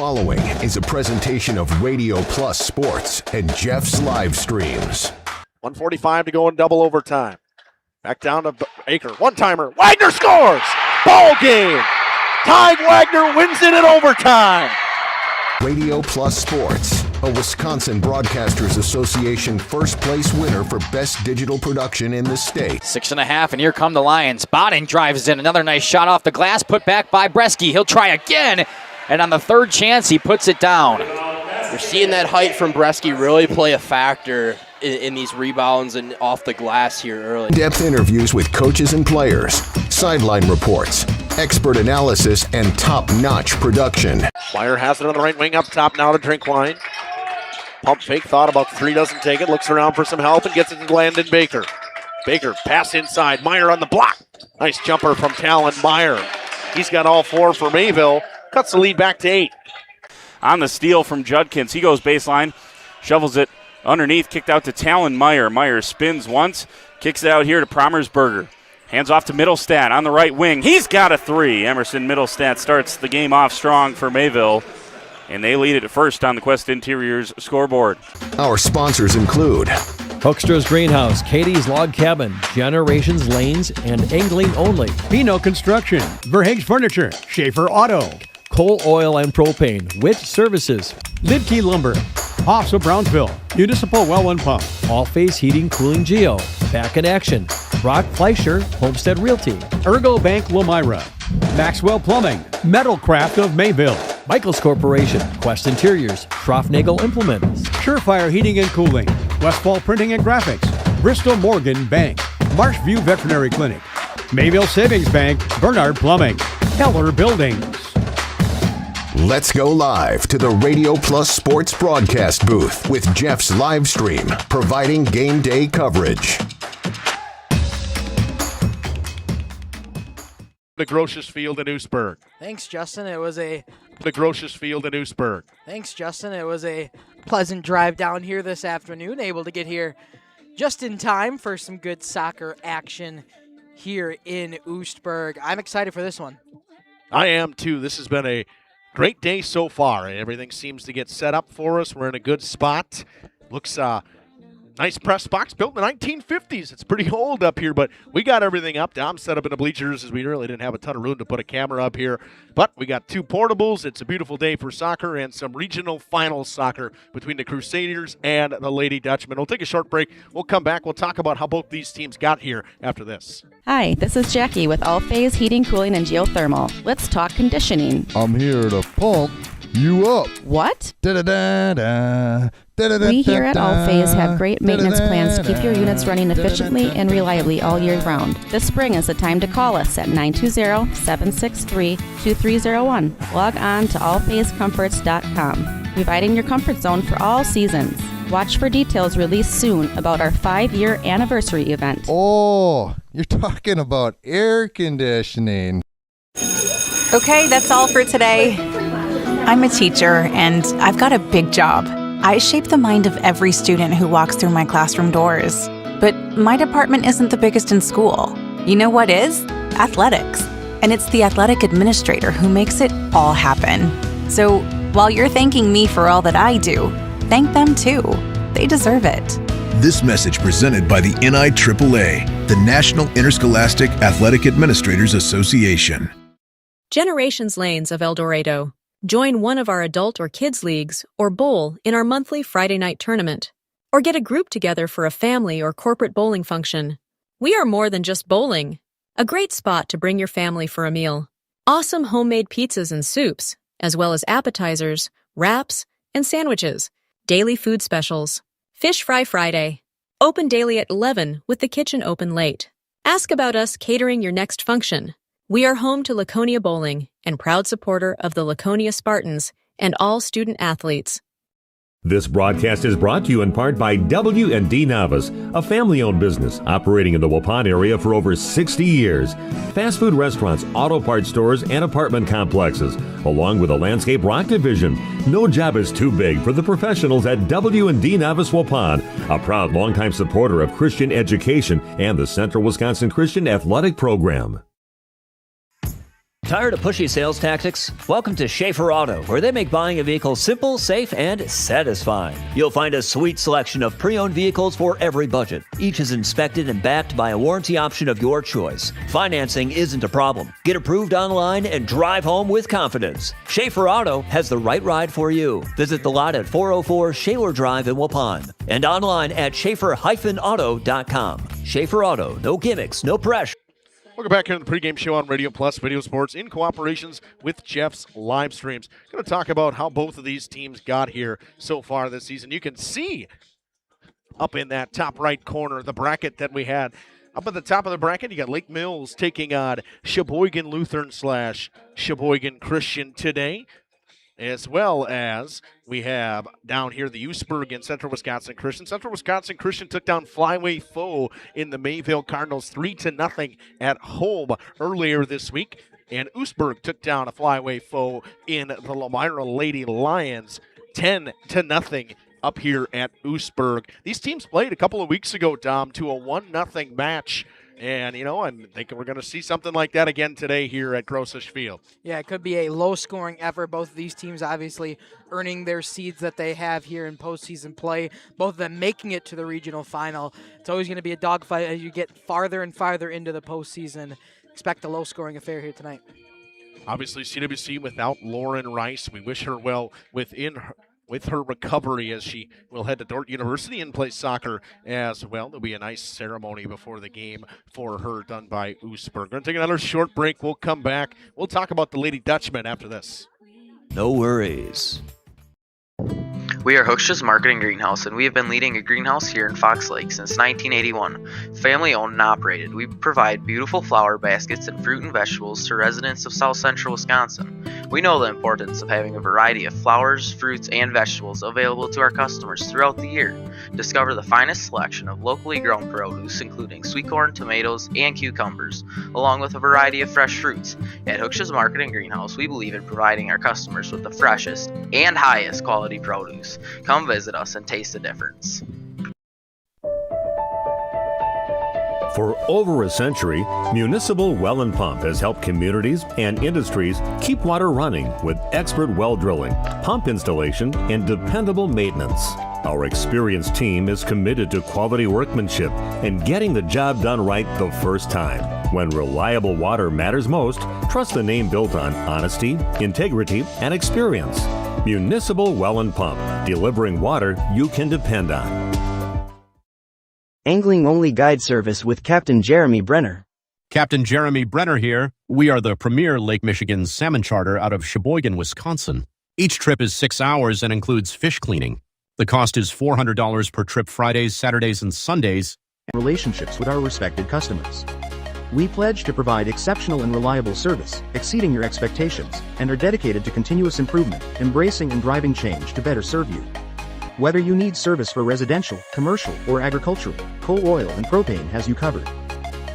following is a presentation of Radio Plus Sports and Jeff's Livestreams. 1:45 to go in double overtime. Back down to Baker. One-timer. Wagner scores! Ball game! Ty Wagner wins it in overtime. Radio Plus Sports, a Wisconsin Broadcasters Association first place winner for best digital production in the state. 6.5, and here come the Lions. Bodden drives in. Another nice shot off the glass, put back by Bresky. He'll try again, and on the third chance, he puts it down. We're seeing that height from Bresky really play a factor in these rebounds and off the glass here early. In-depth interviews with coaches and players, sideline reports, expert analysis, and top-notch production. Meyer has it on the right wing up top now to Drinkwine. Pump fake, thought about three, doesn't take it, looks around for some help and gets it to Landon Baker. Baker, pass inside, Meyer on the block. Nice jumper from Talon Meyer. He's got all four for Mayville, cuts the lead back to 8. On the steal from Judkins, he goes baseline, shovels it underneath, kicked out to Talon Meyer. Meyer spins once, kicks it out here to Promersberger. Hands off to Middlestat on the right wing. He's got a three. Emerson Middlestat starts the game off strong for Mayville, and they lead it at first on the Quest Interiors scoreboard. Our sponsors include Hoekstra's Greenhouse, Katie's Log Cabin, Generations Lanes, and Angling Only. Pino Construction, Verhaeg's Furniture, Schaefer Auto, Coal, Oil, and Propane, Witt Services, Lidkey Lumber, Hoffs of Brownsville, Municipal Well and Pump, All-Phase Heating, Cooling Geo, Back in Action, Brock Fleischer, Homestead Realty, Ergo Bank Lomira, Maxwell Plumbing, Metalcraft of Mayville, Michaels Corporation, Quest Interiors, Schroffnagel Implements, Surefire Heating and Cooling, Westfall Printing and Graphics, Bristol Morgan Bank, Marshview Veterinary Clinic, Mayville Savings Bank, Bernard Plumbing, Keller Buildings. Let's go live to the Radio Plus Sports broadcast booth with Jeff's Livestream, providing game day coverage. The Grocious Field in Oostburg. Thanks, Justin. It was a pleasant drive down here this afternoon. Able to get here just in time for some good soccer action here in Oostburg. I'm excited for this one. I am too. This has been a great day so far. Everything seems to get set up for us. We're in a good spot. Looks nice press box built in the 1950s. It's pretty old up here, but we got everything up. Dom set up in the bleachers as we really didn't have a ton of room to put a camera up here. But we got 2 portables. It's a beautiful day for soccer and some regional finals soccer between the Crusaders and the Lady Dutchmen. We'll take a short break. We'll come back. We'll talk about how both these teams got here after this. Hi, this is Jackie with All-Phase Heating, Cooling, and Geothermal. Let's talk conditioning. I'm here to pump you up. What? Da-da-da-da. We here at All-Phase have great maintenance plans to keep your units running efficiently and reliably all year round. This spring is the time to call us at 920-763-2301. Log on to allphasecomforts.com, providing your comfort zone for all seasons. Watch for details released soon about our 5-year anniversary event. Oh, you're talking about air conditioning. Okay, that's all for today. I'm a teacher, and I've got a big job. I shape the mind of every student who walks through my classroom doors. But my department isn't the biggest in school. You know what is? Athletics. And it's the athletic administrator who makes it all happen. So while you're thanking me for all that I do, thank them too. They deserve it. This message presented by the NIAAA, the National Interscholastic Athletic Administrators Association. Generations Lanes of El Dorado. Join one of our adult or kids leagues or bowl in our monthly Friday night tournament. Or get a group together for a family or corporate bowling function. We are more than just bowling. A great spot to bring your family for a meal. Awesome homemade pizzas and soups, as well as appetizers, wraps, and sandwiches. Daily food specials. Fish Fry Friday. Open daily at 11 with the kitchen open late. Ask about us catering your next function. We are home to Laconia Bowling and proud supporter of the Laconia Spartans and all student athletes. This broadcast is brought to you in part by W&D Navas, a family-owned business operating in the Waupun area for over 60 years. Fast food restaurants, auto parts stores, and apartment complexes, along with a landscape rock division. No job is too big for the professionals at W&D Navas Waupun, a proud longtime supporter of Christian education and the Central Wisconsin Christian Athletic Program. Tired of pushy sales tactics? Welcome to Schaefer Auto, where they make buying a vehicle simple, safe, and satisfying. You'll find a sweet selection of pre-owned vehicles for every budget. Each is inspected and backed by a warranty option of your choice. Financing isn't a problem. Get approved online and drive home with confidence. Schaefer Auto has the right ride for you. Visit the lot at 404 Shaler Drive in Waupun and online at schaefer-auto.com. Schaefer Auto, no gimmicks, no pressure. Welcome back here to the pregame show on Radio Plus Video Sports in cooperations with Jeff's Livestreams. Going to talk about how both of these teams got here so far this season. You can see up in that top right corner the bracket that we had. Up at the top of the bracket, you got Lake Mills taking on Sheboygan Lutheran / Sheboygan Christian today, as well as we have down here the Oostburg and Central Wisconsin Christian. Central Wisconsin Christian took down flyweight foe in the Mayville Cardinals 3-0 at home earlier this week. And Oostburg took down a flyweight foe in the Lomira Lady Lions 10-0 up here at Oostburg. These teams played a couple of weeks ago, Dom, to a 1-0 match. And, I'm thinking we're going to see something like that again today here at Grosisch Field. Yeah, it could be a low-scoring effort. Both of these teams obviously earning their seeds that they have here in postseason play, both of them making it to the regional final. It's always going to be a dogfight as you get farther and farther into the postseason. Expect a low-scoring affair here tonight. Obviously, CWC without Lauren Rice. We wish her well with her recovery as she will head to Dordt University and play soccer as well. There'll be a nice ceremony before the game for her done by Oostburg. We're going to take another short break. We'll come back. We'll talk about the Lady Dutchmen after this. No worries. We are Hochschi's Marketing Greenhouse, and we have been leading a greenhouse here in Fox Lake since 1981. Family owned and operated, we provide beautiful flower baskets and fruit and vegetables to residents of South Central Wisconsin. We know the importance of having a variety of flowers, fruits, and vegetables available to our customers throughout the year. Discover the finest selection of locally grown produce, including sweet corn, tomatoes, and cucumbers, along with a variety of fresh fruits. At Hochschi's Marketing Greenhouse, we believe in providing our customers with the freshest and highest quality produce. Come visit us and taste the difference. For over a century, Municipal Well and Pump has helped communities and industries keep water running with expert well drilling, pump installation, and dependable maintenance. Our experienced team is committed to quality workmanship and getting the job done right the first time. When reliable water matters most, trust the name built on honesty, integrity, and experience. Municipal Well and Pump, delivering water you can depend on. Angling-only guide service with Captain Jeremy Brenner. Captain Jeremy Brenner here. We are the premier Lake Michigan salmon charter out of Sheboygan, Wisconsin. Each trip is 6 hours and includes fish cleaning. The cost is $400 per trip Fridays, Saturdays, and Sundays. Relationships with our respected customers. We pledge to provide exceptional and reliable service, exceeding your expectations, and are dedicated to continuous improvement, embracing and driving change to better serve you. Whether you need service for residential, commercial, or agricultural, Coal Oil and Propane has you covered.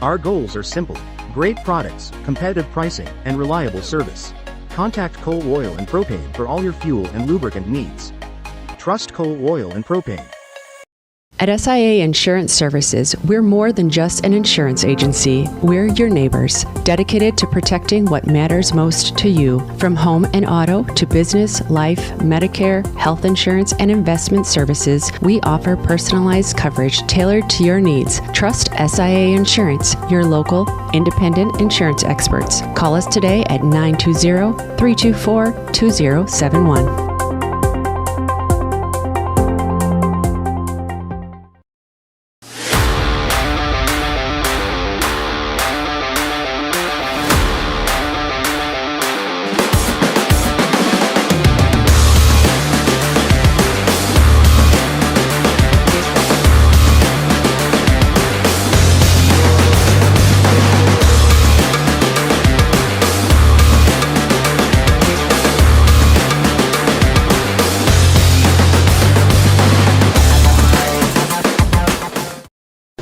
Our goals are simple: great products, competitive pricing, and reliable service. Contact Coal Oil and Propane for all your fuel and lubricant needs. Trust Coal Oil and Propane. At SIA Insurance Services, we're more than just an insurance agency. We're your neighbors, dedicated to protecting what matters most to you. From home and auto to business, life, Medicare, health insurance, and investment services, we offer personalized coverage tailored to your needs. Trust SIA Insurance, your local, independent insurance experts. Call us today at 920-324-2071.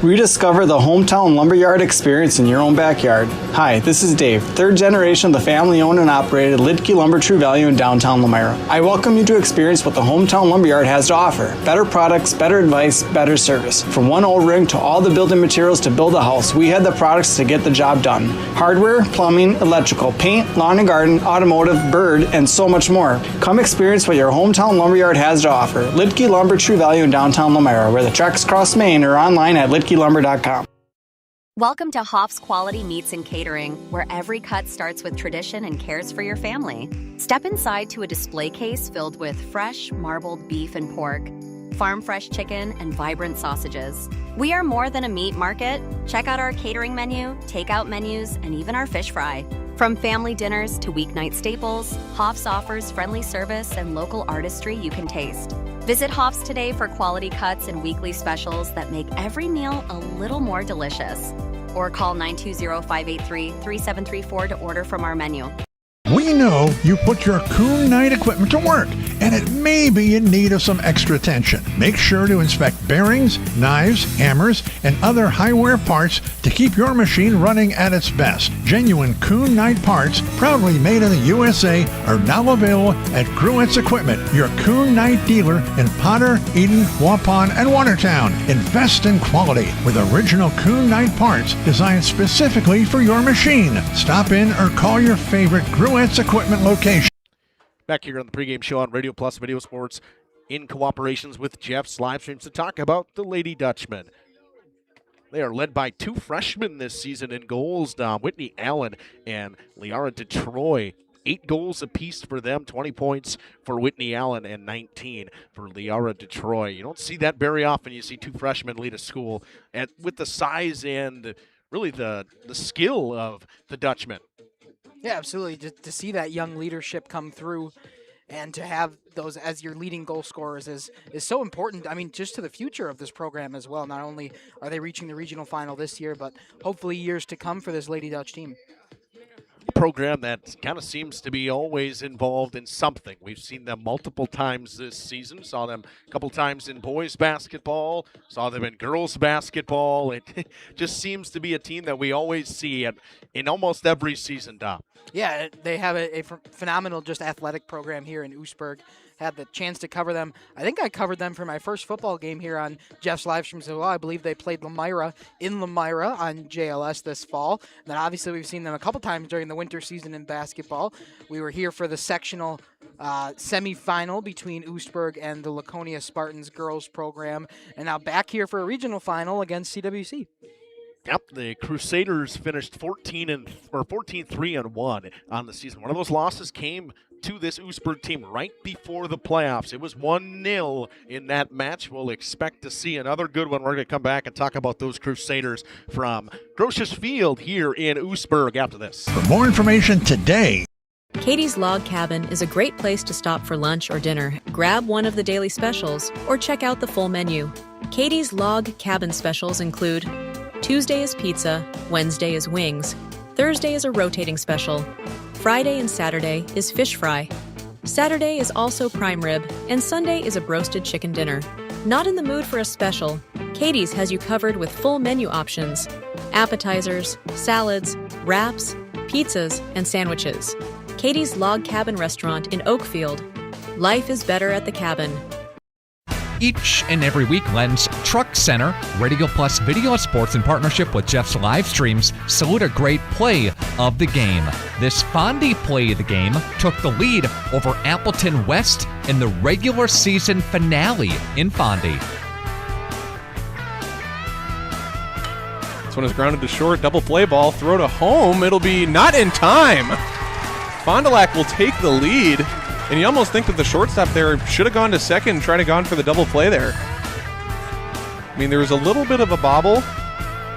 Rediscover the hometown lumberyard experience in your own backyard. Hi, this is Dave, third generation of the family-owned and operated Lidke Lumber True Value in downtown Lamira. I welcome you to experience what the hometown lumberyard has to offer. Better products, better advice, better service. From one O-ring to all the building materials to build a house, we had the products to get the job done. Hardware, plumbing, electrical, paint, lawn and garden, automotive, bird, and so much more. Come experience what your hometown lumberyard has to offer. Lidke Lumber True Value in downtown Lamira, where the tracks cross Main, or online at lidkelumber.com. Welcome to Hoff's Quality Meats and Catering, where every cut starts with tradition and cares for your family. Step inside to a display case filled with fresh, marbled beef and pork, farm-fresh chicken, and vibrant sausages. We are more than a meat market. Check out our catering menu, takeout menus, and even our fish fry. From family dinners to weeknight staples, Hoff's offers friendly service and local artistry you can taste. Visit Hoff's today for quality cuts and weekly specials that make every meal a little more delicious. Or call 920-583-3734 to order from our menu. We know you put your Kuhn Knight equipment to work, and it may be in need of some extra attention. Make sure to inspect bearings, knives, hammers, and other high-wear parts to keep your machine running at its best. Genuine Kuhn Knight parts, proudly made in the USA, are now available at Gruett's Equipment, your Kuhn Knight dealer in Potter, Eden, Waupun, and Watertown. Invest in quality with original Kuhn Knight parts designed specifically for your machine. Stop in or call your favorite Gruett's Equipment location. Back here on the pregame show on Radio Plus Video Sports in cooperations with Jeff's Livestreams to talk about the Lady Dutchmen. They are led by two freshmen this season in goals, Whitney Allen and Liara DeTroy. 8 goals apiece for them, 20 points for Whitney Allen and 19 for Liara DeTroy. You don't see that very often. You see two freshmen lead a school with the size and really the skill of the Dutchmen. Yeah, absolutely. To see that young leadership come through and to have those as your leading goal scorers is so important. I mean, just to the future of this program as well. Not only are they reaching the regional final this year, but hopefully years to come for this Lady Dutch team. A program that kind of seems to be always involved in something. We've seen them multiple times this season. Saw them a couple times in boys basketball. Saw them in girls basketball. It just seems to be a team that we always see in almost every season, Dom. Yeah, they have a phenomenal just athletic program here in Oostburg. Had the chance to cover them. I think I covered them for my first football game here on Jeff's Livestreams as well. I believe they played Lamira in Lamira on JLS this fall. And then obviously we've seen them a couple times during the winter season in basketball. We were here for the sectional semifinal between Oostburg and the Laconia Spartans girls program. And now back here for a regional final against CWC. Yep, the Crusaders finished 14-3-1 on the season. One of those losses came to this Oostburg team right before the playoffs. It was 1-0 in that match. We'll expect to see another good one. We're going to come back and talk about those Crusaders from Grotius Field here in Oostburg after this. For more information today. Katie's Log Cabin is a great place to stop for lunch or dinner. Grab one of the daily specials or check out the full menu. Katie's Log Cabin specials include Tuesday is pizza, Wednesday is wings, Thursday is a rotating special, Friday and Saturday is fish fry, Saturday is also prime rib, and Sunday is a broasted chicken dinner. Not in the mood for a special? Katie's has you covered with full menu options, appetizers, salads, wraps, pizzas, and sandwiches. Katie's Log Cabin Restaurant in Oakfield. Life is better at the cabin. Each and every week, Lens Truck Center, Radio Plus Video Sports in partnership with Jeff's Livestreams, salute a great play of the game. This Fondy play of the game took the lead over Appleton West in the regular season finale in Fondy. This one is grounded to short, double play ball, throw to home. It'll be not in time. Fond du Lac will take the lead. And you almost think that the shortstop there should have gone to second, tried to gone for the double play there. I mean, there was a little bit of a bobble,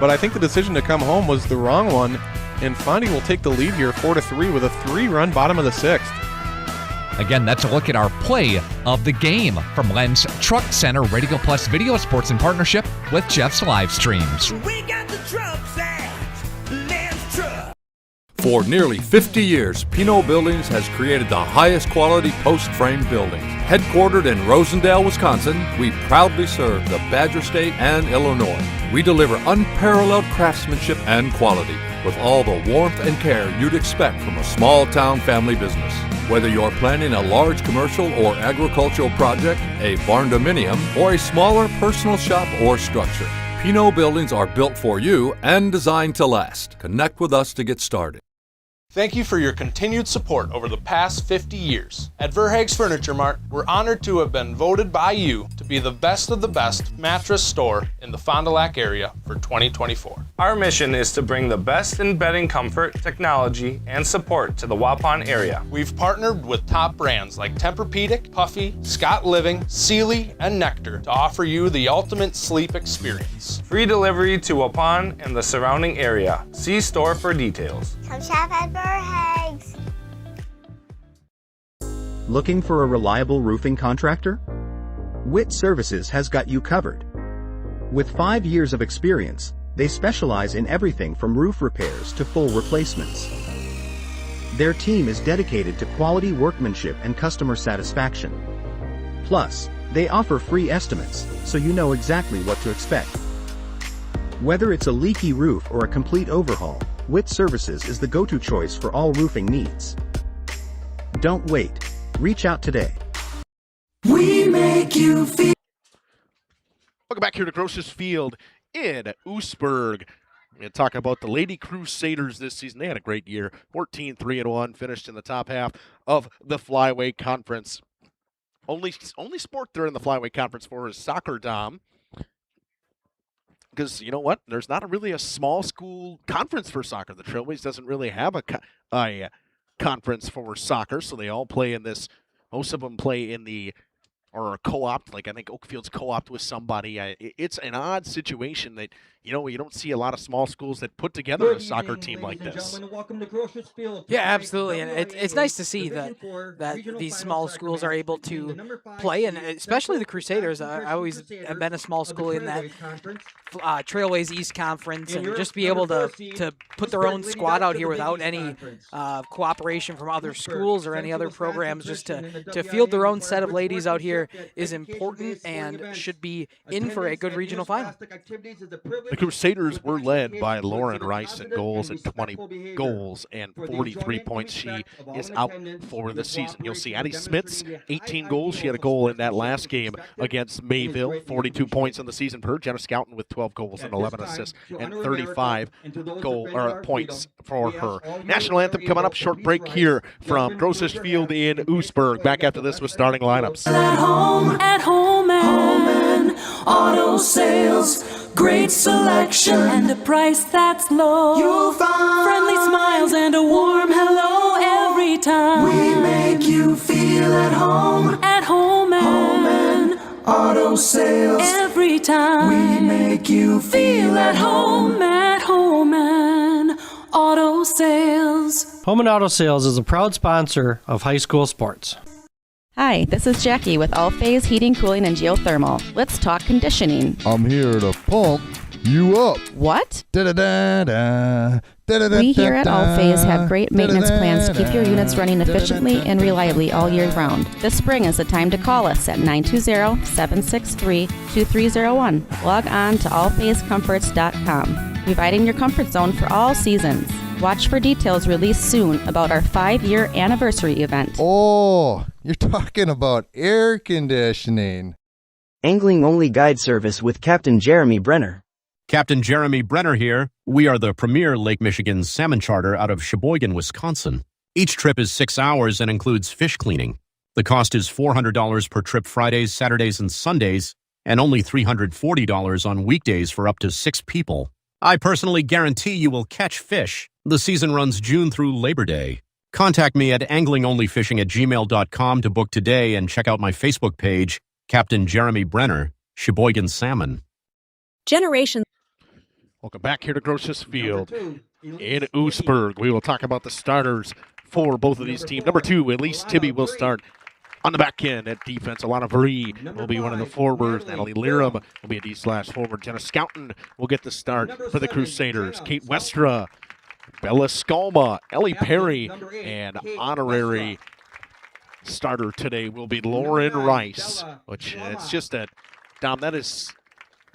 but I think the decision to come home was the wrong one. And Fondy will take the lead here 4-3 with a 3-run bottom of the 6th. Again, that's a look at our play of the game from Lens Truck Center, Radio Plus Video Sports in partnership with Jeff's Livestreams. We got the trucks at Lens Truck. For nearly 50 years, Pinot Buildings has created the highest quality post-frame buildings. Headquartered in Rosendale, Wisconsin, we proudly serve the Badger State and Illinois. We deliver unparalleled craftsmanship and quality with all the warmth and care you'd expect from a small-town family business. Whether you're planning a large commercial or agricultural project, a barn-dominium, or a smaller personal shop or structure, Pinot Buildings are built for you and designed to last. Connect with us to get started. Thank you for your continued support over the past 50 years. At Verhaeg's Furniture Mart, we're honored to have been voted by you to be the best of the best mattress store in the Fond du Lac area for 2024. Our mission is to bring the best in bedding comfort, technology, and support to the Waupun area. We've partnered with top brands like Tempur-Pedic, Puffy, Scott Living, Sealy, and Nectar to offer you the ultimate sleep experience. Free delivery to Waupun and the surrounding area. See store for details. Come shop at Verhaeg's. Looking for a reliable roofing contractor? Witt Services has got you covered. With 5 years of experience, they specialize in everything from roof repairs to full replacements. Their team is dedicated to quality workmanship and customer satisfaction. Plus, they offer free estimates, so you know exactly what to expect. Whether it's a leaky roof or a complete overhaul, Witt Services is the go-to choice for all roofing needs. Don't wait. Reach out today. We make you feel. Welcome back here to Groce's Field in Oostburg. We're going to talk about the Lady Crusaders this season. They had a great year. 14-3-1, finished in the top half of the Flyweight Conference. Only sport they're in the Flyweight Conference for is soccer, Dom. Because, you know what? There's not really a small school conference for soccer. The Trailways doesn't really have a conference for soccer, so they all play in this. Most of them play in the, or a co-op, like I think Oakfield's co-opted with somebody. It's an odd situation that, you don't see a lot of small schools that put together a soccer team like this. Yeah, absolutely, and it's nice to see that these small schools are able to play, and especially the Crusaders. I always have been a small school in that Trailways East Conference, and just be able to put their own squad out here without any cooperation from other schools or any other programs, just to field their own set of ladies out here is important and should be in for a good regional final. The Crusaders were led by Lauren Rice in goals at 20 goals and 43 points. She is out for the season. You'll see Addie Smits, 18 goals. She had a goal in that last game against Mayville, 42 points in the season per her. Jenna Scouten with 12 goals and 11 assists and 35 points for her. National anthem coming up. Short break here from Groce's Field in Oostburg. Back after this with starting lineups. At home and auto sales. Great selection and a price that's low. You'll find friendly smiles and a warm hello every time. We make you feel at home. At home and auto sales. Every time. We make you feel at home and auto sales. Home and Auto Sales is a proud sponsor of high school sports. Hi, this is Jackie with All Phase Heating, Cooling, and Geothermal. Let's talk conditioning. I'm here to pump you up. What? Da-da-da-da. We here at All Phase have great maintenance plans to keep your units running efficiently and reliably all year round. This spring is the time to call us at 920-763-2301. Log on to allphasecomforts.com, providing your comfort zone for all seasons. Watch for details released soon about our 5-year anniversary event. Oh, you're talking about air conditioning. Angling-only guide service with Captain Jeremy Brenner. Captain Jeremy Brenner here. We are the premier Lake Michigan salmon charter out of Sheboygan, Wisconsin. Each trip is 6 hours and includes fish cleaning. The cost is $400 per trip Fridays, Saturdays, and Sundays, and only $340 on weekdays for up to 6 people. I personally guarantee you will catch fish. The season runs June through Labor Day. Contact me at anglingonlyfishing@gmail.com to book today and check out my Facebook page, Captain Jeremy Brenner, Sheboygan Salmon. Generation. Welcome back here to Groce's Field in Oostburg. We will talk about the starters for both of these teams. Number 2, Elise Tibby will start on the back end at defense. Alana Vree will be one of the forwards. Natalie Liram will be a D/forward. Jenna Scouten will get the start for the Crusaders. Kate Westra Bella Scalma, Ellie Perry, and honorary starter today will be Lauren Rice, which it's just a, Dom, that is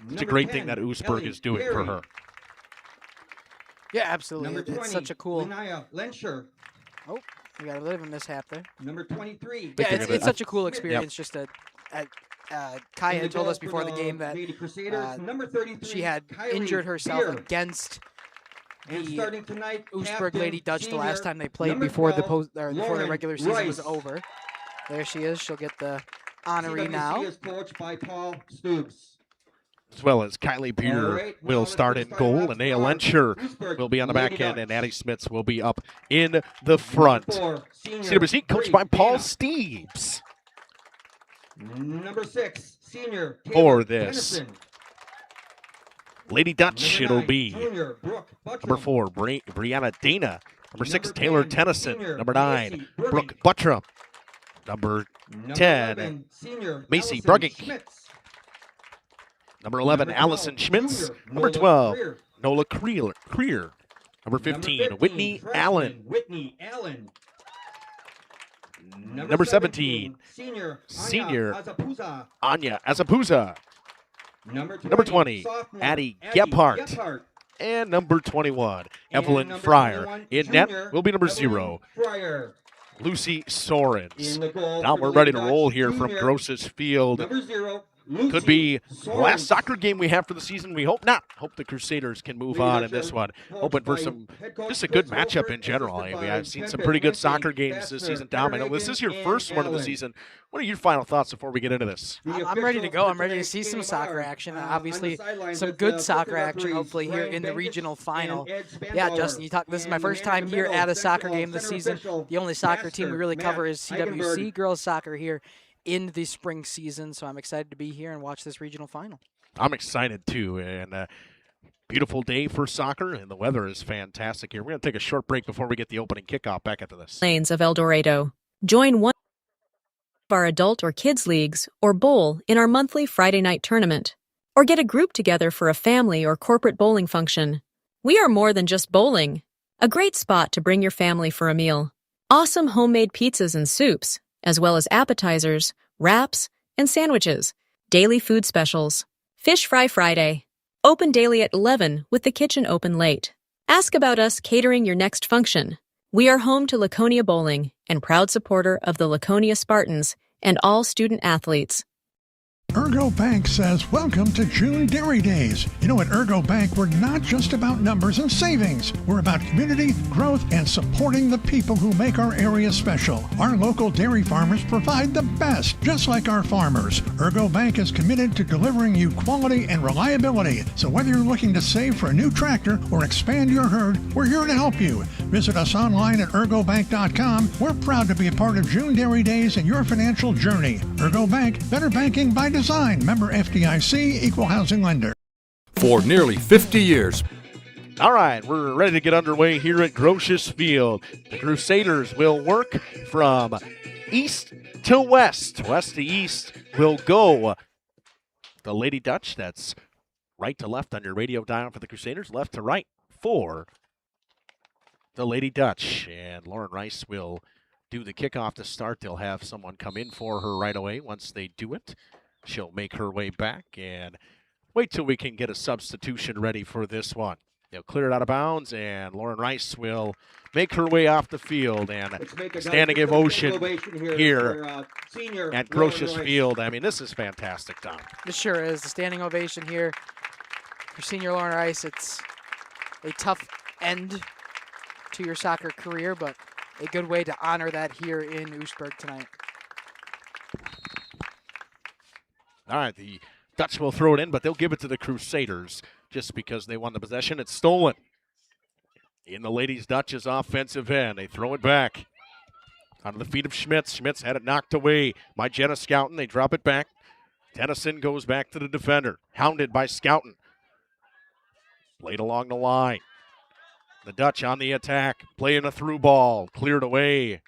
such a great thing that Oostburg is doing for her. Yeah, absolutely. It's such a cool. Lenscher. Oh, we got a bit of a mishap there. Number 23. Yeah, it's such a cool experience. Just Kaya had told us before the game that she had injured herself against the Oostburg Lady Dutch the last time they played before before the regular season was over. There she is. She'll get the honoree now. Is coached by Paul Stoops. As well as Kylie Peter will start in goal. Linnea Lenscher will be on the back end, and Addie Smits will be up in the front. CWC coached by Paul Steves. Number 6, senior for this Lady Dutch, it'll be number 4, Brianna Dana. Number 6, Taylor Tennyson. Number 9, Brooke Buttram. Number 10, Macy Brugging. Number 11, Allison Schmitz. Number 12, Nola Creer. Number 15, Whitney Allen. Number 17, senior Anya Azapuza. Number 20, Addie Gephardt. And number 21, Evelyn Fryer. In net will be number 0, Lucy Sorens. Now we're ready to roll here from Gross's Field. Could be the last soccer game we have for the season. We hope not. Hope the Crusaders can move on in this one. Hoping for just a good matchup in general. I mean, I've seen some pretty good soccer games this season. Dom, I know this is your first one of the season. What are your final thoughts before we get into this? I'm ready to go. I'm ready to see some soccer action. Obviously, some good soccer action, hopefully, here in the regional final. Yeah, Justin, this is my first time here at a soccer game this season. The only soccer team we really cover is CWC girls soccer here in the spring season, so I'm excited to be here and watch this regional final. I'm excited too, and beautiful day for soccer, and the weather is fantastic here. We're going to take a short break before we get the opening kickoff back after this. Lanes of El Dorado. Join one of our adult or kids leagues or bowl in our monthly Friday night tournament, or get a group together for a family or corporate bowling function. We are more than just bowling. A great spot to bring your family for a meal. Awesome homemade pizzas and soups, as well as appetizers, wraps, and sandwiches, daily food specials, Fish Fry Friday, open daily at 11 with the kitchen open late. Ask about us catering your next function. We are home to Laconia Bowling and proud supporter of the Laconia Spartans and all student athletes. Ergo Bank says, welcome to June Dairy Days. You know, at Ergo Bank, we're not just about numbers and savings. We're about community, growth, and supporting the people who make our area special. Our local dairy farmers provide the best, just like our farmers. Ergo Bank is committed to delivering you quality and reliability. So whether you're looking to save for a new tractor or expand your herd, we're here to help you. Visit us online at ergobank.com. We're proud to be a part of June Dairy Days and your financial journey. Ergo Bank, better banking by design. Member FDIC, equal housing lender. For nearly 50 years. All right, we're ready to get underway here at Grotius Field. The Crusaders will work from east to west. West to east will go the Lady Dutch. That's right to left on your radio dial for the Crusaders. Left to right for the Lady Dutch. And Lauren Rice will do the kickoff to start. They'll have someone come in for her right away. Once they do it, she'll make her way back and wait till we can get a substitution ready for this one. They'll clear it out of bounds, and Lauren Rice will make her way off the field. And standing ovation here at Grotius Field. I mean, this is fantastic, Tom. This sure is. The standing ovation here for senior Lauren Rice. It's a tough end to your soccer career, but a good way to honor that here in Oostburg tonight. All right, the Dutch will throw it in, but they'll give it to the Crusaders just because they won the possession. It's stolen. In the ladies' Dutch's offensive end. They throw it back onto the feet of Schmitz. Schmitz had it knocked away by Jenna Scouten. They drop it back. Tennyson goes back to the defender. Hounded by Scouten. Played along the line. The Dutch on the attack. Playing a through ball. Cleared away.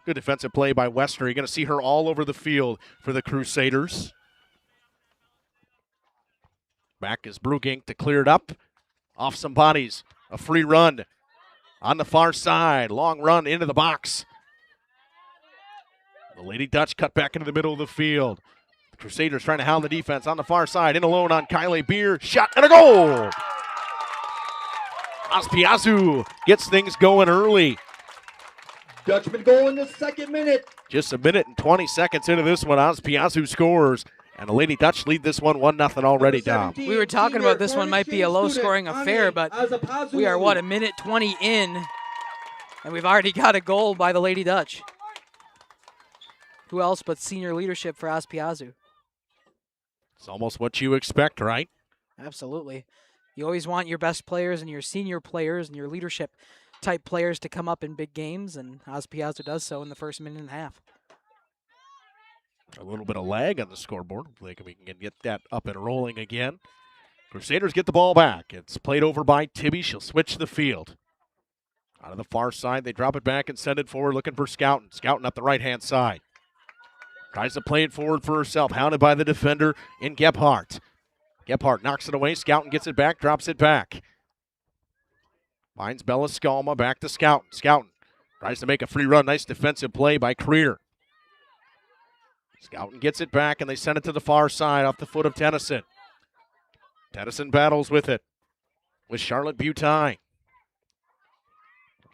Good defensive play by Wester. You're going to see her all over the field for the Crusaders. Back is Brugink to clear it up. Off some bodies. A free run on the far side. Long run into the box. The Lady Dutch cut back into the middle of the field. The Crusaders trying to hound the defense on the far side. In alone on Kylie Beer. Shot and a goal! Aspiazu gets things going early. Dutchman goal in the second minute. Just a minute and 20 seconds into this one, Aspiazu scores. And the Lady Dutch lead this one 1-0 already down. We were talking about this one might be a low-scoring affair, but we are, a minute 20 in, and we've already got a goal by the Lady Dutch. Who else but senior leadership for Aspiazu? It's almost what you expect, right? Absolutely. You always want your best players and your senior players and your leadership-type players to come up in big games, and Aspiazu does so in the first minute and a half. A little bit of lag on the scoreboard. Hopefully we can get that up and rolling again. Crusaders get the ball back. It's played over by Tibby. She'll switch the field. Out of the far side, they drop it back and send it forward, looking for Scouten. Scouten up the right-hand side. Tries to play it forward for herself, hounded by the defender in Gebhardt. Gebhardt knocks it away. Scouten gets it back, drops it back. Finds Bella Skalma, back to Scouten. Scouten tries to make a free run. Nice defensive play by Creer. Scouten gets it back, and they send it to the far side off the foot of Tennyson. Tennyson battles with it with Charlotte Butine.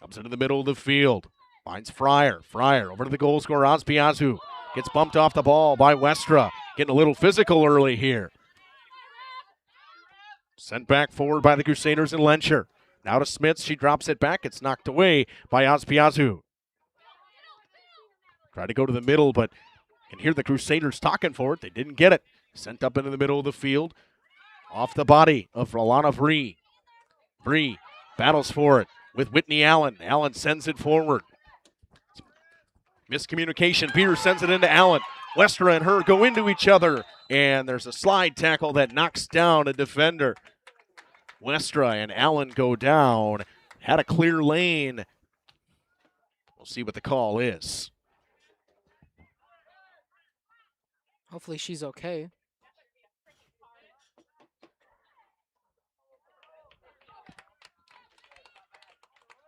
Comes into the middle of the field. Finds Fryer. Fryer over to the goal scorer, Aspiazu. Gets bumped off the ball by Westra. Getting a little physical early here. Sent back forward by the Crusaders and Lencher. Now to Smits. She drops it back. It's knocked away by Aspiazu. Tried to go to the middle, but you can hear the Crusaders talking for it. They didn't get it. Sent up into the middle of the field. Off the body of Rolana Bree. Bree battles for it with Whitney Allen. Allen sends it forward. Miscommunication. Peter sends it into Allen. Westra and her go into each other. And there's a slide tackle that knocks down a defender. Westra and Allen go down. Had a clear lane. We'll see what the call is. Hopefully she's okay.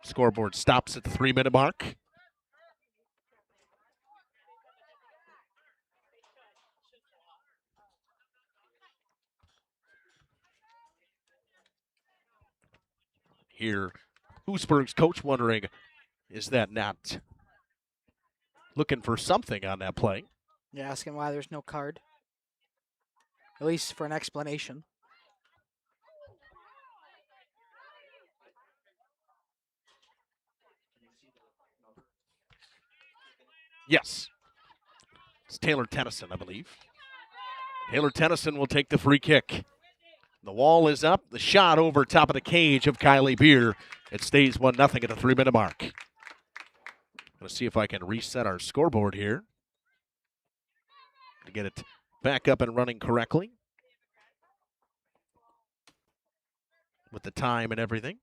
Scoreboard stops at the 3-minute mark. Here, Oostburg's coach wondering, is that not looking for something on that play? You're asking why there's no card? At least for an explanation. Yes. It's Taylor Tennyson, I believe. Taylor Tennyson will take the free kick. The wall is up. The shot over top of the cage of Kylie Beer. It stays 1-0 at the 3-minute mark. Going to see if I can reset our scoreboard here to get it back up and running correctly with the time and everything.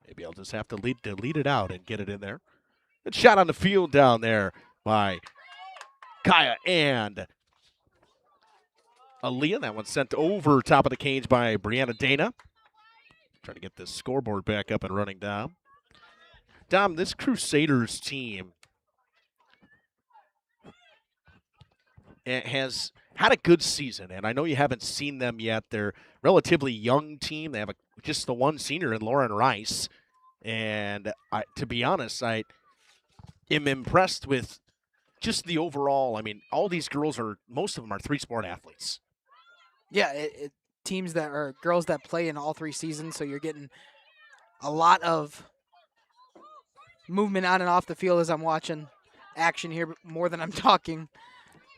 Maybe I'll just have to delete it out and get it in there. Good shot on the field down there by Kaya and Aaliyah. That one sent over top of the cage by Brianna Dana. Trying to get this scoreboard back up and running down. Dom, this Crusaders team has had a good season, and I know you haven't seen them yet. They're a relatively young team. They have just the one senior in Lauren Rice. And to be honest, I am impressed with just the overall. I mean, all these girls most of them are 3-sport athletes. Yeah, teams that are girls that play in all 3 seasons, so you're getting a lot of movement on and off the field as I'm watching action here more than I'm talking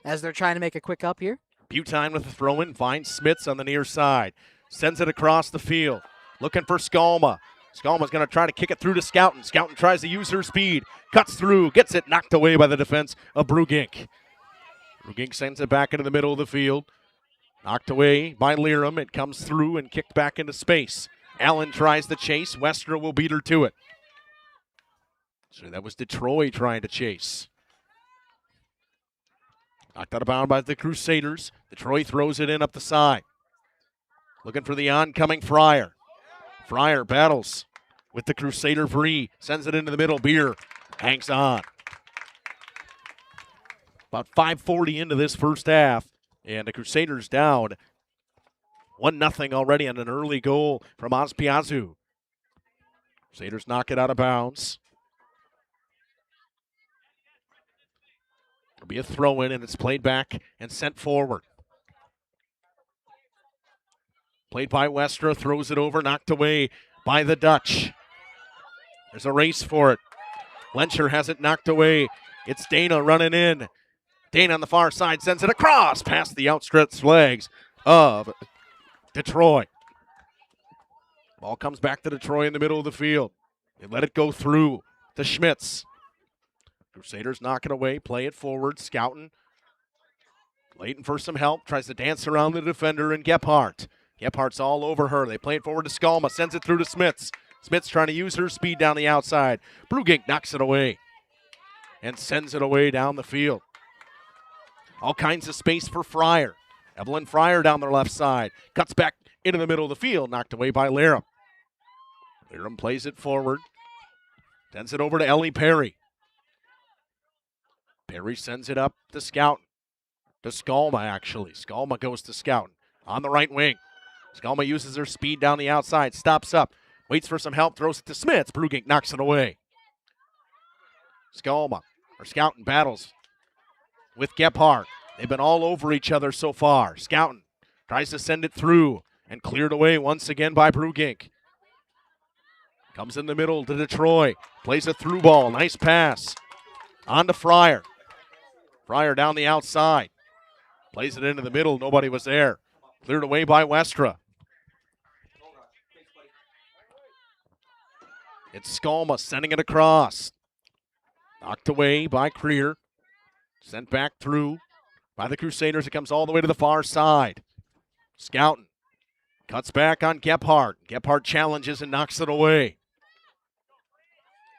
as they're trying to make a quick up here. Butine with the throw-in, finds Smits on the near side. Sends it across the field. Looking for Skalma. Skalma's going to try to kick it through to Scouten. Scouten tries to use her speed. Cuts through. Gets it knocked away by the defense of Brugink. Brugink sends it back into the middle of the field. Knocked away by Liram. It comes through and kicked back into space. Allen tries to chase. Westra will beat her to it. So that was Detroit trying to chase. Knocked out of bounds by the Crusaders. Detroit throws it in up the side. Looking for the oncoming Fryer. Fryer battles with the Crusader Bree. Sends it into the middle. Beer hangs on. About 5:40 into this first half. And the Crusaders down 1-0 already on an early goal from Oostburg. Crusaders knock it out of bounds. It'll be a throw-in, and it's played back and sent forward. Played by Westra, throws it over, knocked away by the Dutch. There's a race for it. Lencher has it knocked away. It's Dana running in. Dana on the far side sends it across past the outstretched legs of Detroit. Ball comes back to Detroit in the middle of the field. They let it go through to Schmitz. Crusaders knock it away, play it forward, scouting. Waiting for some help, tries to dance around the defender and Gebhardt. Gebhardt's all over her. They play it forward to Skalma, sends it through to Smits. Smits trying to use her speed down the outside. Brugink knocks it away and sends it away down the field. All kinds of space for Fryer. Evelyn Fryer down their left side. Cuts back into the middle of the field, knocked away by Larum. Larum plays it forward. Sends it over to Ellie Perry. Perry sends it up to Scout. To Skalma, actually. Skalma goes to Scout on the right wing. Skalma uses her speed down the outside, stops up, waits for some help, throws it to Smits. Brugink knocks it away. Skalma, or Scouten battles with Gebhardt. They've been all over each other so far. Scouten tries to send it through and cleared away once again by Brugink. Comes in the middle to Detroit. Plays a through ball. Nice pass. On to Fryer. Fryer down the outside. Plays it into the middle. Nobody was there. Cleared away by Westra. It's Skalma sending it across. Knocked away by Creer. Sent back through by the Crusaders. It comes all the way to the far side. Scouten cuts back on Gebhardt. Gebhardt challenges and knocks it away.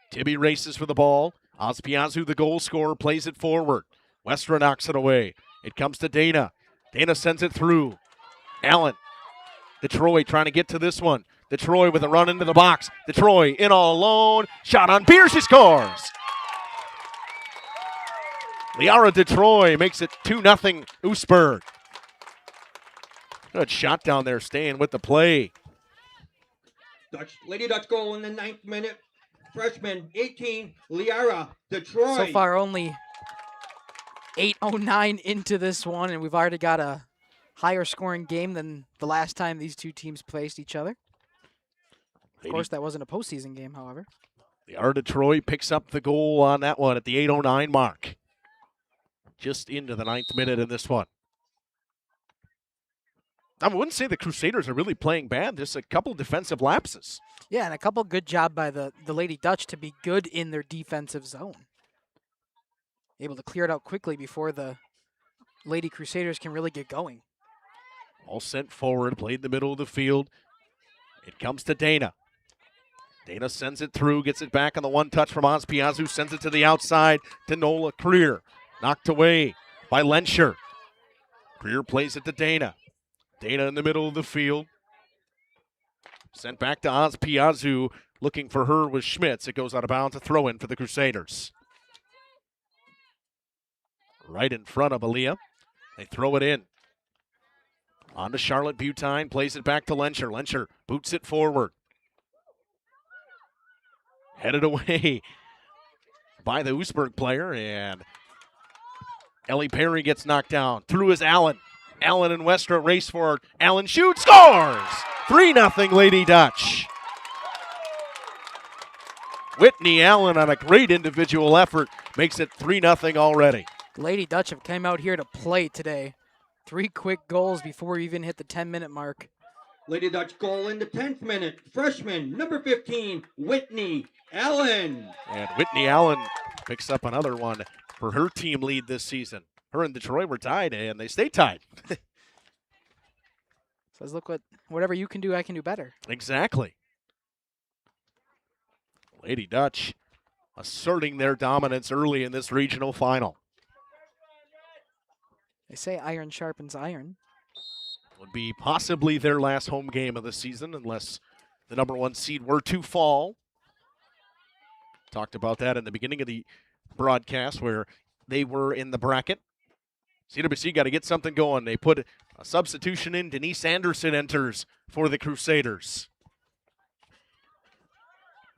Tibby races for the ball. Ospiazu, the goal scorer, plays it forward. Westra knocks it away. It comes to Dana. Dana sends it through. Allen. Detroit trying to get to this one. Detroit with a run into the box. Detroit in all alone. Shot on Beer. She scores. Liara Detroit makes it 2-0 Oostburg. Good shot down there, staying with the play. Lady Dutch goal in the 9th minute. Freshman 18, Liara Detroit. So far, only 8:09 into this one, and we've already got a higher scoring game than the last time these two teams faced each other. Of course, that wasn't a postseason game, however. Liara Detroit picks up the goal on that one at the 8:09 mark. Just into the 9th minute in this one. I wouldn't say the Crusaders are really playing bad. There's a couple defensive lapses. Yeah, and a couple good job by the Lady Dutch to be good in their defensive zone. Able to clear it out quickly before the Lady Crusaders can really get going. All sent forward, played in the middle of the field. It comes to Dana. Dana sends it through, gets it back on the one touch from Ospiazu, sends it to the outside to Nola Creer. Knocked away by Lencher. Creer plays it to Dana. Dana in the middle of the field. Sent back to Ospiazu. Looking for her was Schmitz. It goes out of bounds. A throw in for the Crusaders. Right in front of Aaliyah. They throw it in. On to Charlotte Butine. Plays it back to Lencher. Lencher boots it forward. Headed away by the Oostburg player. And Ellie Perry gets knocked down. Through is Allen. Allen and Westra race for it. Allen shoots. Scores! 3-0 Lady Dutch. Whitney Allen on a great individual effort makes it 3-0 already. Lady Dutch have came out here to play today. 3 quick goals before we even hit the 10-minute mark. Lady Dutch goal in the 10th minute. Freshman, number 15, Whitney Allen. And Whitney Allen picks up another one for her team lead this season. Her and Detroit were tied, and they stay tied. Says, look, whatever you can do, I can do better. Exactly. Lady Dutch asserting their dominance early in this regional final. They say iron sharpens iron. Well, be possibly their last home game of the season unless the number 1 seed were to fall. Talked about that in the beginning of the broadcast where they were in the bracket. CWC got to get something going. They put a substitution in. Denise Anderson enters for the Crusaders,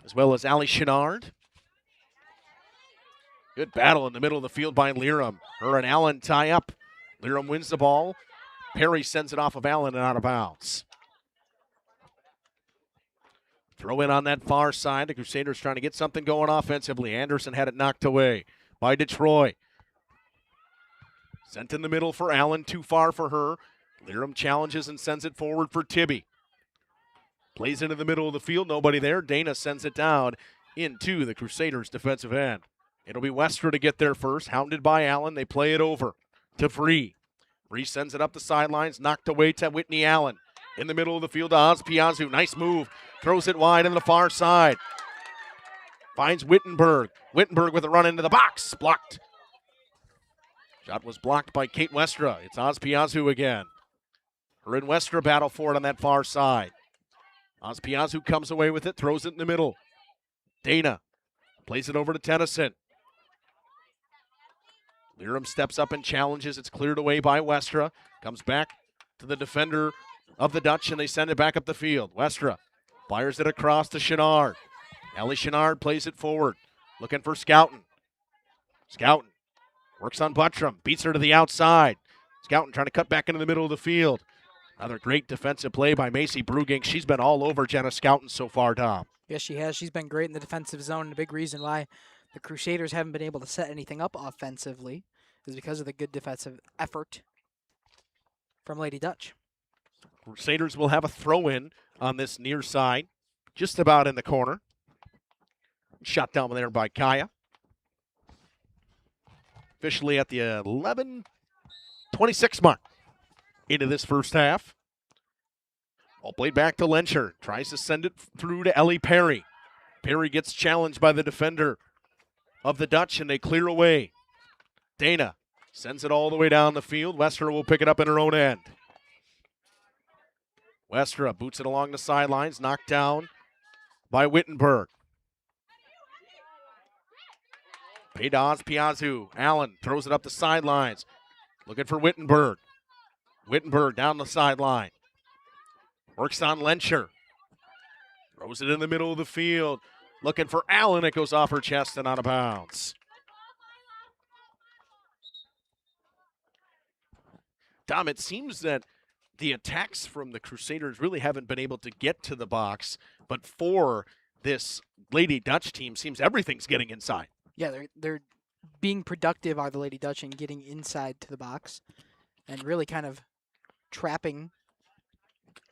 as well as Allie Chenard. Good battle in the middle of the field by Liram. Her and Allen tie up. Liram wins the ball. Perry sends it off of Allen and out of bounds. Throw in on that far side. The Crusaders trying to get something going offensively. Anderson had it knocked away by Detroit. Sent in the middle for Allen, too far for her. Liram challenges and sends it forward for Tibby. Plays into the middle of the field, nobody there. Dana sends it down into the Crusaders' defensive end. It'll be Westra to get there first, hounded by Allen. They play it over to Free. Free sends it up the sidelines, knocked away to Whitney Allen. In the middle of the field to Oz Piazzu. Nice move. Throws it wide on the far side. Finds Wittenberg. Wittenberg with a run into the box. Blocked. Shot was blocked by Kate Westra. It's Oz Piazzu again. Her and Westra battle for it on that far side. Oz Piazzu comes away with it, throws it in the middle. Dana plays it over to Tennyson. Liram steps up and challenges. It's cleared away by Westra. Comes back to the defender of the Dutch, and they send it back up the field. Westra fires it across to Chenard. Ellie Chenard plays it forward, looking for Scouten. Scouten works on Buttram, beats her to the outside. Scouten trying to cut back into the middle of the field. Another great defensive play by Macy Brugink. She's been all over Jenna Scouten so far, Dom. Yes, she has. She's been great in the defensive zone, and a big reason why the Crusaders haven't been able to set anything up offensively is because of the good defensive effort from Lady Dutch. Crusaders will have a throw-in on this near side, just about in the corner. Shot down there by Kaya. Officially at the 11:26 mark into this first half. Ball played back to Lencher. Tries to send it through to Ellie Perry. Perry gets challenged by the defender of the Dutch, and they clear away. Dana sends it all the way down the field. Westra will pick it up in her own end. Westra boots it along the sidelines, knocked down by Wittenberg. Paid to Oz Piazzu. Allen throws it up the sidelines. Looking for Wittenberg. Wittenberg down the sideline. Works on Lencher. Throws it in the middle of the field. Looking for Allen. It goes off her chest and out of bounds. Tom, it seems that the attacks from the Crusaders really haven't been able to get to the box, but for this Lady Dutch team, seems everything's getting inside. Yeah, they're being productive, are the Lady Dutch, and getting inside to the box and really kind of trapping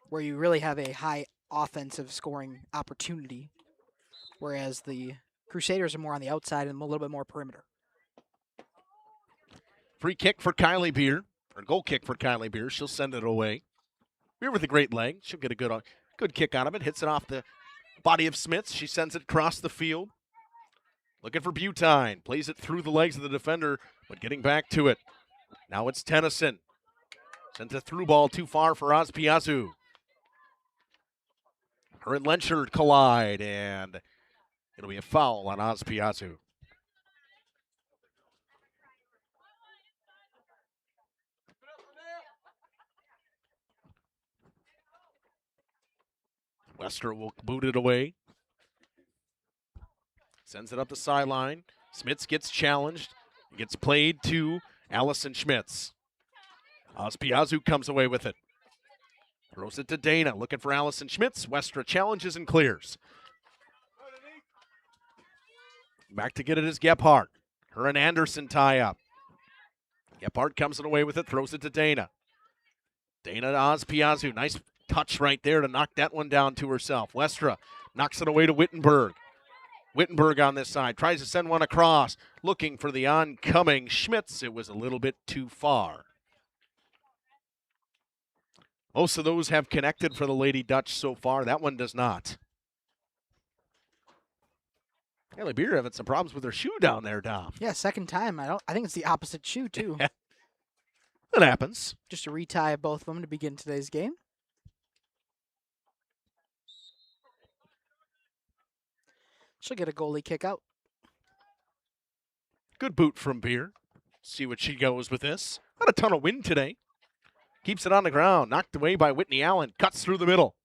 where you really have a high offensive scoring opportunity, whereas the Crusaders are more on the outside and a little bit more perimeter. Free kick for Kylie Beer, or goal kick for Kylie Beer. She'll send it away. Beer with a great leg. She'll get a good kick out of it. Hits it off the body of Smits. She sends it across the field. Looking for Butine. Plays it through the legs of the defender, but getting back to it. Now it's Tennyson. Sent a through ball too far for Oz Piazzu. Her and Lencher collide, and it'll be a foul on Oz Piazzu. Westra will boot it away. Sends it up the sideline. Schmitz gets challenged. It gets played to Allison Schmitz. Oz Piazzu comes away with it. Throws it to Dana, looking for Allison Schmitz. Westra challenges and clears. Back to get it is Gephardt. Her and Anderson tie up. Gephardt comes away with it, throws it to Dana. Dana to Oz Piazzu. Nice touch right there to knock that one down to herself. Westra knocks it away to Wittenberg. Wittenberg on this side. Tries to send one across. Looking for the oncoming Schmitz. It was a little bit too far. Most of those have connected for the Lady Dutch so far. That one does not. Haley Beer having some problems with her shoe down there, Dom. Yeah, second time. I think it's the opposite shoe too. That happens. Just a retie of both of them to begin today's game. She'll get a goalie kick out. Good boot from Beer. See what she goes with this. Not a ton of wind today. Keeps it on the ground. Knocked away by Whitney Allen. Cuts through the middle.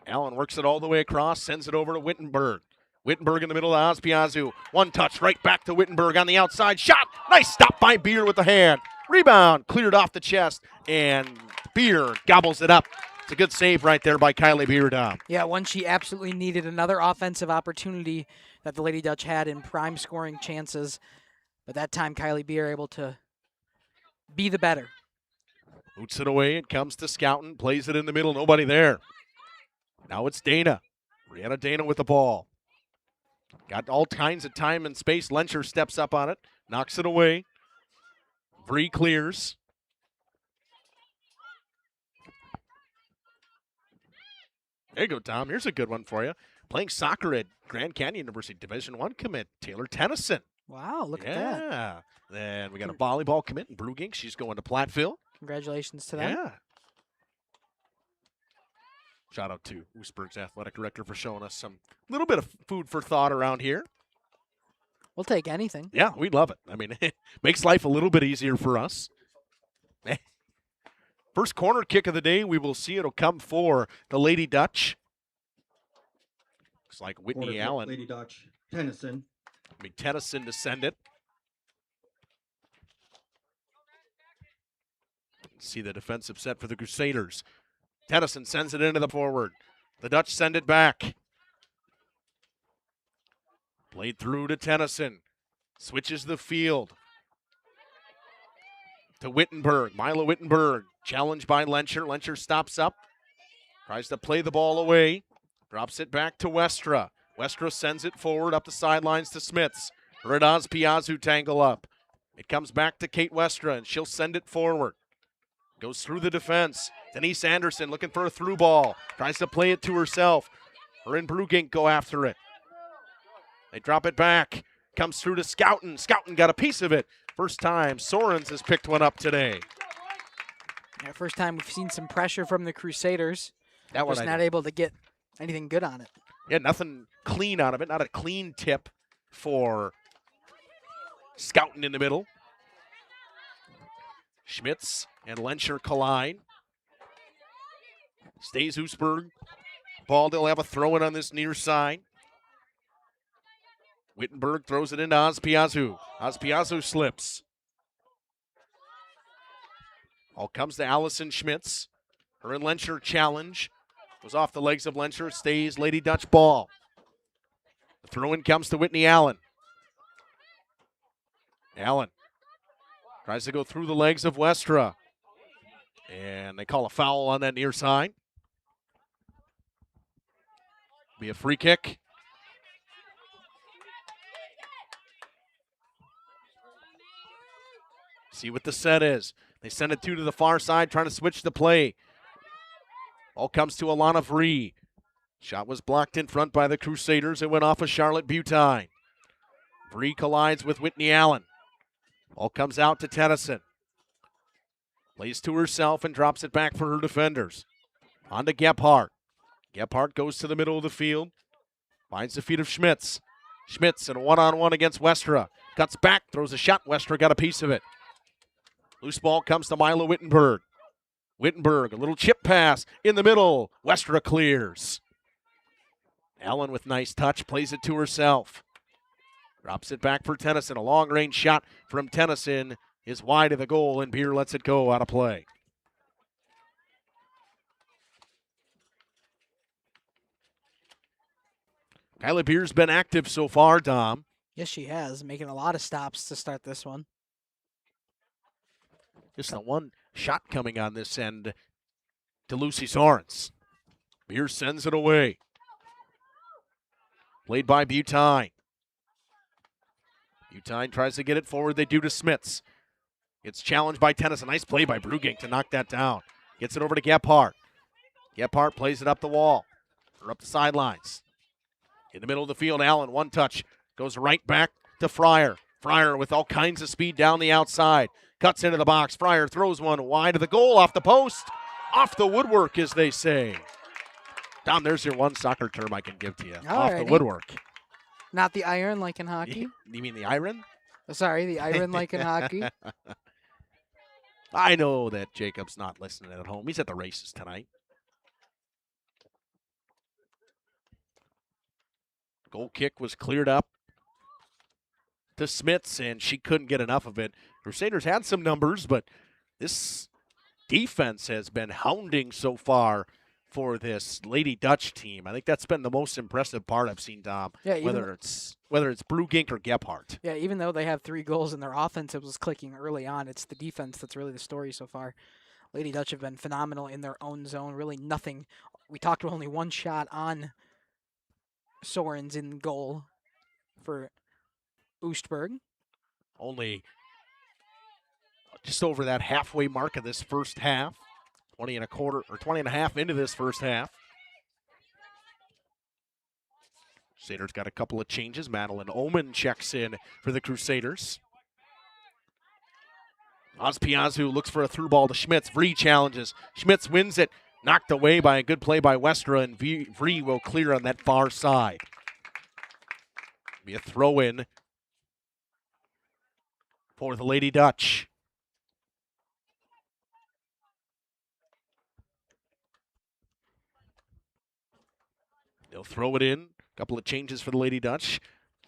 Allen works it all the way across. Sends it over to Wittenberg. Wittenberg in the middle of Ospiazu. One touch right back to Wittenberg on the outside. Shot. Nice stop by Beer with the hand. Rebound. Cleared off the chest. And Beer gobbles it up. It's a good save right there by Kylie Beer, Dom. Yeah, one she absolutely needed. Another offensive opportunity that the Lady Dutch had in prime scoring chances. But that time, Kylie Beer able to be the better. Boots it away. It comes to Scouten. Plays it in the middle. Nobody there. Now it's Dana. Brianna Dana with the ball. Got all kinds of time and space. Lencher steps up on it. Knocks it away. Bree clears. There you go, Tom. Here's a good one for you. Playing soccer at Grand Canyon University, Division I commit, Taylor Tennyson. Wow, look at that. Yeah. Then we got a volleyball commit in Brugink. She's going to Platteville. Congratulations to them. Yeah. Shout out to Oostburg's athletic director for showing us some little bit of food for thought around here. We'll take anything. Yeah, we love it. I mean, it makes life a little bit easier for us. First corner kick of the day, we will see. It'll come for the Lady Dutch. Looks like Whitney Allen. Lady Dutch. Tennyson. Tennyson to send it. See the defensive set for the Crusaders. Tennyson sends it into the forward. The Dutch send it back. Played through to Tennyson. Switches the field. To Wittenberg. Mila Wittenberg. Challenged by Lencher. Lencher stops up. Tries to play the ball away. Drops it back to Westra. Westra sends it forward up the sidelines to Smits. Radaz Piazzu tangle up. It comes back to Kate Westra, and she'll send it forward. Goes through the defense. Denise Anderson looking for a through ball. Tries to play it to herself. Her and Brugink go after it. They drop it back. Comes through to Scouten. Scouten got a piece of it. First time Sorens has picked one up today. Yeah, first time we've seen some pressure from the Crusaders. That one just not able to get anything good on it. Yeah, nothing clean out of it. Not a clean tip for Scouten in the middle. Schmitz and Lencher collide. Stays Oostburg. Ball, they'll have a throw-in on this near side. Wittenberg throws it into Ospiazu. Ospiazu slips. All comes to Allison Schmitz. Her and Lencher challenge. Goes off the legs of Lencher. Stays Lady Dutch ball. The throw-in comes to Whitney Allen. Allen tries to go through the legs of Westra. And they call a foul on that near side. Be a free kick. See what the set is. They send it to the far side, trying to switch the play. All comes to Alana Vree. Shot was blocked in front by the Crusaders. It went off of Charlotte Butine. Vree collides with Whitney Allen. All comes out to Tennyson. Plays to herself and drops it back for her defenders. On to Gebhardt. Gebhardt goes to the middle of the field. Finds the feet of Schmitz. Schmitz in a one-on-one against Westra. Cuts back, throws a shot. Westra got a piece of it. Loose ball comes to Mila Wittenberg. Wittenberg, a little chip pass in the middle. Westra clears. Allen with nice touch, plays it to herself. Drops it back for Tennyson. A long-range shot from Tennyson is wide of the goal, and Beer lets it go out of play. Kylie Beer's been active so far, Dom. Yes, she has, making a lot of stops to start this one. Just the one shot coming on this end to Lucy Sorens. Beer sends it away. Played by Butine. Butine tries to get it forward. They do to Smits. It's challenged by Tennyson. Nice play by Brugink to knock that down. Gets it over to Gebhardt. Gebhardt plays it up the wall or up the sidelines. In the middle of the field, Allen, one touch. Goes right back to Fryer. Fryer with all kinds of speed down the outside. Cuts into the box. Fryer throws one wide of the goal, off the post, off the woodwork, as they say. Tom, there's your one soccer term I can give to you. Off the woodwork. Not the iron like in hockey? You mean the iron? Sorry, the iron like in hockey. I know that Jacob's not listening at home. He's at the races tonight. Goal kick was cleared up to Smits, and she couldn't get enough of it. Crusaders had some numbers, but this defense has been hounding so far for this Lady Dutch team. I think that's been the most impressive part I've seen, Dom. Yeah, whether it's Brugink or Gebhardt. Yeah, even though they have 3 goals and their offense was clicking early on, it's the defense that's really the story so far. Lady Dutch have been phenomenal in their own zone. Really nothing. We talked about only 1 shot on Sorens in goal for Oostburg. Only just over that halfway mark of this first half. 20 and a quarter, or 20 and a half into this first half. Crusaders got a couple of changes. Madeline Oman checks in for the Crusaders. Ospiazu looks for a through ball to Schmitz. Vree challenges. Schmitz wins it. Knocked away by a good play by Westra, and Vree will clear on that far side. Be a throw-in for the Lady Dutch. They'll throw it in. A couple of changes for the Lady Dutch.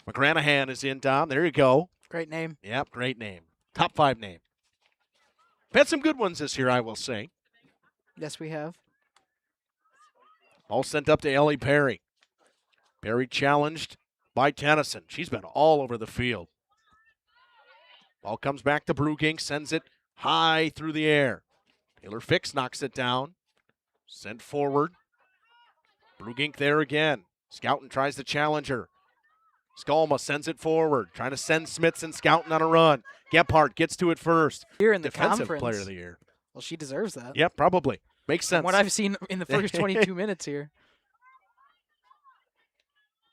McGranahan is in, Dom. There you go. Great name. Yep, great name. Top 5 name. We've had some good ones this year, I will say. Yes, we have. All sent up to Ellie Perry. Perry challenged by Tennyson. She's been all over the field. Ball comes back to Brugink, sends it high through the air. Taylor Fix knocks it down. Sent forward. Brugink there again. Scouten tries to challenge her. Skolma sends it forward, trying to send Smits and Scouten on a run. Gebhardt gets to it first. Here in the Defensive conference. player of the year. Well, she deserves that. Yep, probably. Makes sense. From what I've seen in the first 22 minutes here.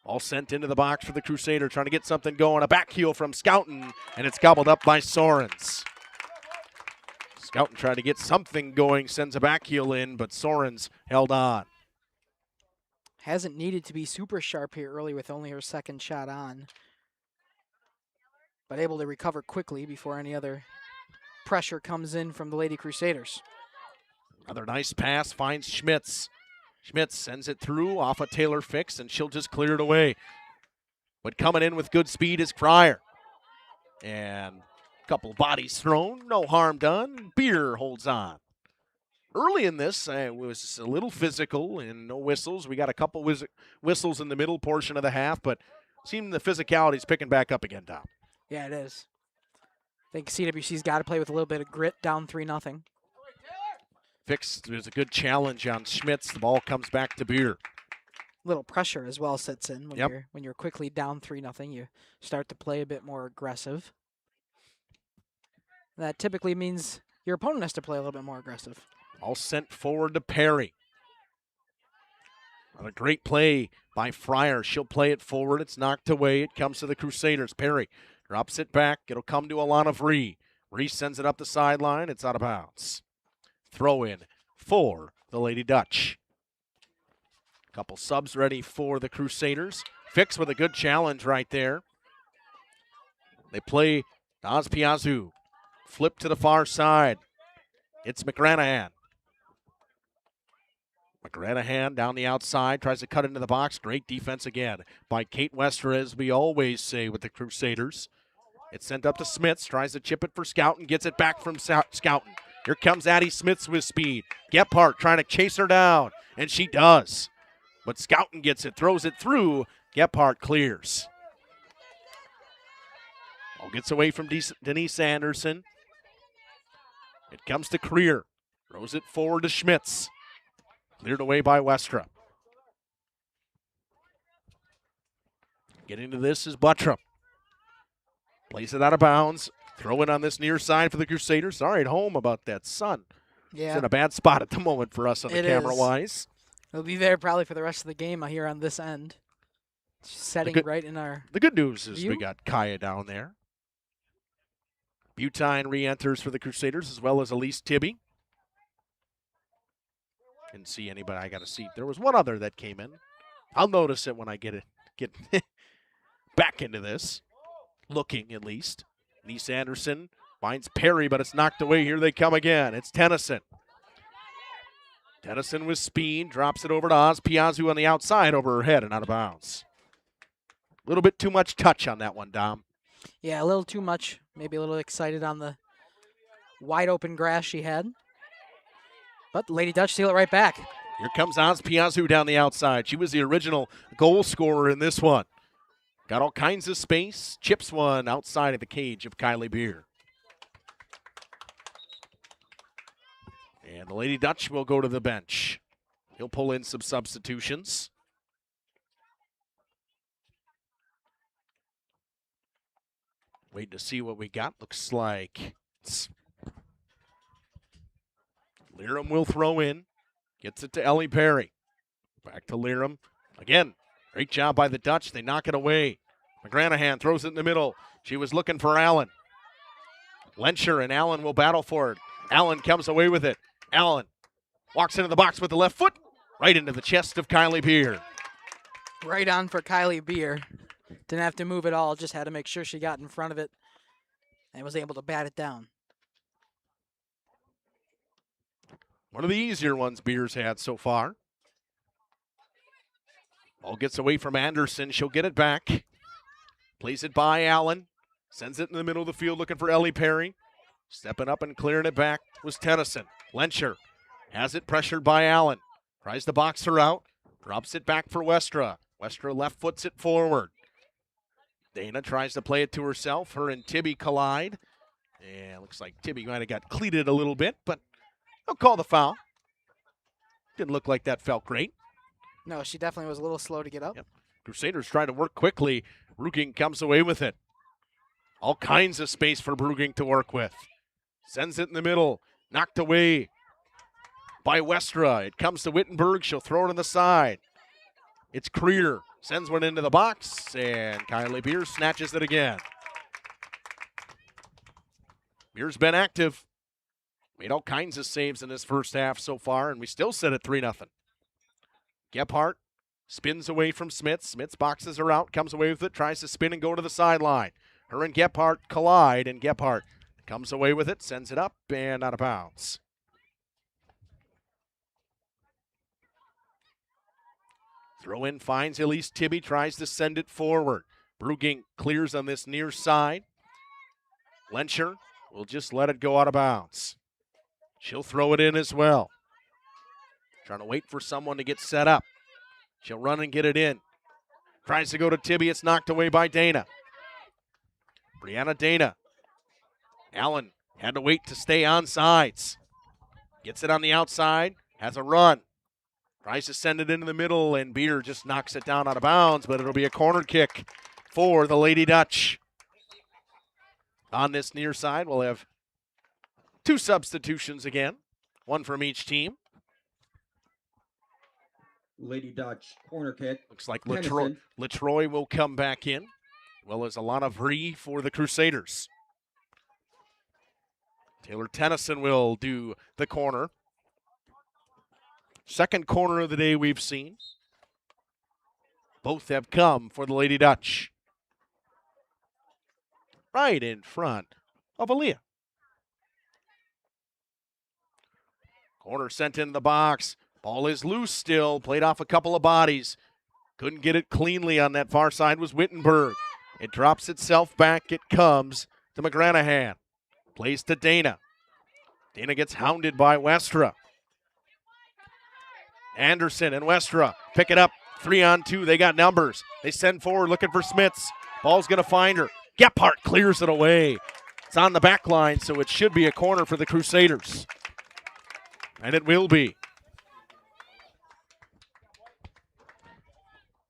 All sent into the box for the Crusader, trying to get something going. A back heel from Scouten, and it's gobbled up by Sorens. Scouten tried to get something going, sends a back heel in, but Sorens held on. Hasn't needed to be super sharp here early with only her second shot on. But able to recover quickly before any other pressure comes in from the Lady Crusaders. Another nice pass finds Schmitz. Schmitz sends it through off a Taylor Fix, and she'll just clear it away. But coming in with good speed is Fryer. And a couple bodies thrown, no harm done. Beer holds on. Early in this, it was a little physical and no whistles. We got a couple whistles in the middle portion of the half, but seemed the physicality's picking back up again, Tom. Yeah, it is. I think CWC's got to play with a little bit of grit, down 3-0. Fix, there's a good challenge on Schmitz. The ball comes back to Beer. Little pressure as well sets in when you're quickly down 3-0. You start to play a bit more aggressive. That typically means your opponent has to play a little bit more aggressive. All sent forward to Perry. Another great play by Fryer. She'll play it forward. It's knocked away. It comes to the Crusaders. Perry drops it back. It'll come to Alana Vree. Vree sends it up the sideline. It's out of bounds. Throw in for the Lady Dutch. Couple subs ready for the Crusaders. Fix with a good challenge right there. They play Ospiazu. Flip to the far side. It's McGranahan. McGranahan down the outside, tries to cut into the box. Great defense again by Kate Wester, as we always say with the Crusaders. It's sent up to Smits, tries to chip it for Scouten, gets it back from Scouten. Here comes Addie Smits with speed. Gebhardt trying to chase her down, and she does. But Scouten gets it, throws it through. Gebhardt clears. Ball gets away from Denise Anderson. It comes to Creer. Throws it forward to Schmitz. Cleared away by Westra. Getting to this is Buttram. Plays it out of bounds. Throw it on this near side for the Crusaders. Sorry at home about that sun. Yeah. It's in a bad spot at the moment for us on the camera-wise. It'll be there probably for the rest of the game here on this end. Setting right in our The good news is view. we got Kaya down there. Butine re-enters for the Crusaders, as well as Elise Tibby. Didn't see anybody. I got to see. There was one other that came in. I'll notice it when I get back into this. Looking, at least. Nice Anderson finds Perry, but it's knocked away. Here they come again. It's Tennyson. Tennyson with speed, drops it over to Oz Piazzu on the outside, over her head and out of bounds. A little bit too much touch on that one, Dom. Yeah, a little too much. Maybe a little excited on the wide open grass she had. But Lady Dutch steal it right back. Here comes Oz Piazzu down the outside. She was the original goal scorer in this one. Got all kinds of space. Chips one outside of the cage of Kylie Beer. And the Lady Dutch will go to the bench. He'll pull in some substitutions. Wait to see what we got. Looks like Liram will throw in. Gets it to Ellie Perry. Back to Liram. Again, great job by the Dutch. They knock it away. McGranahan throws it in the middle. She was looking for Allen. Lencher and Allen will battle for it. Allen comes away with it. Allen walks into the box with the left foot. Right into the chest of Kylie Beer. Right on for Kylie Beer. Didn't have to move at all. Just had to make sure she got in front of it and was able to bat it down. One of the easier ones Beer's had so far. Ball gets away from Anderson. She'll get it back. Plays it by Allen. Sends it in the middle of the field looking for Ellie Perry. Stepping up and clearing it back was Tennyson. Lencher has it pressured by Allen. Tries to box her out. Drops it back for Westra. Westra left foots it forward. Dana tries to play it to herself. Her and Tibby collide. And looks like Tibby might have got cleated a little bit, but they'll call the foul. Didn't look like that felt great. No, she definitely was a little slow to get up. Yep. Crusaders trying to work quickly. Bruging comes away with it. All kinds of space for Bruging to work with. Sends it in the middle. Knocked away by Westra. It comes to Wittenberg. She'll throw it on the side. It's Creer. Sends one into the box, and Kylie Beer snatches it again. Beer's been active. Made all kinds of saves in this first half so far, and we still sit at 3-0. Gephardt spins away from Smits. Smits boxes her out, comes away with it, tries to spin and go to the sideline. Her and Gephardt collide, and Gephardt comes away with it, sends it up, and out of bounds. Throw in finds Elise Tibby, tries to send it forward. Bruging clears on this near side. Lencher will just let it go out of bounds. She'll throw it in as well. Trying to wait for someone to get set up. She'll run and get it in. Tries to go to Tibby. It's knocked away by Dana. Brianna Dana. Allen had to wait to stay on sides. Gets it on the outside. Has a run. Tries to send it into the middle, and Beer just knocks it down out of bounds, but it'll be a corner kick for the Lady Dutch. On this near side, we'll have two substitutions again, one from each team. Lady Dutch corner kick. Looks like Latroy will come back in, as well as Alana Vree for the Crusaders. Taylor Tennyson will do the corner. Second corner of the day we've seen. Both have come for the Lady Dutch. Right in front of Aaliyah. Corner sent in the box. Ball is loose still. Played off a couple of bodies. Couldn't get it cleanly on that far side was Wittenberg. It drops itself back. It comes to McGranahan. Plays to Dana. Dana gets hounded by Westra. Anderson and Westra pick it up. 3-on-2. They got numbers. They send forward looking for Smits. Ball's going to find her. Gephardt clears it away. It's on the back line, so it should be a corner for the Crusaders. And it will be.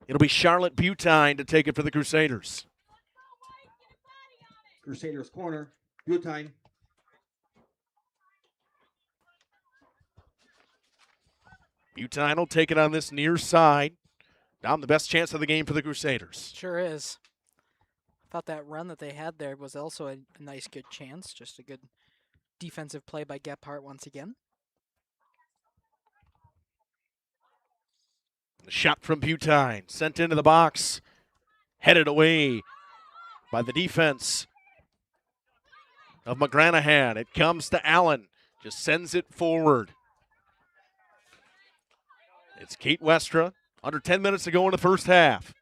It'll be Charlotte Butine to take it for the Crusaders. Crusaders corner. Butine. Butine will take it on this near side. Down the best chance of the game for the Crusaders. Sure is. Thought that run that they had there was also a nice, good chance. Just a good defensive play by Gephardt once again. Shot from Butine, sent into the box, headed away by the defense of McGranahan. It comes to Allen, just sends it forward. It's Kate Westra, under 10 minutes to go in the first half.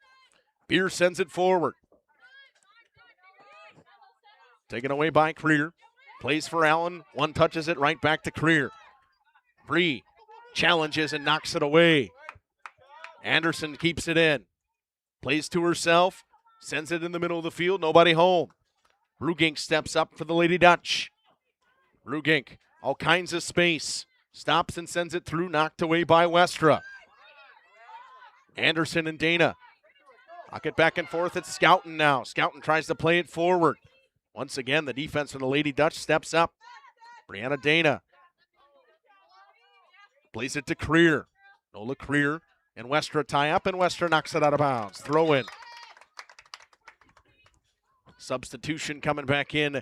Beer sends it forward. Taken away by Creer. Plays for Allen, one touches it right back to Creer. Bree challenges and knocks it away. Anderson keeps it in. Plays to herself. Sends it in the middle of the field. Nobody home. Rugink steps up for the Lady Dutch. Rugink, all kinds of space. Stops and sends it through. Knocked away by Westra. Anderson and Dana. Knock it back and forth. It's Scouten now. Scouten tries to play it forward. Once again, the defense for the Lady Dutch steps up. Brianna Dana. Plays it to Creer. Nola Creer. And Westra tie up, and Westra knocks it out of bounds. Throw in. Substitution coming back in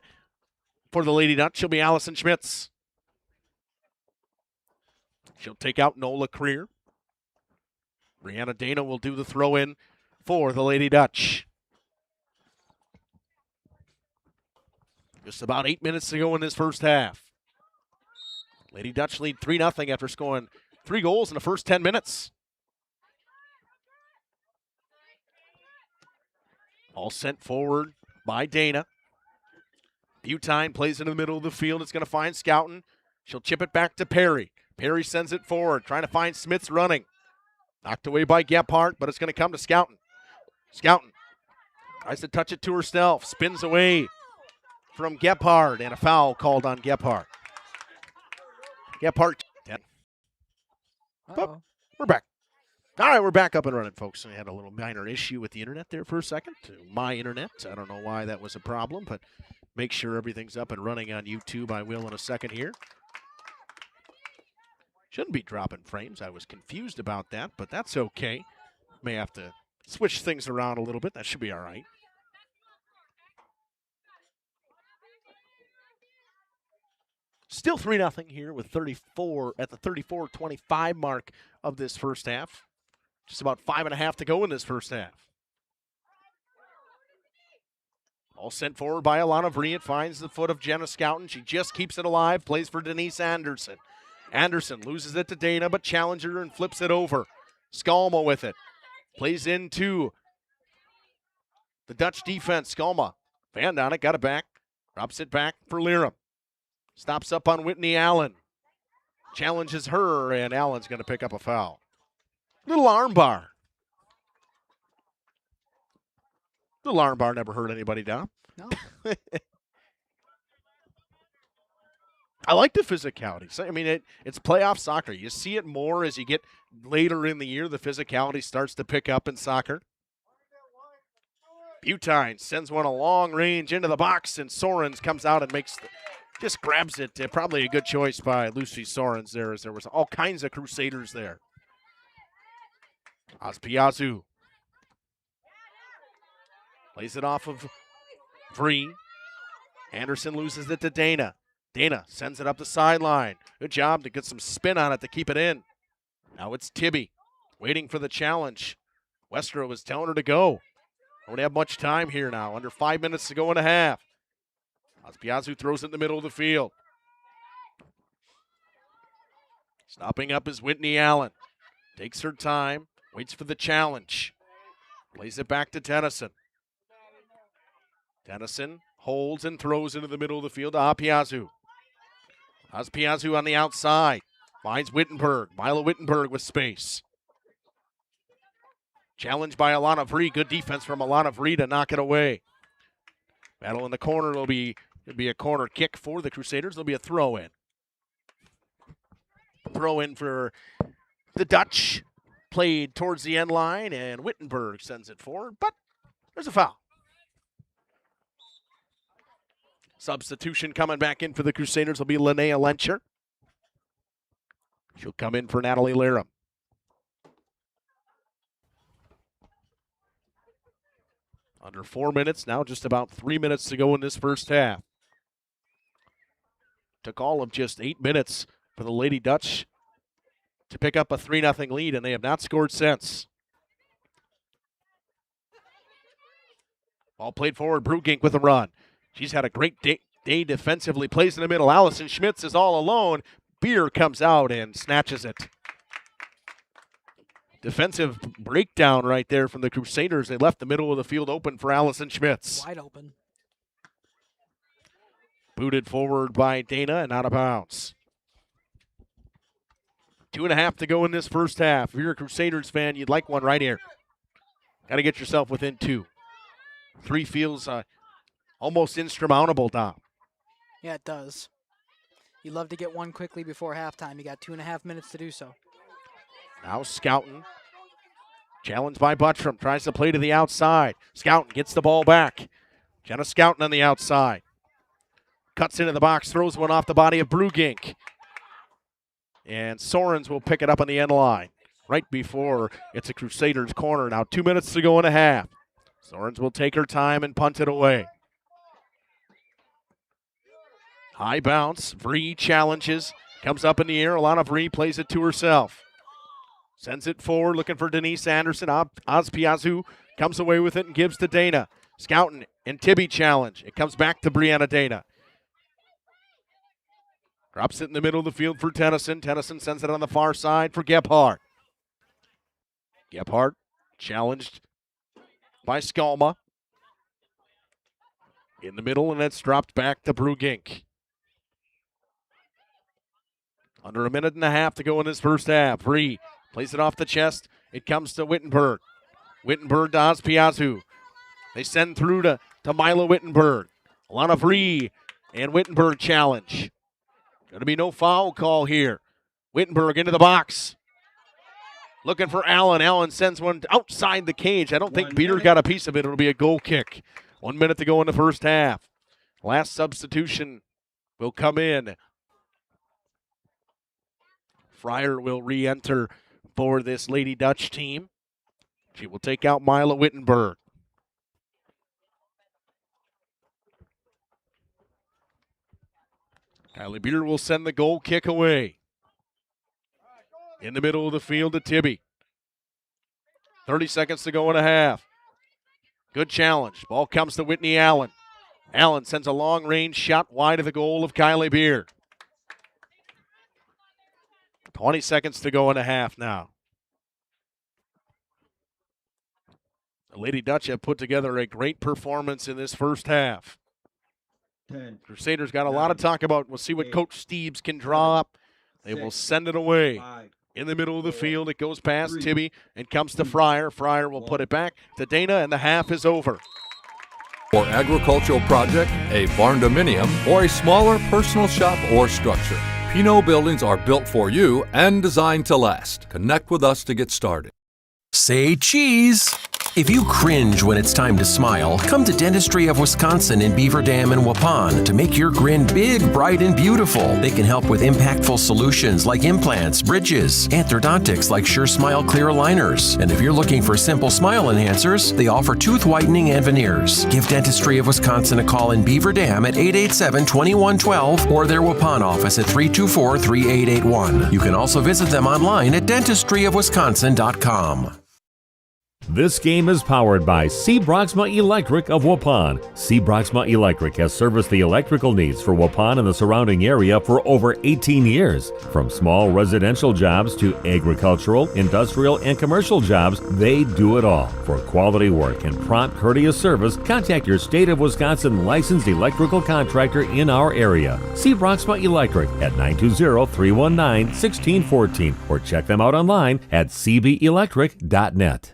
for the Lady Dutch. She'll be Allison Schmitz. She'll take out Nola Creer. Brianna Dana will do the throw in for the Lady Dutch. Just about 8 minutes to go in this first half. Lady Dutch lead 3-0 after scoring 3 goals in the first 10 minutes. All sent forward by Dana. Butine plays into the middle of the field. It's going to find Scouten. She'll chip it back to Perry. Perry sends it forward, trying to find Smith's running. Knocked away by Gephardt, but it's going to come to Scouten. Scouten tries to touch it to herself. Spins away from Gephardt, and a foul called on Gephardt. Gephardt. Oh, we're back. All right, we're back up and running, folks. We had a little minor issue with the internet there for a second. My internet. I don't know why that was a problem, but make sure everything's up and running on YouTube. I will in a second here. Shouldn't be dropping frames. I was confused about that, but that's okay. May have to switch things around a little bit. That should be all right. Still 3-0 here with 34 at the 34-25 mark of this first half. Just about 5.5 to go in this first half. All sent forward by Alana Vree. It finds the foot of Jenna Scouten. She just keeps it alive. Plays for Denise Anderson. Anderson loses it to Dana, but challenges her and flips it over. Skalma with it. Plays into the Dutch defense. Skalma. Van on it. Got it back. Drops it back for Liram. Stops up on Whitney Allen. Challenges her, and Allen's going to pick up a foul. Little arm bar. Little arm bar never hurt anybody down. No. I like the physicality. I mean, it's playoff soccer. You see it more as you get later in the year. The physicality starts to pick up in soccer. Butine sends one a long range into the box, and Sorens comes out and just grabs it. Probably a good choice by Lucy Sorens there, as there was all kinds of Crusaders there. Azpiazu plays it off of Vree. Anderson loses it to Dana. Dana sends it up the sideline. Good job to get some spin on it to keep it in. Now it's Tibby waiting for the challenge. Westra was telling her to go. Don't have much time here now. Under 5 minutes to go and a half. Azpiazu throws it in the middle of the field. Stopping up is Whitney Allen. Takes her time. Waits for the challenge. Plays it back to Tennyson. Tennyson holds and throws into the middle of the field to Azpiazu. Azpiazu on the outside. Finds Wittenberg. Mila Wittenberg with space. Challenged by Alana Vree. Good defense from Alana Vree to knock it away. Battle in the corner. It'll be a corner kick for the Crusaders. There'll be a throw in. Throw in for the Dutch. Played towards the end line, and Wittenberg sends it forward, but there's a foul. Substitution coming back in for the Crusaders will be Linnea Lencher. She'll come in for Natalie Liram. Under 4 minutes, now just about 3 minutes to go in this first half. Took all of just 8 minutes for the Lady Dutch to pick up a 3-0 lead, and they have not scored since. Ball played forward, Brugink with a run. She's had a great day defensively, plays in the middle. Allison Schmitz is all alone. Beer comes out and snatches it. Defensive breakdown right there from the Crusaders. They left the middle of the field open for Allison Schmitz. Wide open. Booted forward by Dana and out of bounds. 2.5 to go in this first half. If you're a Crusaders fan, you'd like one right here. Got to get yourself within 2. 3 feels almost insurmountable, Dom. Yeah, it does. You love to get one quickly before halftime. You got 2.5 minutes to do so. Now Scouten. Challenged by Buttram. Tries to play to the outside. Scouten gets the ball back. Jenna Scouten on the outside. Cuts into the box. Throws one off the body of Brugink. And Sorens will pick it up on the end line. Right before it's a Crusaders corner. Now 2 minutes to go and a half. Sorens will take her time and punt it away. High bounce. Vree challenges. Comes up in the air. Alana Vree plays it to herself. Sends it forward, looking for Denise Anderson. Ozpiazu comes away with it and gives to Dana. Scouten and Tibby challenge. It comes back to Brianna Dana. Drops it in the middle of the field for Tennyson. Tennyson sends it on the far side for Gebhardt. Gebhardt challenged by Skalma. In the middle, and it's dropped back to Brugink. Under 1.5 minutes to go in this first half. Vree plays it off the chest. It comes to Wittenberg. Wittenberg to Ozpiazu. They send through to Mila Wittenberg. Alana Vree and Wittenberg challenge. Going to be no foul call here. Wittenberg into the box. Looking for Allen. Allen sends one outside the cage. I don't think Beater got a piece of it. It'll be a goal kick. 1 minute to go in the first half. Last substitution will come in. Fryer will re-enter for this Lady Dutch team. She will take out Mila Wittenberg. Kylie Beater will send the goal kick away. In the middle of the field to Tibby. 30 seconds to go and a half. Good challenge. Ball comes to Whitney Allen. Allen sends a long-range shot wide of the goal of Kylie Beer. 20 seconds to go and a half now. The Lady Dutch have put together a great performance in this first half. 10, Crusaders got a lot of talk about. We'll see what Coach Steeves can draw up. They will send it away. In the middle of the field, it goes past Tibby and comes to Fryer. Fryer will put it back to Dana, and the half is over. For agricultural project, a barn dominium, or a smaller personal shop or structure, Pinot buildings are built for you and designed to last. Connect with us to get started. Say cheese! If you cringe when it's time to smile, come to Dentistry of Wisconsin in Beaver Dam and Waupun to make your grin big, bright, and beautiful. They can help with impactful solutions like implants, bridges, orthodontics like Sure Smile clear aligners. And if you're looking for simple smile enhancers, they offer tooth whitening and veneers. Give Dentistry of Wisconsin a call in Beaver Dam at 887-2112 or their Waupun office at 324-3881. You can also visit them online at dentistryofwisconsin.com. This game is powered by C. Broxma Electric of Waupun. C. Broxma Electric has serviced the electrical needs for Waupun and the surrounding area for over 18 years. From small residential jobs to agricultural, industrial, and commercial jobs, they do it all. For quality work and prompt, courteous service, contact your State of Wisconsin licensed electrical contractor in our area. C. Broxma Electric at 920-319-1614 or check them out online at cbelectric.net.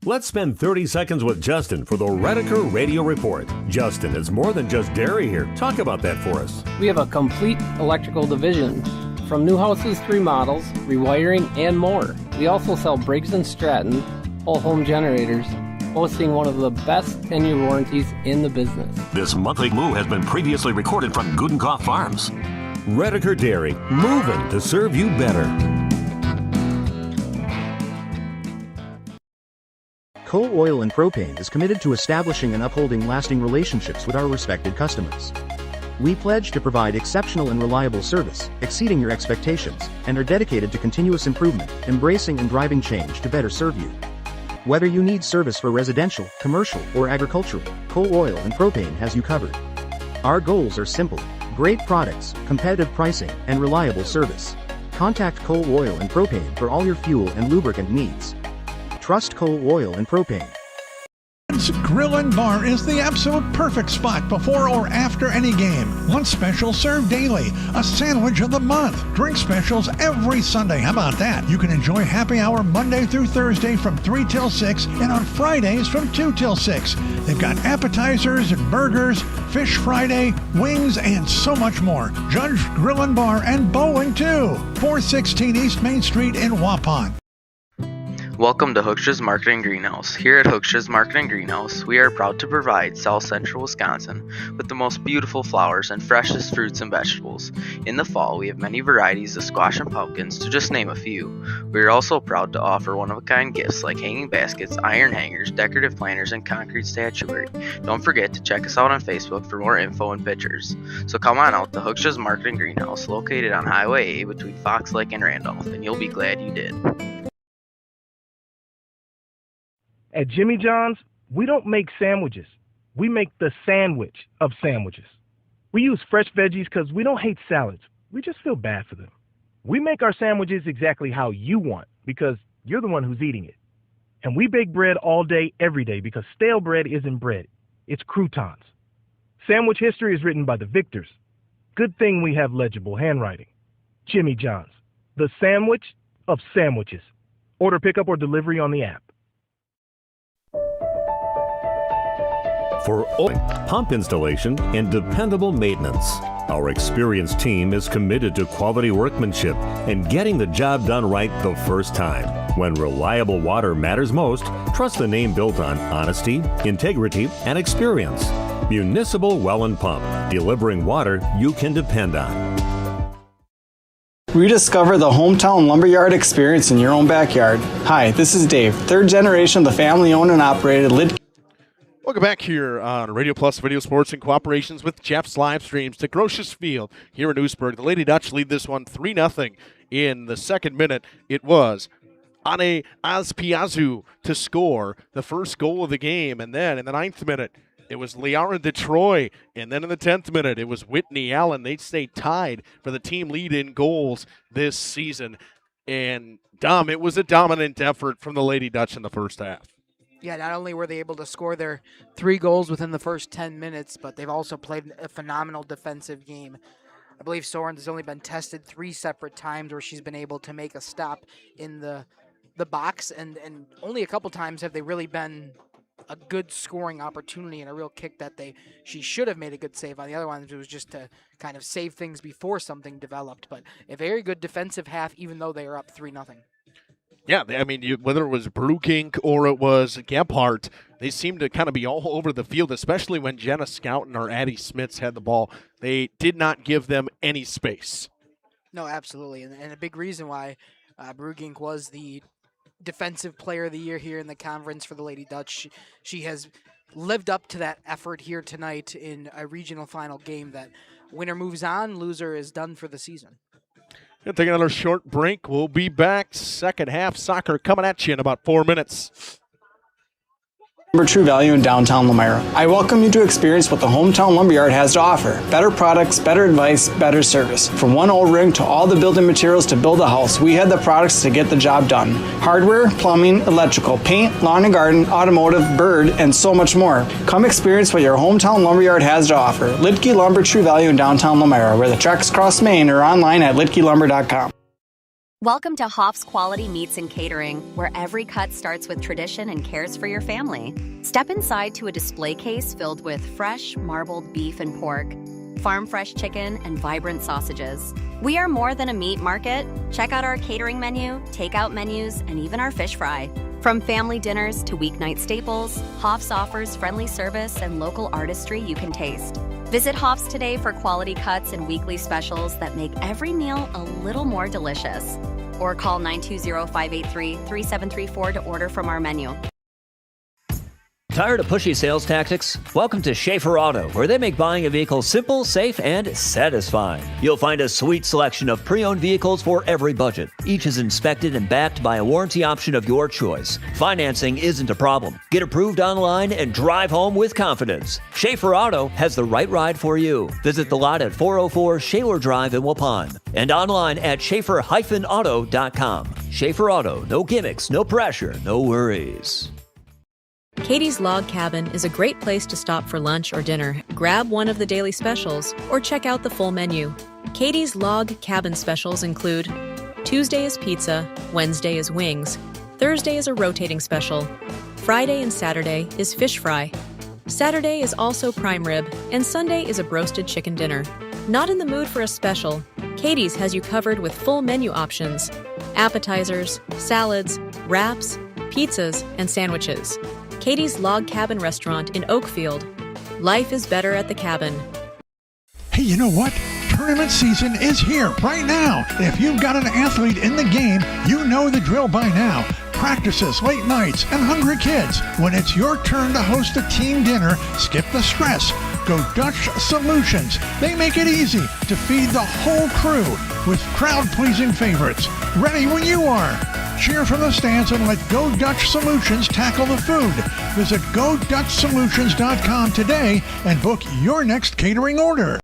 Let's spend 30 seconds with Justin for the Redeker Radio Report. Justin, it's more than just dairy here. Talk about that for us. We have a complete electrical division, from new houses to remodels, rewiring, and more. We also sell Briggs & Stratton whole home generators, boasting one of the best 10-year warranties in the business. This monthly moo has been previously recorded from Gudenkoff Farms. Redeker Dairy, moving to serve you better. Coal Oil and Propane is committed to establishing and upholding lasting relationships with our respected customers. We pledge to provide exceptional and reliable service, exceeding your expectations, and are dedicated to continuous improvement, embracing and driving change to better serve you. Whether you need service for residential, commercial, or agricultural, Coal Oil and Propane has you covered. Our goals are simple: great products, competitive pricing, and reliable service. Contact Coal Oil and Propane for all your fuel and lubricant needs. Trust Coal Oil and Propane. Grill and Bar is the absolute perfect spot before or after any game. Lunch special served daily. A sandwich of the month. Drink specials every Sunday. How about that? You can enjoy happy hour Monday through Thursday from 3 till 6 and on Fridays from 2 till 6. They've got appetizers and burgers, Fish Friday, wings, and so much more. Judge Grill and Bar and bowling too. 416 East Main Street in Waupun. Welcome to Hookstra's Marketing Greenhouse. Here at Hookstra's Marketing Greenhouse, we are proud to provide South Central Wisconsin with the most beautiful flowers and freshest fruits and vegetables. In the fall, we have many varieties of squash and pumpkins, to just name a few. We are also proud to offer one-of-a-kind gifts like hanging baskets, iron hangers, decorative planters, and concrete statuary. Don't forget to check us out on Facebook for more info and pictures. So come on out to Hookstra's Marketing Greenhouse, located on Highway A between Fox Lake and Randolph, and you'll be glad you did. At Jimmy John's, we don't make sandwiches. We make the sandwich of sandwiches. We use fresh veggies because we don't hate salads. We just feel bad for them. We make our sandwiches exactly how you want because you're the one who's eating it. And we bake bread all day, every day because stale bread isn't bread. It's croutons. Sandwich history is written by the victors. Good thing we have legible handwriting. Jimmy John's, the sandwich of sandwiches. Order pickup or delivery on the app. For pump installation and dependable maintenance, our experienced team is committed to quality workmanship and getting the job done right the first time. When reliable water matters most, trust the name built on honesty, integrity, and experience. Municipal Well and Pump, delivering water you can depend on. Rediscover the hometown lumberyard experience in your own backyard. Hi, this is Dave, third generation of the family-owned and operated Welcome back here on Radio Plus Video Sports in cooperations with Jeff's Livestreams to Grotius Field here in Oostburg. The Lady Dutch lead this one 3-0 in the second minute. It was Ane Azpiazu to score the first goal of the game, and then in the 9th minute, it was Liara Detroit, and then in the 10th minute, it was Whitney Allen. They stay tied for the team lead in goals this season, and it was a dominant effort from the Lady Dutch in the first half. Yeah, not only were they able to score their 3 goals within the first 10 minutes, but they've also played a phenomenal defensive game. I believe Soren has only been tested 3 separate times where she's been able to make a stop in the box, and only a couple times have they really been a good scoring opportunity and a real kick that she should have made a good save. On the other ones, it was just to kind of save things before something developed. But a very good defensive half, even though they are up 3-0. Yeah, I mean, whether it was Brugink or it was Gebhardt, they seemed to kind of be all over the field, especially when Jenna Scouten or Addie Smits had the ball. They did not give them any space. No, absolutely. And a big reason why Brugink was the Defensive Player of the Year here in the conference for the Lady Dutch. She has lived up to that effort here tonight in a regional final game that winner moves on, loser is done for the season. Going to take another short break. We'll be back. Second half soccer coming at you in about 4 minutes. True Value in downtown Lamira. I welcome you to experience what the hometown lumberyard has to offer. Better products, better advice, better service. From one old ring to all the building materials to build a house, we had the products to get the job done. Hardware, plumbing, electrical, paint, lawn and garden, automotive, bird, and so much more. Come experience what your hometown lumberyard has to offer. Lidke Lumber True Value in downtown Lamira, where the tracks cross Maine, or online at lidkelumber.com. Welcome to Hoff's Quality Meats and Catering, where every cut starts with tradition and cares for your family. Step inside to a display case filled with fresh, marbled beef and pork, farm-fresh chicken, and vibrant sausages. We are more than a meat market. Check out our catering menu, takeout menus, and even our fish fry. From family dinners to weeknight staples, Hoff's offers friendly service and local artistry you can taste. Visit Hoff's today for quality cuts and weekly specials that make every meal a little more delicious. Or call 920-583-3734 to order from our menu. Tired of pushy sales tactics? Welcome to Schaefer Auto, where they make buying a vehicle simple, safe, and satisfying. You'll find a sweet selection of pre-owned vehicles for every budget. Each is inspected and backed by a warranty option of your choice. Financing isn't a problem. Get approved online and drive home with confidence. Schaefer Auto has the right ride for you. Visit the lot at 404 Shaler Drive in Waupun and online at schaefer-auto.com. Schaefer Auto, no gimmicks, no pressure, no worries. Katie's Log Cabin is a great place to stop for lunch or dinner, grab one of the daily specials, or check out the full menu. Katie's Log Cabin specials include Tuesday is pizza, Wednesday is wings, Thursday is a rotating special, Friday and Saturday is fish fry, Saturday is also prime rib, and Sunday is a broasted chicken dinner. Not in the mood for a special? Katie's has you covered with full menu options, appetizers, salads, wraps, pizzas, and sandwiches. Katie's Log Cabin Restaurant in Oakfield. Life is better at the cabin. Hey, you know what? Tournament season is here right now. If you've got an athlete in the game, you know the drill by now. Practices, late nights, and hungry kids. When it's your turn to host a team dinner, skip the stress. Go Dutch Solutions. They make it easy to feed the whole crew with crowd-pleasing favorites. Ready when you are. Cheer from the stands and let Go Dutch Solutions tackle the food. Visit GoDutchSolutions.com today and book your next catering order.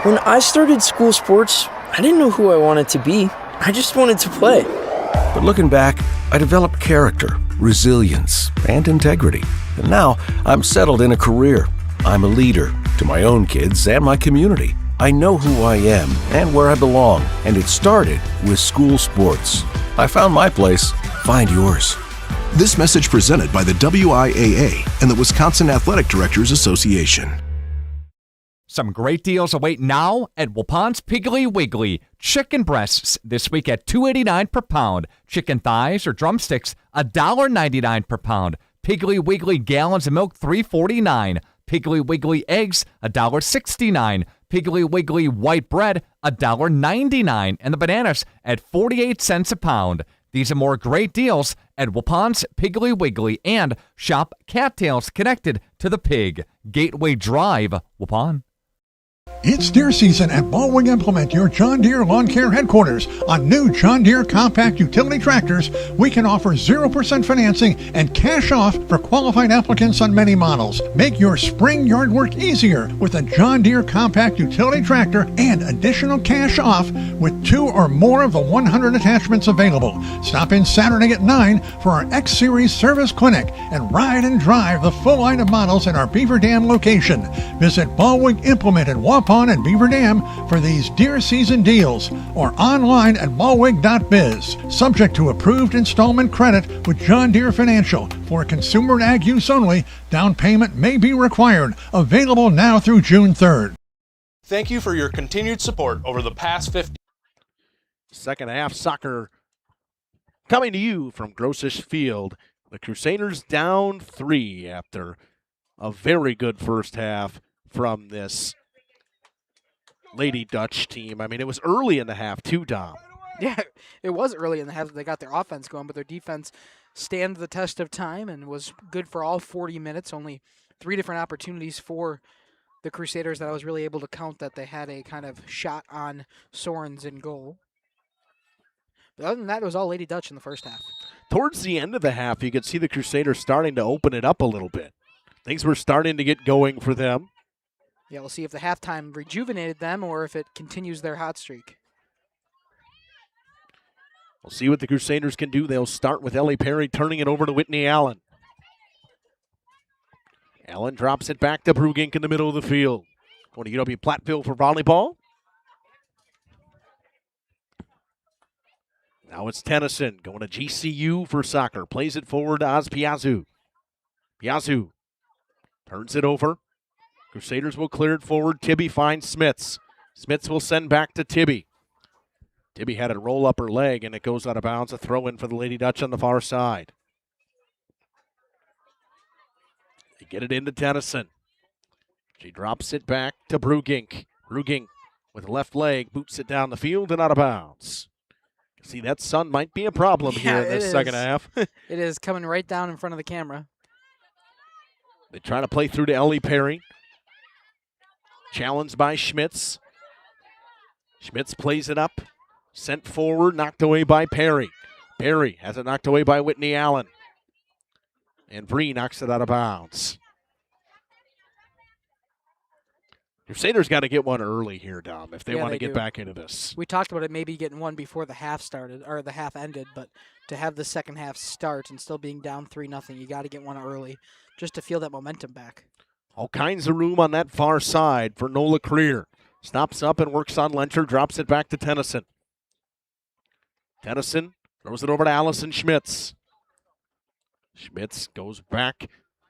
When I started school sports, I didn't know who I wanted to be. I just wanted to play. But looking back, I developed character, resilience, and integrity. And now I'm settled in a career. I'm a leader to my own kids and my community. I know who I am and where I belong, and it started with school sports. I found my place. Find yours. This message presented by the WIAA and the Wisconsin Athletic Directors Association. Some great deals await now at Waupun's Piggly Wiggly. Chicken breasts this week at $2.89 per pound. Chicken thighs or drumsticks $1.99 per pound. Piggly Wiggly gallons of milk $3.49. Piggly Wiggly eggs $1.69. Piggly Wiggly white bread $1.99. And the bananas at 48 cents a pound. These and more great deals at Waupun's Piggly Wiggly, and shop Cattails connected to the pig. Gateway Drive, Waupun. It's deer season at Baldwin Implement, your John Deere lawn care headquarters. On new John Deere compact utility tractors, we can offer 0% financing and cash off for qualified applicants on many models. Make your spring yard work easier with a John Deere compact utility tractor and additional cash off with 2 or more of the 100 attachments available. Stop in Saturday at 9 for our X-Series service clinic and ride and drive the full line of models in our Beaver Dam location. Visit Baldwin Implement in Waupun and Beaver Dam for these deer season deals, or online at baldwin.biz. Subject to approved installment credit with John Deere Financial. For consumer and ag use only, down payment may be required. Available now through June 3rd. Thank you for your continued support over the past 50. Second half soccer coming to you from Grossish Field. The Crusaders down 3 after a very good first half from this Lady Dutch team. I mean, it was early in the half too, Dom. Yeah, it was early in the half that they got their offense going, but their defense stand the test of time and was good for all 40 minutes. Only 3 different opportunities for the Crusaders that I was really able to count that they had a kind of shot on Sorens in goal. But other than that, it was all Lady Dutch in the first half. Towards the end of the half, you could see the Crusaders starting to open it up a little bit. Things were starting to get going for them. Yeah, we'll see if the halftime rejuvenated them or if it continues their hot streak. We'll see what the Crusaders can do. They'll start with Ellie Perry turning it over to Whitney Allen. Allen drops it back to Brugink in the middle of the field. Going to UW Platteville for volleyball. Now it's Tennyson going to GCU for soccer. Plays it forward to Oz Piazzu. Piazzu turns it over. Crusaders will clear it forward. Tibby finds Smits. Smits will send back to Tibby. Tibby had it roll up her leg, and it goes out of bounds. A throw in for the Lady Dutch on the far side. They get it into Tennyson. She drops it back to Brugink. Brugink with the left leg boots it down the field and out of bounds. See, that sun might be a problem here in this second half. It is coming right down in front of the camera. They try to play through to Ellie Perry. Challenged by Schmitz. Schmitz plays it up. Sent forward, knocked away by Perry. Perry has it knocked away by Whitney Allen. And Bree knocks it out of bounds. Crusaders got to get one early here, Dom, if they want to get back into this. We talked about it maybe getting one before the half started, or the half ended, but to have the second half start and still being down 3-0, you got to get one early just to feel that momentum back. All kinds of room on that far side for Nola Creer. Stops up and works on Lencher, drops it back to Tennyson. Tennyson throws it over to Allison Schmitz. Schmitz goes back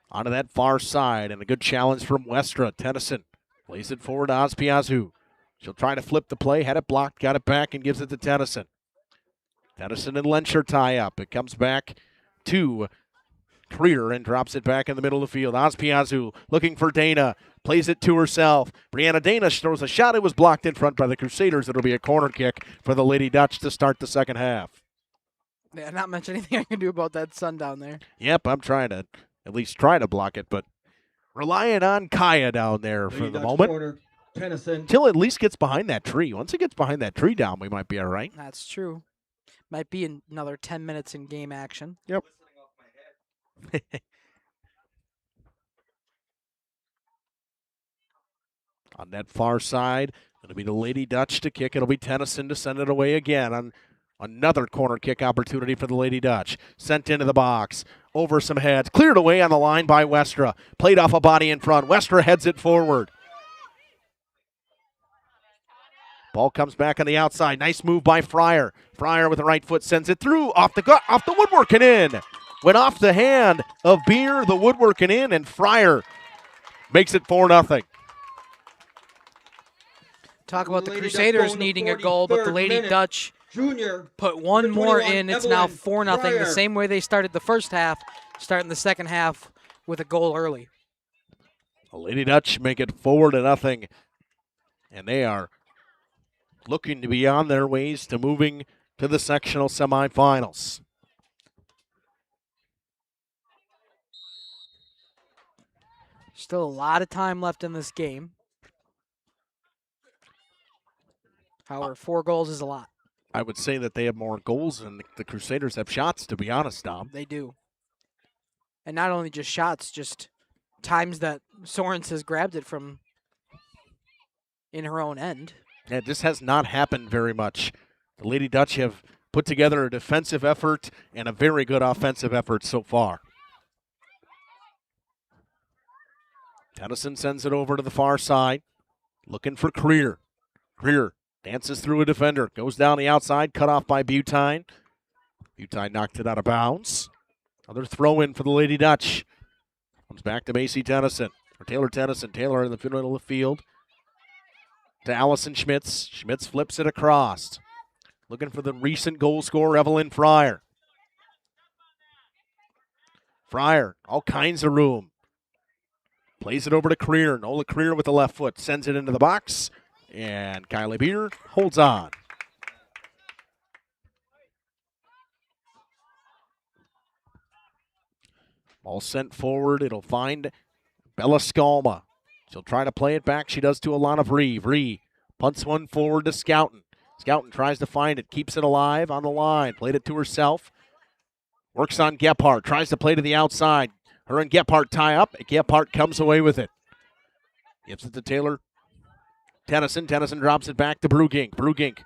onto that far side, and a good challenge from Westra. Tennyson plays it forward to Ospiazu. She'll try to flip the play, had it blocked, got it back, and gives it to Tennyson. Tennyson and Lencher tie up. It comes back to Creer and drops it back in the middle of the field. Ospiazu looking for Dana. Plays it to herself. Brianna Dana throws a shot. It was blocked in front by the Crusaders. It'll be a corner kick for the Lady Dutch to start the second half. Yeah, not much anything I can do about that sun down there. Yep, I'm trying to at least try to block it, but relying on Kaya down there for the moment. Corner, Tennyson. Till it at least gets behind that tree. Once it gets behind that tree down, we might be all right. That's true. Might be another 10 minutes in game action. Yep. On that far side, it'll be the Lady Dutch to kick. It'll be Tennyson to send it away again on another corner kick opportunity for the Lady Dutch. Sent into the box, over some heads, cleared away on the line by Westra. Played off a body in front. Westra heads it forward. Ball comes back on the outside. Nice move by Fryer. Fryer with the right foot sends it through, off the woodwork and in. Went off the hand of Beer, the woodwork and in, and Fryer makes it 4-0. Talk about the Crusaders needing a goal, but the Lady Dutch put one more in. It's now 4-0, the same way they started the first half, starting the second half with a goal early. The Lady Dutch make it 4-0, and they are looking to be on their ways to moving to the sectional semifinals. Still a lot of time left in this game. However, 4 goals is a lot. I would say that they have more goals than the Crusaders have shots, to be honest, Dom. They do. And not only just shots, just times that Sorens has grabbed it from in her own end. Yeah, this has not happened very much. The Lady Dutch have put together a defensive effort and a very good offensive effort so far. Tennyson sends it over to the far side, looking for Creer. Creer dances through a defender, goes down the outside, cut off by Butine. Butine knocked it out of bounds. Another throw in for the Lady Dutch. Comes back to Macy Tennyson, or Taylor Tennyson. Taylor in the middle of the field to Allison Schmitz. Schmitz flips it across. Looking for the recent goal scorer, Evelyn Fryer. Fryer, all kinds of room. Plays it over to Creer. Nola Creer with the left foot. Sends it into the box. And Kylie Beer holds on. Ball sent forward. It'll find Bella Scalma. She'll try to play it back. She does to Alana Vree. Vree punts one forward to Scouten. Scouten tries to find it. Keeps it alive on the line. Played it to herself. Works on Gephardt. Tries to play to the outside. Her and Gephardt tie up. Gephardt comes away with it. Gives it to Taylor Tennyson. Tennyson drops it back to Brugink. Brugink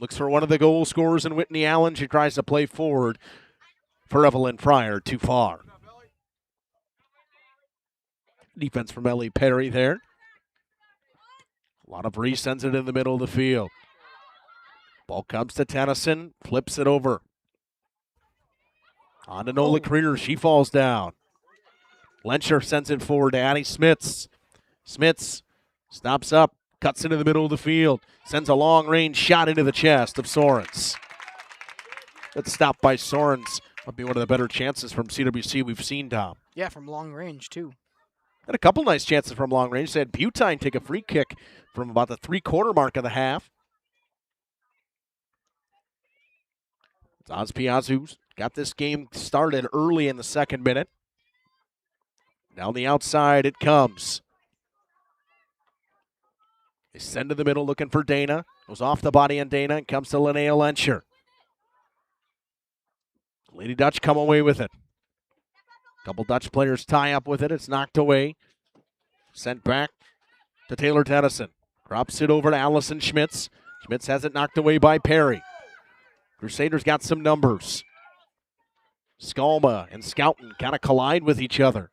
looks for one of the goal scorers in Whitney Allen. She tries to play forward for Evelyn Fryer. Too far. Defense from Ellie Perry there. A lot of Reese sends it in the middle of the field. Ball comes to Tennyson. Flips it over. On to Nola Creer. She falls down. Lencher sends it forward to Addie Smits. Smits stops up, cuts into the middle of the field, sends a long-range shot into the chest of Sorens. That's stopped by Sorens. Would be one of the better chances from CWC we've seen, Tom. Yeah, from long range, too. Had a couple nice chances from long range. They had Butine take a free kick from about the three-quarter mark of the half. Ozpiazu got this game started early in the second minute. Down the outside it comes. They send to the middle looking for Dana. Goes off the body on Dana and comes to Linnea Lencher. Lady Dutch come away with it. Couple Dutch players tie up with it. It's knocked away. Sent back to Taylor Tennyson. Drops it over to Allison Schmitz. Schmitz has it knocked away by Perry. Crusaders got some numbers. Skalma and Scouten kind of collide with each other.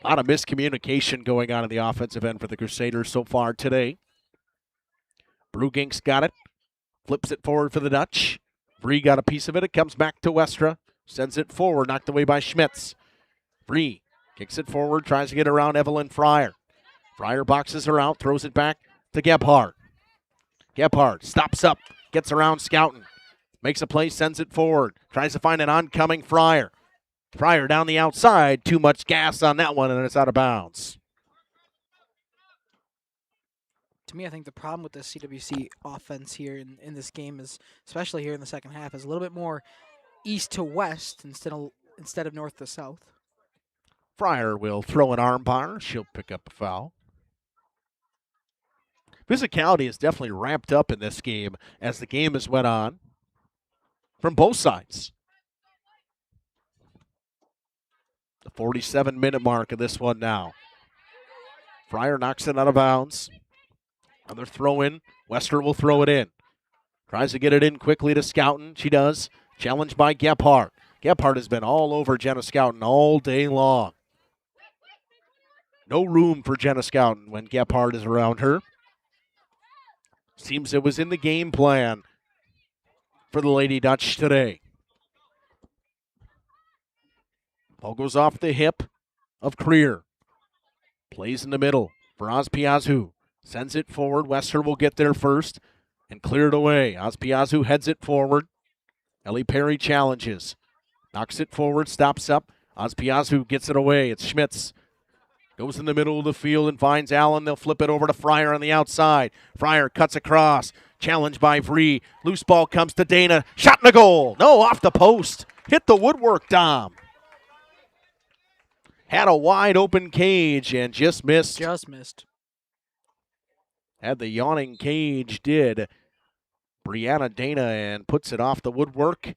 A lot of miscommunication going on in the offensive end for the Crusaders so far today. Brugink's got it. Flips it forward for the Dutch. Vree got a piece of it. It comes back to Westra. Sends it forward, knocked away by Schmitz. Vree kicks it forward, tries to get around Evelyn Fryer. Fryer boxes her out, throws it back to Gebhardt. Gebhardt stops up, gets around Scouten. Makes a play, sends it forward. Tries to find an oncoming Fryer. Fryer down the outside. Too much gas on that one, and it's out of bounds. To me, I think the problem with the CWC offense here in this game is, especially here in the second half, is a little bit more east to west instead of north to south. Fryer will throw an arm bar. She'll pick up a foul. Physicality is definitely ramped up in this game as the game has went on from both sides. The 47-minute mark of this one now. Fryer knocks it out of bounds. Another throw in. Wester will throw it in. Tries to get it in quickly to Scouten. She does. Challenged by Gebhardt. Gebhardt has been all over Jenna Scouten all day long. No room for Jenna Scouten when Gebhardt is around her. Seems it was in the game plan for the Lady Dutch today. Ball goes off the hip of Creer. Plays in the middle for Ozpiazu. Sends it forward. Wester will get there first and clear it away. Ozpiazu heads it forward. Ellie Perry challenges. Knocks it forward, stops up. Ozpiazu gets it away. It's Schmitz. Goes in the middle of the field and finds Allen. They'll flip it over to Fryer on the outside. Fryer cuts across. Challenged by Vree. Loose ball comes to Dana. Shot in the goal. No, off the post. Hit the woodwork, Dom. Had a wide open cage and just missed. Just missed. Had the yawning cage, did Brianna Dana, and puts it off the woodwork.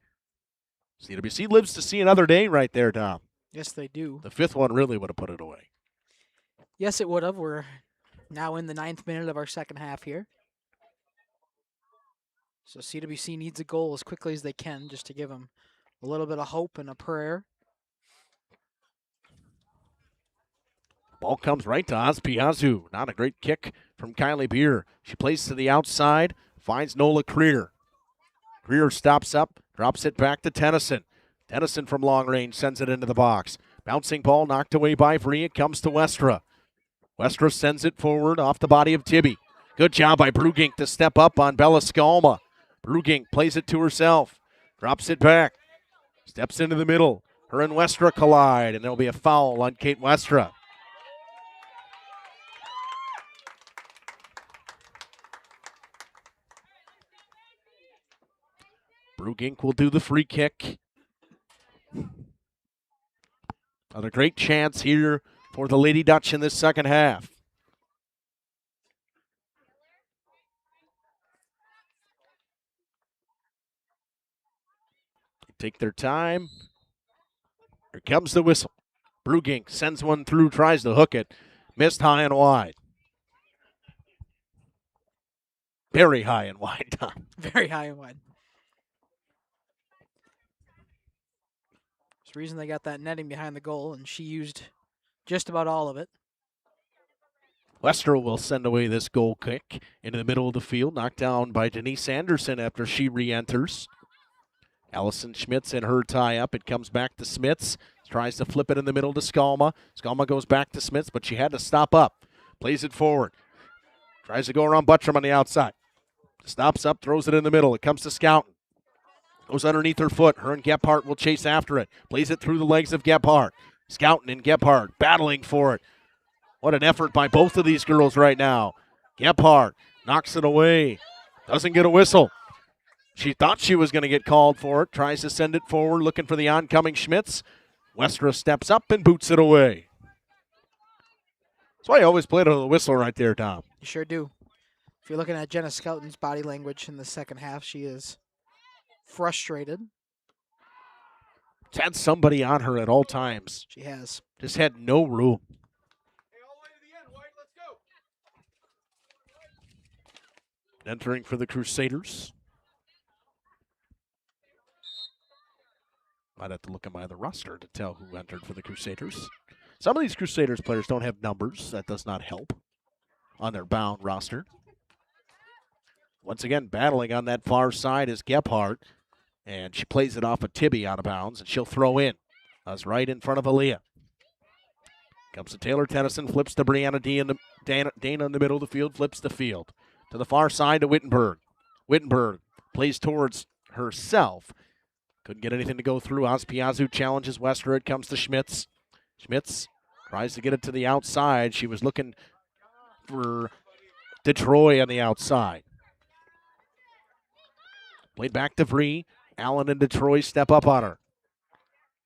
CWC lives to see another day right there, Dom. Yes, they do. The fifth one really would have put it away. Yes, it would have. We're now in the 9th minute of our second half here. So CWC needs a goal as quickly as they can just to give them a little bit of hope and a prayer. Ball comes right to Ozpiazu. Not a great kick from Kylie Beer. She plays to the outside, finds Nola Creer. Creer stops up, drops it back to Tennyson. Tennyson from long range sends it into the box. Bouncing ball knocked away by Vree. It comes to Westra. Westra sends it forward off the body of Tibby. Good job by Brugink to step up on Bella Skalma. Brugink plays it to herself. Drops it back. Steps into the middle. Her and Westra collide, and there'll be a foul on Kate Westra. Brugink will do the free kick. Another great chance here for the Lady Dutch in this second half. They take their time. Here comes the whistle. Brugink sends one through, tries to hook it. Missed high and wide. Very high and wide, Tom. Very high and wide. There's a reason they got that netting behind the goal, and she used just about all of it. Wester will send away this goal kick into the middle of the field, knocked down by Denise Anderson after she re-enters. Allison Schmitz in her tie-up. It comes back to Schmitz. Tries to flip it in the middle to Skalma. Skalma goes back to Schmitz, but she had to stop up. Plays it forward. Tries to go around Buttram on the outside. Stops up, throws it in the middle. It comes to Scouten. Goes underneath her foot. Her and Gebhardt will chase after it. Plays it through the legs of Gebhardt. Scouten and Gebhardt battling for it. What an effort by both of these girls right now. Gebhardt knocks it away. Doesn't get a whistle. She thought she was going to get called for it. Tries to send it forward, looking for the oncoming Schmitz. Westra steps up and boots it away. That's why I always play to the whistle right there, Tom. You sure do. If you're looking at Jenna Skelton's body language in the second half, she is frustrated. She's had somebody on her at all times. She has. Just had no room. Entering for the Crusaders. Might have to look at my other roster to tell who entered for the Crusaders. Some of these Crusaders players don't have numbers. That does not help on their bound roster. Once again, battling on that far side is Gephardt. And she plays it off of Tibby out of bounds, and she'll throw in. That's right in front of Aaliyah. Comes to Taylor Tennyson, flips to Brianna Dana in the middle of the field, flips the field. To the far side to Wittenberg. Wittenberg plays towards herself. Couldn't get anything to go through. Ospiazu challenges Westra. It comes to Schmitz. Schmitz tries to get it to the outside. She was looking for Detroit on the outside. Played back to Vree. Allen and Detroit step up on her.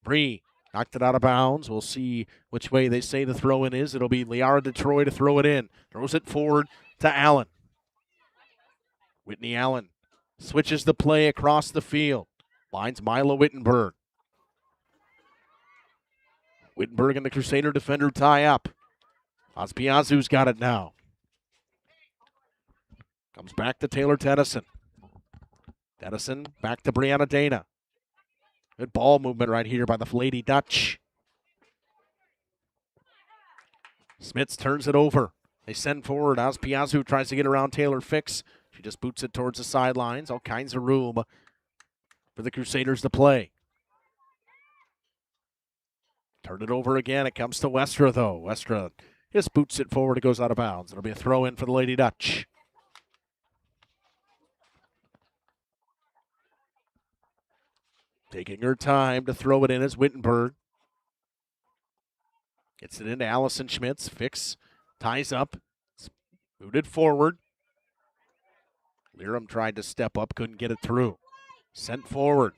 Vree knocked it out of bounds. We'll see which way they say the throw-in is. It'll be Liara Detroit to throw it in. Throws it forward to Allen. Whitney Allen switches the play across the field. Finds Mila Wittenberg. Wittenberg and the Crusader defender tie up. Ospiazu's got it now. Comes back to Taylor Tennyson. Tennyson back to Brianna Dana. Good ball movement right here by the Lady Dutch. Smits turns it over. They send forward. Ospiazu tries to get around Taylor Fix. She just boots it towards the sidelines. All kinds of room for the Crusaders to play. Turn it over again. It comes to Westra, though. Westra just boots it forward. It goes out of bounds. It'll be a throw in for the Lady Dutch. Taking her time to throw it in is Wittenberg. Gets it into Allison Schmitz. Fix ties up. It's booted forward. Liram tried to step up, couldn't get it through. Sent forward.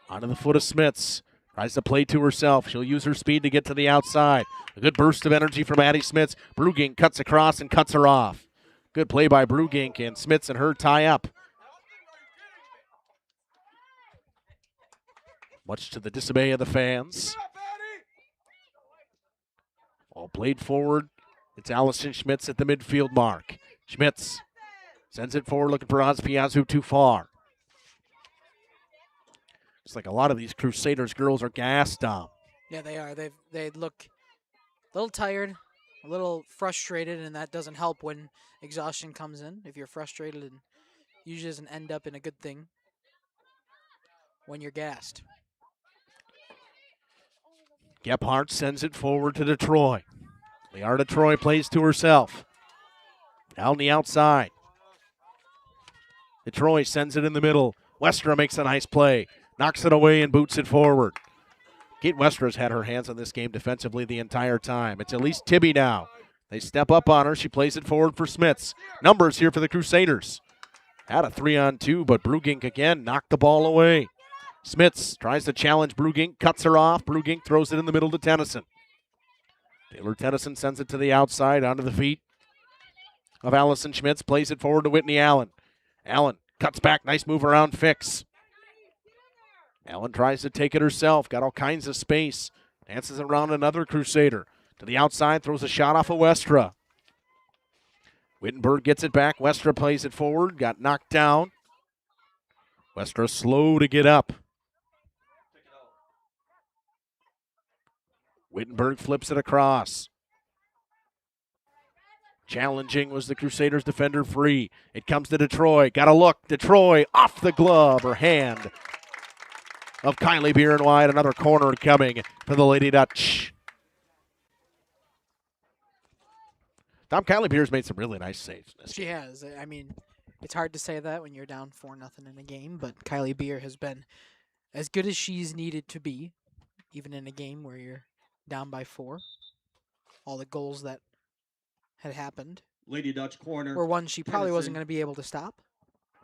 Onto the foot of Smits. Tries to play to herself. She'll use her speed to get to the outside. A good burst of energy from Addie Smits. Brugink cuts across and cuts her off. Good play by Brugink, and Smits and her tie up. Much to the dismay of the fans. All played forward. It's Allison Schmitz at the midfield mark. Schmitz sends it forward, looking for Ospiazu too far. It's like a lot of these Crusaders girls are gassed down. Yeah, they are. They look a little tired, a little frustrated, and that doesn't help when exhaustion comes in. If you're frustrated, it usually doesn't end up in a good thing when you're gassed. Gephardt sends it forward to Detroit. Liara Detroit plays to herself. Down the outside. Detroit sends it in the middle. Westra makes a nice play. Knocks it away and boots it forward. Kate Westra's had her hands on this game defensively the entire time. It's Elise Tibby now. They step up on her. She plays it forward for Smits. Numbers here for the Crusaders. Had a 3-on-2, but Brugink again knocked the ball away. Smits tries to challenge Brugink, cuts her off. Brugink throws it in the middle to Tennyson. Taylor Tennyson sends it to the outside, onto the feet of Allison Schmitz. Plays it forward to Whitney Allen. Allen cuts back, nice move around Fix. Allen tries to take it herself, got all kinds of space. Dances around another Crusader. To the outside, throws a shot off of Westra. Wittenberg gets it back. Westra plays it forward, got knocked down. Westra slow to get up. Wittenberg flips it across. Challenging was the Crusaders defender Free. It comes to Detroit. Got a look. Detroit off the glove or hand of Kylie Bierenwide. Another corner coming for the Lady Dutch. Tom, Kylie Beer's made some really nice saves. She has. I mean, it's hard to say that when you're down 4-0 in a game, but Kylie Beer has been as good as she's needed to be, even in a game where you're down by 4. All the goals that had happened Lady Dutch corner were ones she probably wasn't going to be able to stop.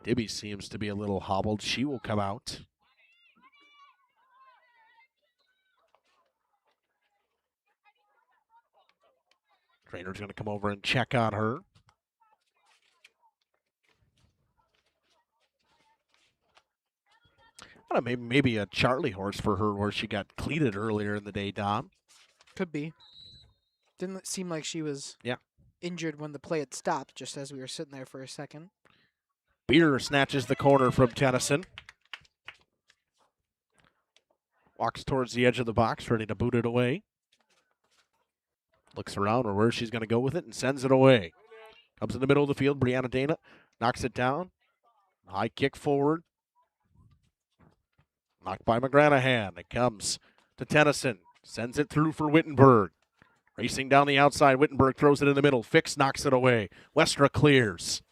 Dibby seems to be a little hobbled. She will come out. Trainer's going to come over and check on her. I don't know, maybe a Charlie horse for her where she got cleated earlier in the day, Dom. Could be. Didn't seem like she was injured when the play had stopped, just as we were sitting there for a second. Beer snatches the corner from Tennyson. Walks towards the edge of the box, ready to boot it away. Looks around or where she's going to go with it and sends it away. Comes in the middle of the field. Brianna Dana knocks it down. High kick forward. Knocked by McGranahan. It comes to Tennyson. Sends it through for Wittenberg. Racing down the outside. Wittenberg throws it in the middle. Fix knocks it away. Westra clears.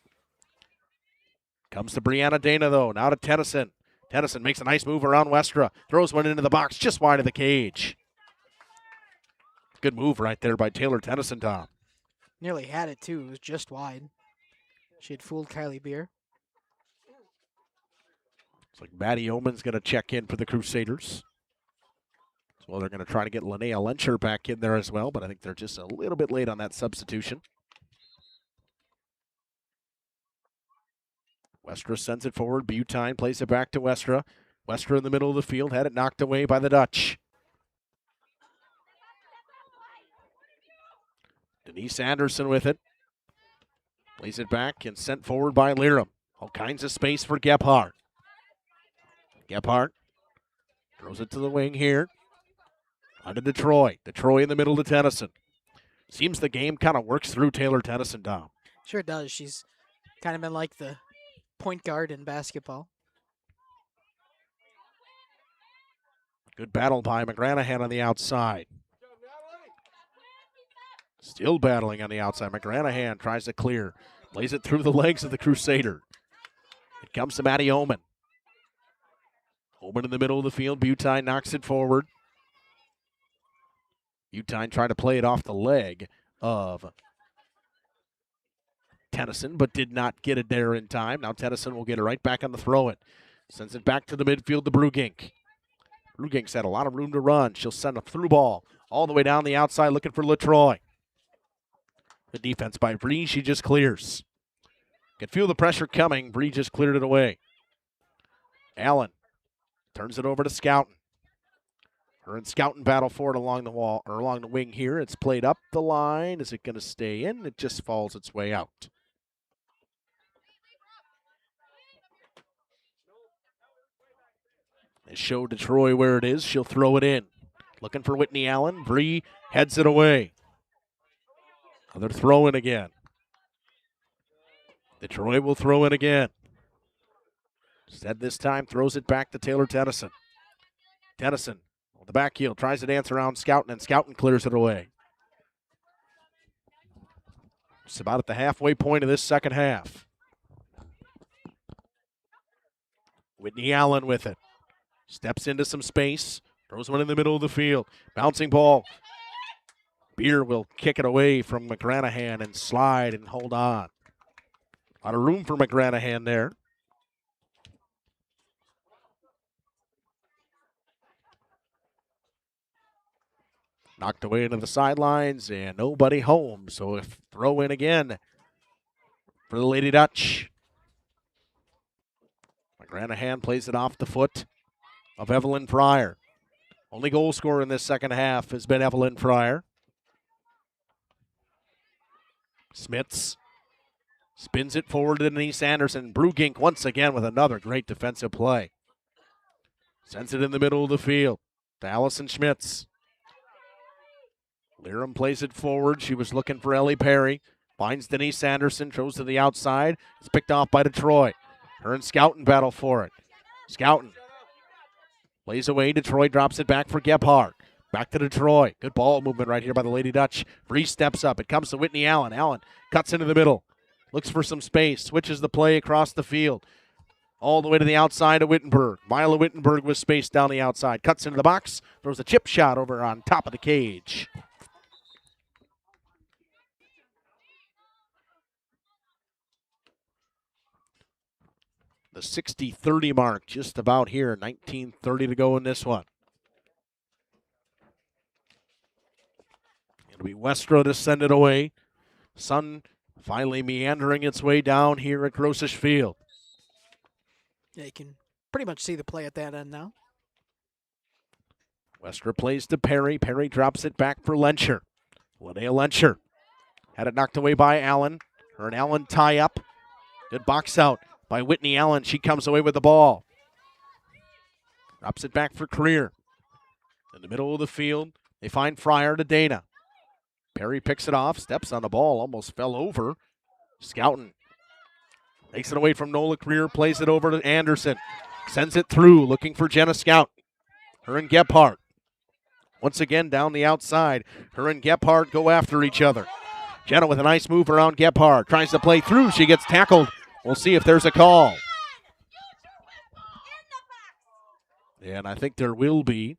Comes to Brianna Dana, though. Now to Tennyson. Tennyson makes a nice move around Westra. Throws one into the box just wide of the cage. Good move right there by Taylor Tennyson, Tom. Nearly had it, too. It was just wide. She had fooled Kylie Beer. Looks like Maddie Oman's going to check in for the Crusaders. Well, they're going to try to get Linnea Lencher back in there as well, but I think they're just a little bit late on that substitution. Westra sends it forward. Butine plays it back to Westra. Westra in the middle of the field, had it knocked away by the Dutch. Denise Anderson with it. Plays it back and sent forward by Liram. All kinds of space for Gebhardt. Gebhardt throws it to the wing here. On to Detroit. Detroit in the middle to Tennyson. Seems the game kind of works through Taylor Tennyson, Dom. Sure does. She's kind of been like the point guard in basketball. Good battle by McGranahan on the outside. Still battling on the outside. McGranahan tries to clear. Plays it through the legs of the Crusader. It comes to Maddie Oman. Oman in the middle of the field. Butine knocks it forward. Butine trying to play it off the leg of Tennyson, but did not get it there in time. Now Tennyson will get it right back on the throw-in. Sends it back to the midfield to Brugink. Brugink's had a lot of room to run. She'll send a through ball all the way down the outside looking for LaTroy. The defense by Bree, she just clears. Can feel the pressure coming. Bree just cleared it away. Allen turns it over to Scouten. Her and Scouten battle for it along the wall or along the wing here. It's played up the line. Is it going to stay in? It just falls its way out. They show Detroit where it is. She'll throw it in. Looking for Whitney Allen. Bree heads it away. Another throw in again. Detroit will throw in again. Instead this time throws it back to Taylor Tennyson. Tennyson on the back heel tries to dance around Scouten, and Scouten clears it away. It's about at the halfway point of this second half. Whitney Allen with it. Steps into some space. Throws one in the middle of the field. Bouncing ball. Beer will kick it away from McGranahan and slide and hold on. A lot of room for McGranahan there. Knocked away into the sidelines and nobody home. So if throw in again for the Lady Dutch. McGranahan plays it off the foot of Evelyn Fryer. Only goal scorer in this second half has been Evelyn Fryer. Smits spins it forward to Denise Anderson. Brugink once again with another great defensive play. Sends it in the middle of the field to Allison Schmitz. Liram plays it forward. She was looking for Ellie Perry. Finds Denise Anderson. Throws to the outside. It's picked off by Detroit. Her and Scouten battle for it. Scouten plays away. Detroit drops it back for Gebhardt. Back to Detroit. Good ball movement right here by the Lady Dutch. Bree steps up. It comes to Whitney Allen. Allen cuts into the middle. Looks for some space. Switches the play across the field. All the way to the outside of Wittenberg. Mila Wittenberg with space down the outside. Cuts into the box. Throws a chip shot over on top of the cage. 60-30 mark, just about here. 19:30 to go in this one. It'll be Westra to send it away. Sun finally meandering its way down here at Grossish Field. Yeah, you can pretty much see the play at that end now. Westra plays to Perry. Perry drops it back for Lencher. Linnea Lencher had it knocked away by Allen. Her and Allen tie up. Good box out by Whitney Allen. She comes away with the ball. Drops it back for Creer. In the middle of the field, they find Fryer to Dana. Perry picks it off, steps on the ball, almost fell over. Scouten takes it away from Nola Creer, plays it over to Anderson. Sends it through, looking for Jenna Scout. Her and Gebhardt. Once again, down the outside. Her and Gebhardt go after each other. Jenna with a nice move around Gebhardt. Tries to play through. She gets tackled. We'll see if there's a call. And I think there will be.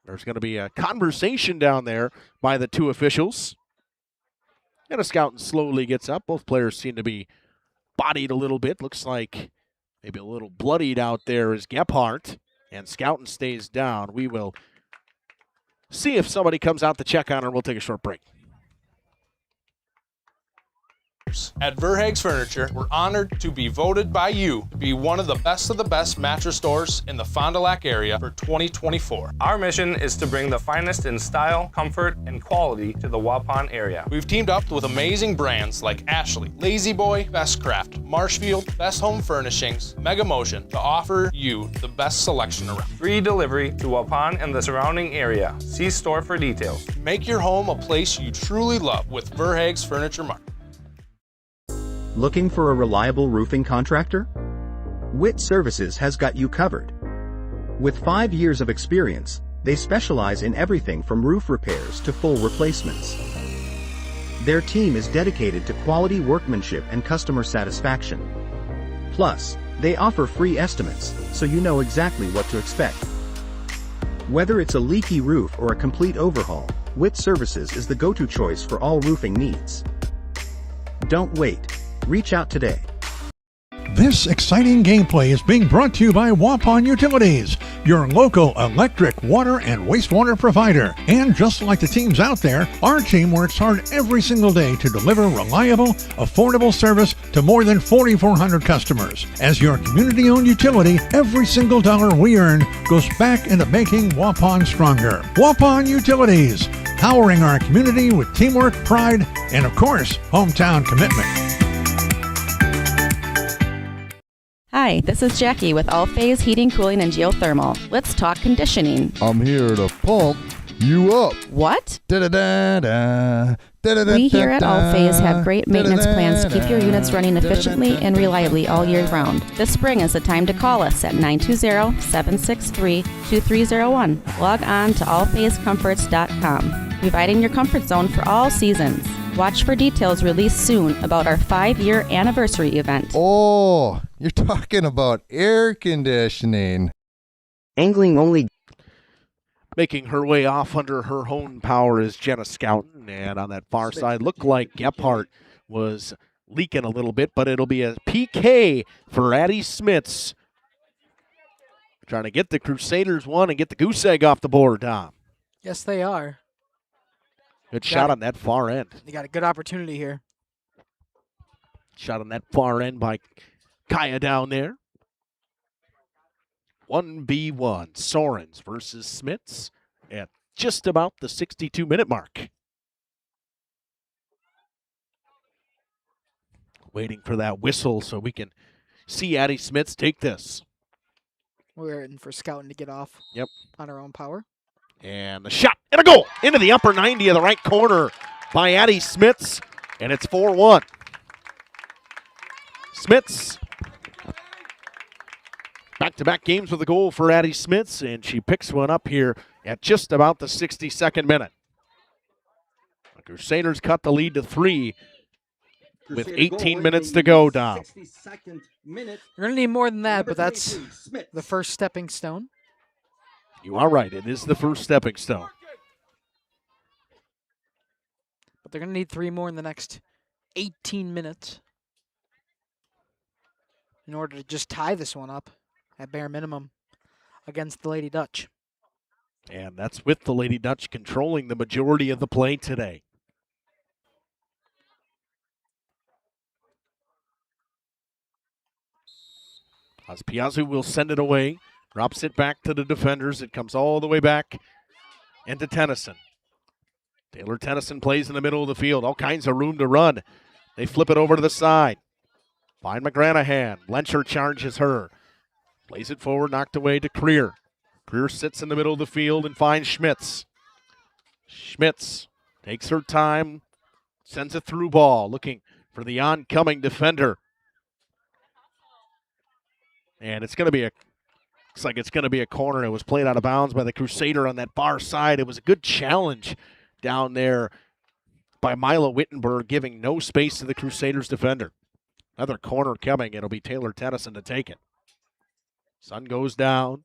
There's going to be a conversation down there by the two officials. And a Scouten slowly gets up. Both players seem to be bodied a little bit. Looks like maybe a little bloodied out there is Gebhardt. And Scouten stays down. We will see if somebody comes out to check on her. We'll take a short break. At Verhaeg's Furniture, we're honored to be voted by you to be one of the best mattress stores in the Fond du Lac area for 2024. Our mission is to bring the finest in style, comfort, and quality to the Waupun area. We've teamed up with amazing brands like Ashley, Lazy Boy, Bestcraft, Marshfield, Best Home Furnishings, Mega Motion to offer you the best selection around. Free delivery to Waupun and the surrounding area. See store for details. Make your home a place you truly love with Verhaeg's Furniture Market. Looking for a reliable roofing contractor? Witt Services has got you covered. With 5 years of experience, they specialize in everything from roof repairs to full replacements. Their team is dedicated to quality workmanship and customer satisfaction. Plus, they offer free estimates, so you know exactly what to expect. Whether it's a leaky roof or a complete overhaul, Witt Services is the go-to choice for all roofing needs. Don't wait. Reach out today. This exciting gameplay is being brought to you by Waupun Utilities, your local electric, water, and wastewater provider. And just like the teams out there, our team works hard every single day to deliver reliable, affordable service to more than 4,400 customers. As your community-owned utility, every single dollar we earn goes back into making Waupun stronger. Waupun Utilities, powering our community with teamwork, pride, and of course, hometown commitment. Hi, this is Jackie with All Phase Heating, Cooling, and Geothermal. Let's talk conditioning. I'm here to pump you up. What? Da-da-da-da. We here at All Phase have great maintenance plans to keep your units running efficiently and reliably all year round. This spring is the time to call us at 920-763-2301. Log on to allphasecomforts.com, providing your comfort zone for all seasons. Watch for details released soon about our 5-year anniversary event. Oh, you're talking about air conditioning. Angling only. Making her way off under her own power is Jenna Scouten, and on that far side looked like Gebhardt was leaking a little bit, but it'll be a PK for Addie Smits. Trying to get the Crusaders one and get the goose egg off the board, Tom. Yes, they are. Good shot on that far end. They got a good opportunity here. Shot on that far end by Kaya down there. 1v1, Sorens versus Smits at just about the 62-minute mark. Waiting for that whistle so we can see Addie Smits take this. We're waiting for Scouten to get off. Yep. On her own power. And the shot and a goal into the upper 90 of the right corner by Addie Smits, and it's 4-1. Smits, back-to-back games with a goal for Addie Smits, and she picks one up here at just about the 62nd minute. The Crusaders cut the lead to 3 with 18 minutes to go, Dom. We're going to need more than that, but that's the first stepping stone. You are right. It is the first stepping stone. But they're going to need 3 more in the next 18 minutes. in order to just tie this one up at bare minimum against the Lady Dutch. And that's with the Lady Dutch controlling the majority of the play today. Piazzu will send it away, drops it back to the defenders. It comes all the way back into Tennyson. Taylor Tennyson plays in the middle of the field. All kinds of room to run. They flip it over to the side. Find McGranahan. Lencher charges her. Plays it forward, knocked away to Creer. Creer sits in the middle of the field and finds Schmitz. Schmitz takes her time, sends a through ball, looking for the oncoming defender. And it's going to be looks like it's going to be a corner. It was played out of bounds by the Crusader on that far side. It was a good challenge down there by Mila Wittenberg, giving no space to the Crusaders defender. Another corner coming. It'll be Taylor Tennyson to take it. Sun goes down.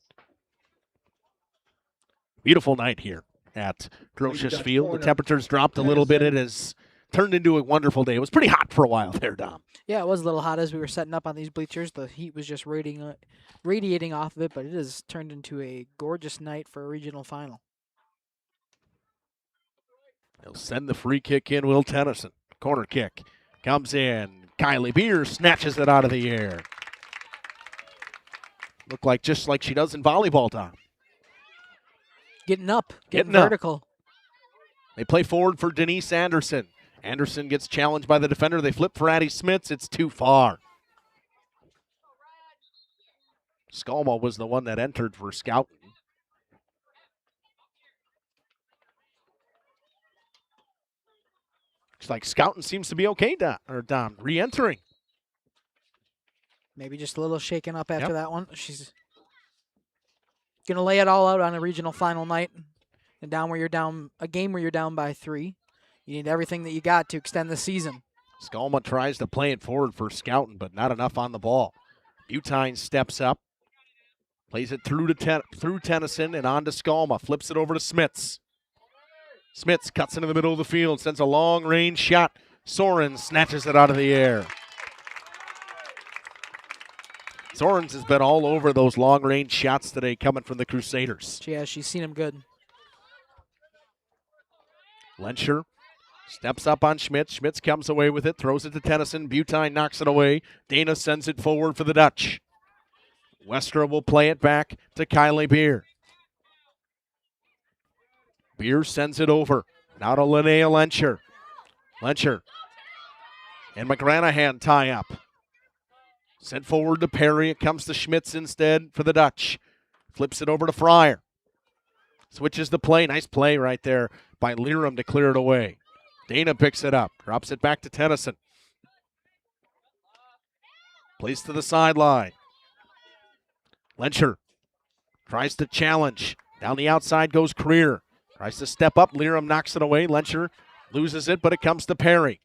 Beautiful night here at Grotius Field. The temperatures dropped a little bit. It has turned into a wonderful day. It was pretty hot for a while there, Dom. Yeah, it was a little hot as we were setting up on these bleachers. The heat was just radiating off of it, but it has turned into a gorgeous night for a regional final. He'll send the free kick in, Will Tennyson. Corner kick comes in. Kylie Beer snatches it out of the air. Looked like just like she does in volleyball, Tom. Getting up, getting vertical. Up. They play forward for Denise Anderson. Anderson gets challenged by the defender. They flip for Addie Smits. It's too far. Skalma was the one that entered for Scout. Looks like Scouten seems to be okay, Dom, re-entering. Maybe just a little shaken up after that one. She's going to lay it all out on a regional final night. And a game where you're down by 3. You need everything that you got to extend the season. Skalma tries to play it forward for Scouten, but not enough on the ball. Butine steps up, plays it through Tennyson and on to Skalma. Flips it over to Smits. Smits cuts into the middle of the field, sends a long-range shot. Soren snatches it out of the air. Sorens has been all over those long-range shots today coming from the Crusaders. Yeah, she's seen him good. Lencher steps up on Schmitz. Schmitz comes away with it, throws it to Tennyson. Butine knocks it away. Dana sends it forward for the Dutch. Westra will play it back to Kylie Beer. Beer sends it over. Now to Linnea Lencher. Lencher and McGranahan tie up. Sent forward to Perry. It comes to Schmitz instead for the Dutch. Flips it over to Fryer. Switches the play. Nice play right there by Liram to clear it away. Dana picks it up. Drops it back to Tennyson. Plays to the sideline. Lencher tries to challenge. Down the outside goes Creer. Tries to step up. Liram knocks it away. Lencher loses it, but it comes to Perry.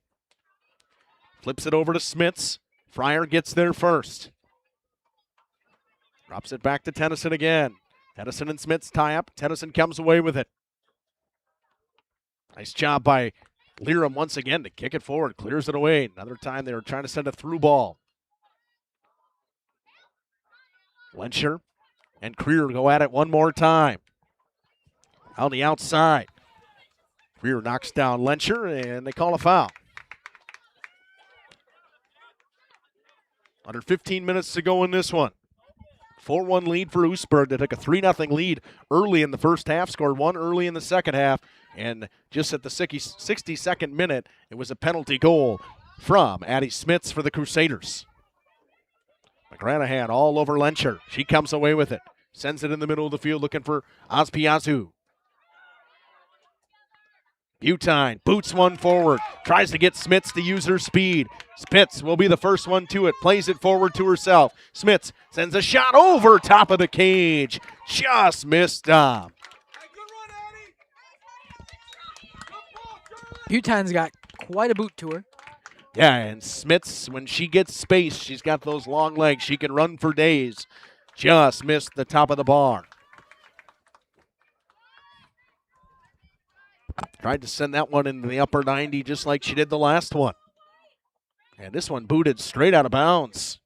Flips it over to Smits. Fryer gets there first. Drops it back to Tennyson again. Tennyson and Smits tie up. Tennyson comes away with it. Nice job by Liram once again to kick it forward. Clears it away. Another time they were trying to send a through ball. Lencher and Creer go at it one more time. On the outside. Creer knocks down Lencher, and they call a foul. Under 15 minutes to go in this one. 4-1 lead for Oostburg. They took a 3-0 lead early in the first half, scored 1 early in the second half, and just at the 62nd minute, it was a penalty goal from Addie Smits for the Crusaders. McGranahan all over Lencher. She comes away with it. Sends it in the middle of the field looking for Azpiazu. Butine boots one forward. Tries to get Smits to use her speed. Smits will be the first one to it. Plays it forward to herself. Smits sends a shot over top of the cage. Just missed Dom. Butine's got quite a boot to her. Yeah, and Smits, when she gets space, she's got those long legs. She can run for days. Just missed the top of the bar. Tried to send that one into the upper 90 just like she did the last one. And this one booted straight out of bounds.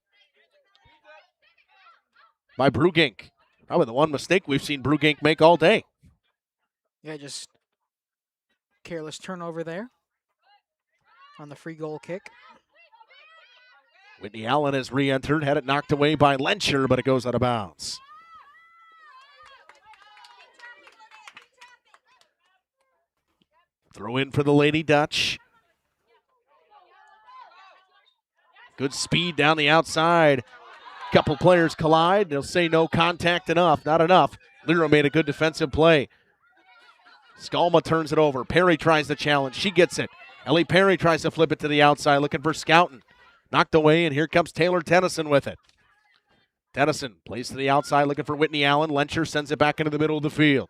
by Brugink. Probably the one mistake we've seen Brugink make all day. Yeah, just careless turnover there on the free goal kick. Whitney Allen has re-entered, had it knocked away by Lencher, but it goes out of bounds. Throw in for the Lady Dutch. Good speed down the outside. Couple players collide. They'll say no contact enough. Not enough. Lira made a good defensive play. Skalma turns it over. Perry tries the challenge. She gets it. Ellie Perry tries to flip it to the outside, looking for Scouten. Knocked away, and here comes Taylor Tennyson with it. Tennyson plays to the outside, looking for Whitney Allen. Lencher sends it back into the middle of the field.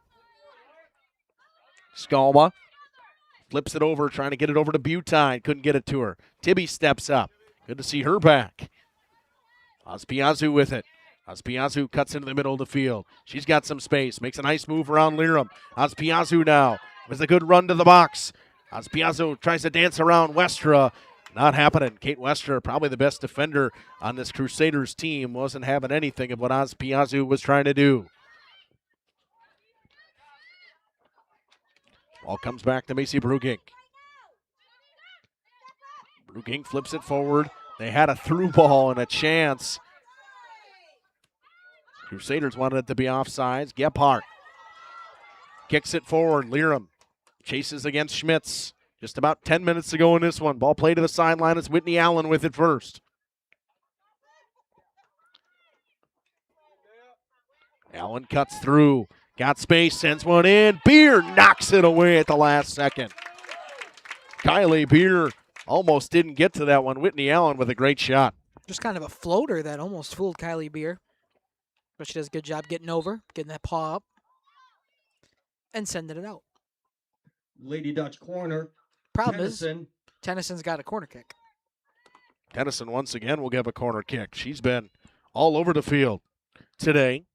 Skalma flips it over, trying to get it over to Butine. Couldn't get it to her. Tibby steps up. Good to see her back. Ospiazu with it. Ospiazu cuts into the middle of the field. She's got some space. Makes a nice move around Liram. Ospiazu now. With a good run to the box. Ospiazu tries to dance around Westra. Not happening. Kate Westra, probably the best defender on this Crusaders team, wasn't having anything of what Ospiazu was trying to do. Ball comes back to Macy Brugink. Brugink flips it forward. They had a through ball and a chance. Crusaders wanted it to be offsides. Gebhardt kicks it forward. Liram chases against Schmitz. Just about 10 minutes to go in this one. Ball played to the sideline. It's Whitney Allen with it first. Allen cuts through. Got space, sends one in. Beer knocks it away at the last second. Kylie Beer almost didn't get to that one. Whitney Allen with a great shot. Just kind of a floater that almost fooled Kylie Beer. But she does a good job getting over, getting that paw up, and sending it out. Lady Dutch corner. Problem is, Tennyson's got a corner kick. Tennyson once again will give a corner kick. She's been all over the field today.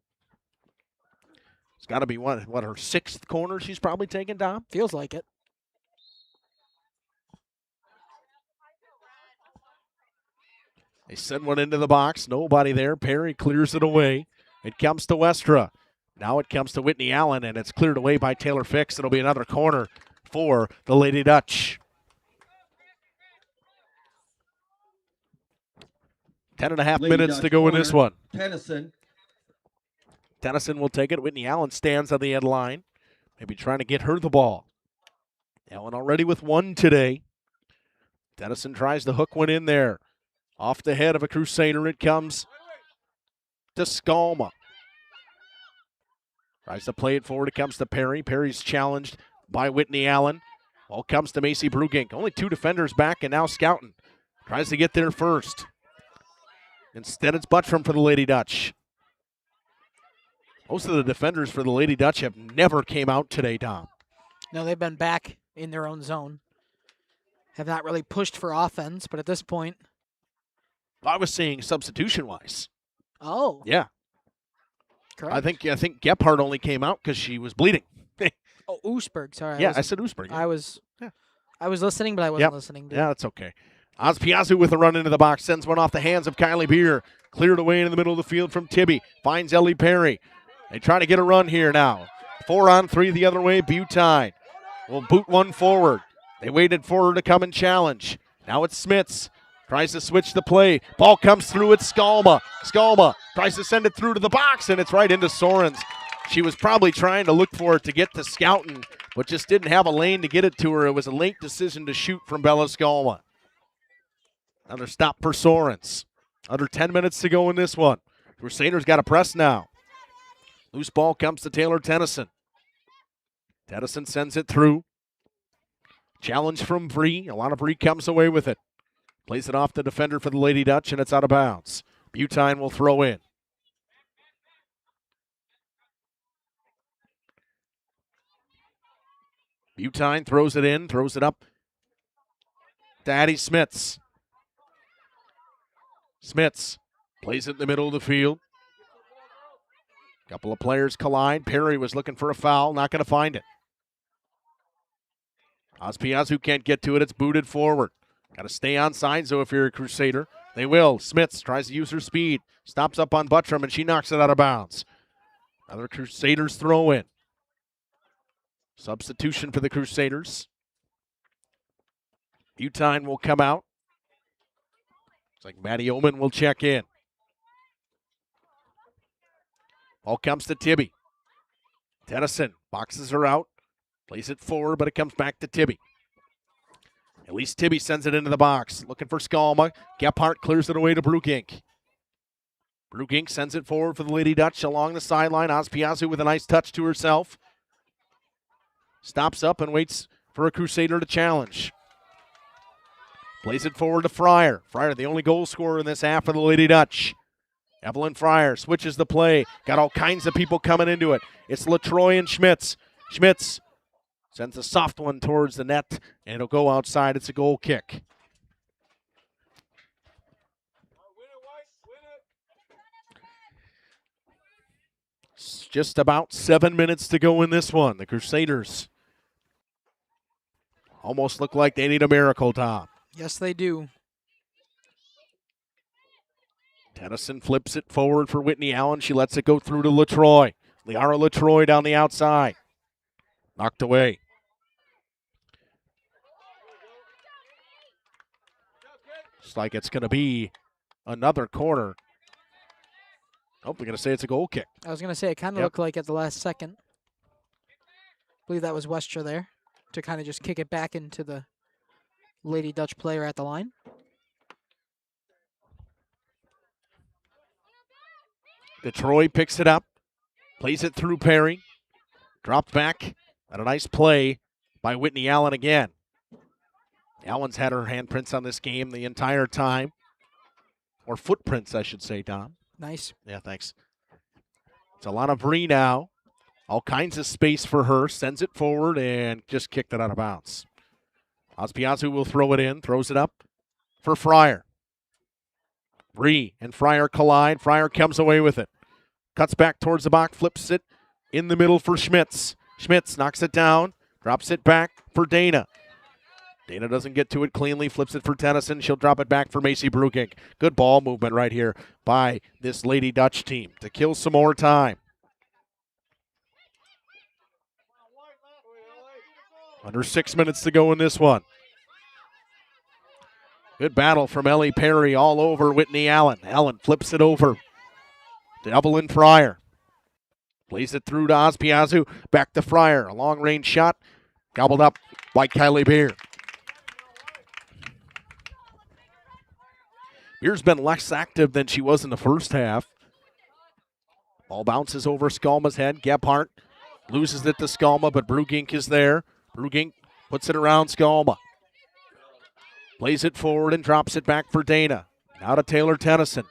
It's got to be what her sixth corner she's probably taken, Dom? Feels like it. They send one into the box. Nobody there. Perry clears it away. It comes to Westra. Now it comes to Whitney Allen, and it's cleared away by Taylor Fix. It'll be another corner for the Lady Dutch. 10.5 minutes to go in this one. Tennyson will take it. Whitney Allen stands on the end line. Maybe trying to get her the ball. Allen already with one today. Tennyson tries to hook one in there. Off the head of a Crusader it comes to Skalma. Tries to play it forward. It comes to Perry. Perry's challenged by Whitney Allen. Ball comes to Macy Brugink. Only two defenders back, and now Scouten tries to get there first. Instead, it's Buttram for the Lady Dutch. Most of the defenders for the Lady Dutch have never came out today, Dom. No, they've been back in their own zone. Have not really pushed for offense, but at this point. I was saying substitution-wise. Oh. Yeah. Correct. I think Gebhardt only came out because she was bleeding. Oh, Oostburg. Sorry. I said Oostburg. Yeah. I was listening, but I wasn't listening. Yeah, that's okay. Ospiazu with a run into the box. Sends one off the hands of Kylie Beer. Cleared away into the middle of the field from Tibby. Finds Ellie Perry. They try to get a run here now. 4-on-3 the other way. Butine will boot one forward. They waited for her to come and challenge. Now it's Smits. Tries to switch the play. Ball comes through. It's Skalma. Skalma tries to send it through to the box, and it's right into Sorens. She was probably trying to look for it to get to Scouten, but just didn't have a lane to get it to her. It was a late decision to shoot from Bella Skalma. Another stop for Sorens. Under 10 minutes to go in this one. Crusaders got a press now. Loose ball comes to Taylor Tennyson. Tennyson sends it through. Challenge from Bree. Alana Bree comes away with it. Plays it off the defender for the Lady Dutch, and it's out of bounds. Butine will throw in. Butine throws it in, throws it up to Addie Smits. Smits plays it in the middle of the field. Couple of players collide. Perry was looking for a foul, not going to find it. Ospiazu can't get to it. It's booted forward. Got to stay on side, so if you're a Crusader. They will. Smits tries to use her speed. Stops up on Buttram, and she knocks it out of bounds. Another Crusaders throw in. Substitution for the Crusaders. Butine will come out. Looks like Maddie Oman will check in. Ball comes to Tibby. Tennyson boxes her out. Plays it forward, but it comes back to Tibby. At least Tibby sends it into the box. Looking for Skalma. Gephardt clears it away to Brugink. Brugink sends it forward for the Lady Dutch along the sideline. Ospiazu with a nice touch to herself. Stops up and waits for a Crusader to challenge. Plays it forward to Fryer. Fryer, the only goal scorer in this half for the Lady Dutch. Evelyn Fryer switches the play. Got all kinds of people coming into it. It's LaTroy and Schmitz. Schmitz sends a soft one towards the net, and it'll go outside. It's a goal kick. It's just about 7 minutes to go in this one. The Crusaders almost look like they need a miracle, Tom. Yes, they do. Tennyson flips it forward for Whitney Allen. She lets it go through to LaTroy. Liara LaTroy down the outside. Knocked away. Looks like it's going to be another corner. Oh, we're going to say it's a goal kick. I was going to say, it kind of looked like at the last second. I believe that was Westra there to kind of just kick it back into the Lady Dutch player at the line. Detroit picks it up, plays it through Perry, dropped back, and a nice play by Whitney Allen again. Allen's had her handprints on this game the entire time, or footprints, I should say, Tom. Nice. Yeah, thanks. It's Alana Bree now. All kinds of space for her, sends it forward, and just kicked it out of bounds. Ospiazu will throw it in, throws it up for Fryer. Bree and Fryer collide. Fryer comes away with it. Cuts back towards the box, flips it in the middle for Schmitz. Schmitz knocks it down, drops it back for Dana. Dana doesn't get to it cleanly, flips it for Tennyson. She'll drop it back for Macy Brugink. Good ball movement right here by this Lady Dutch team to kill some more time. Under 6 minutes to go in this one. Good battle from Ellie Perry all over Whitney Allen. Allen flips it over to Evelyn Fryer. Plays it through to Ospiazu. Back to Fryer. A long-range shot. Gobbled up by Kylie Beer. Beer's been less active than she was in the first half. Ball bounces over Skalma's head. Gephardt loses it to Skalma, but Brugink is there. Brugink puts it around Skalma. Plays it forward and drops it back for Dana. Now to Taylor Tennyson.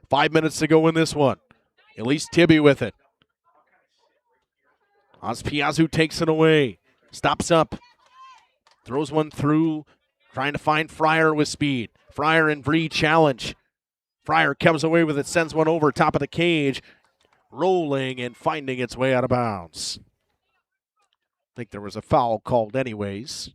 5 minutes to go in this one. At least Tibby with it. Ospiazu takes it away. Stops up. Throws one through. Trying to find Fryer with speed. Fryer and Bree challenge. Fryer comes away with it. Sends one over top of the cage. Rolling and finding its way out of bounds. I think there was a foul called anyways.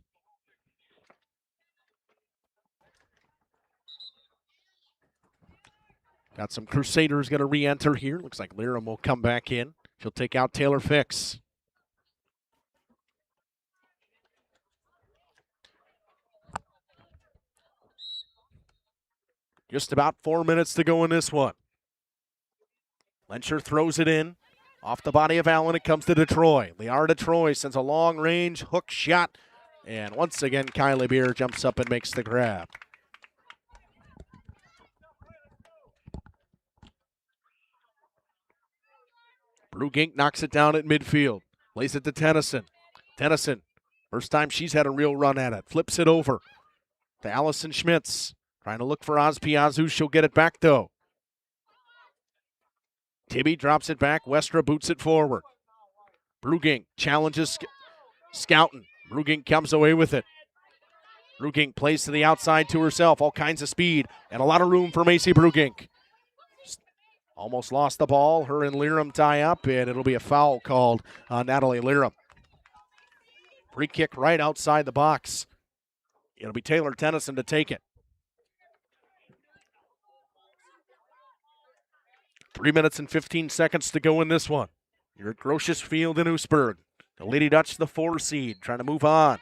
Got some Crusaders going to re-enter here. Looks like Liram will come back in. She'll take out Taylor Fix. Just about 4 minutes to go in this one. Lencher throws it in. Off the body of Allen, it comes to Detroit. Liara Detroit sends a long-range hook shot. And once again, Kylie Beer jumps up and makes the grab. Brugink knocks it down at midfield. Plays it to Tennyson. Tennyson, first time she's had a real run at it. Flips it over to Allison Schmitz. Trying to look for Ospiazu. She'll get it back, though. Tibby drops it back. Westra boots it forward. Brugink challenges Scouten. Brugink comes away with it. Brugink plays to the outside to herself. All kinds of speed and a lot of room for Macy Brugink. Almost lost the ball. Her and Liram tie up, and it'll be a foul called on Natalie Liram. Free kick right outside the box. It'll be Taylor Tennyson to take it. 3 minutes and 15 seconds to go in this one. You're at Grotius Field in Oostburg. The Lady Dutch, the 4 seed, trying to move on.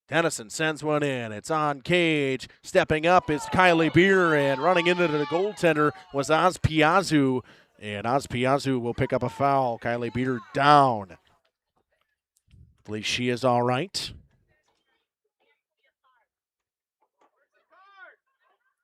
Tennyson sends one in. It's on cage. Stepping up is Kylie Beer, and running into the goaltender was Oz Piazzu. And Oz Piazzu will pick up a foul. Kylie Beer down. Hopefully she is all right.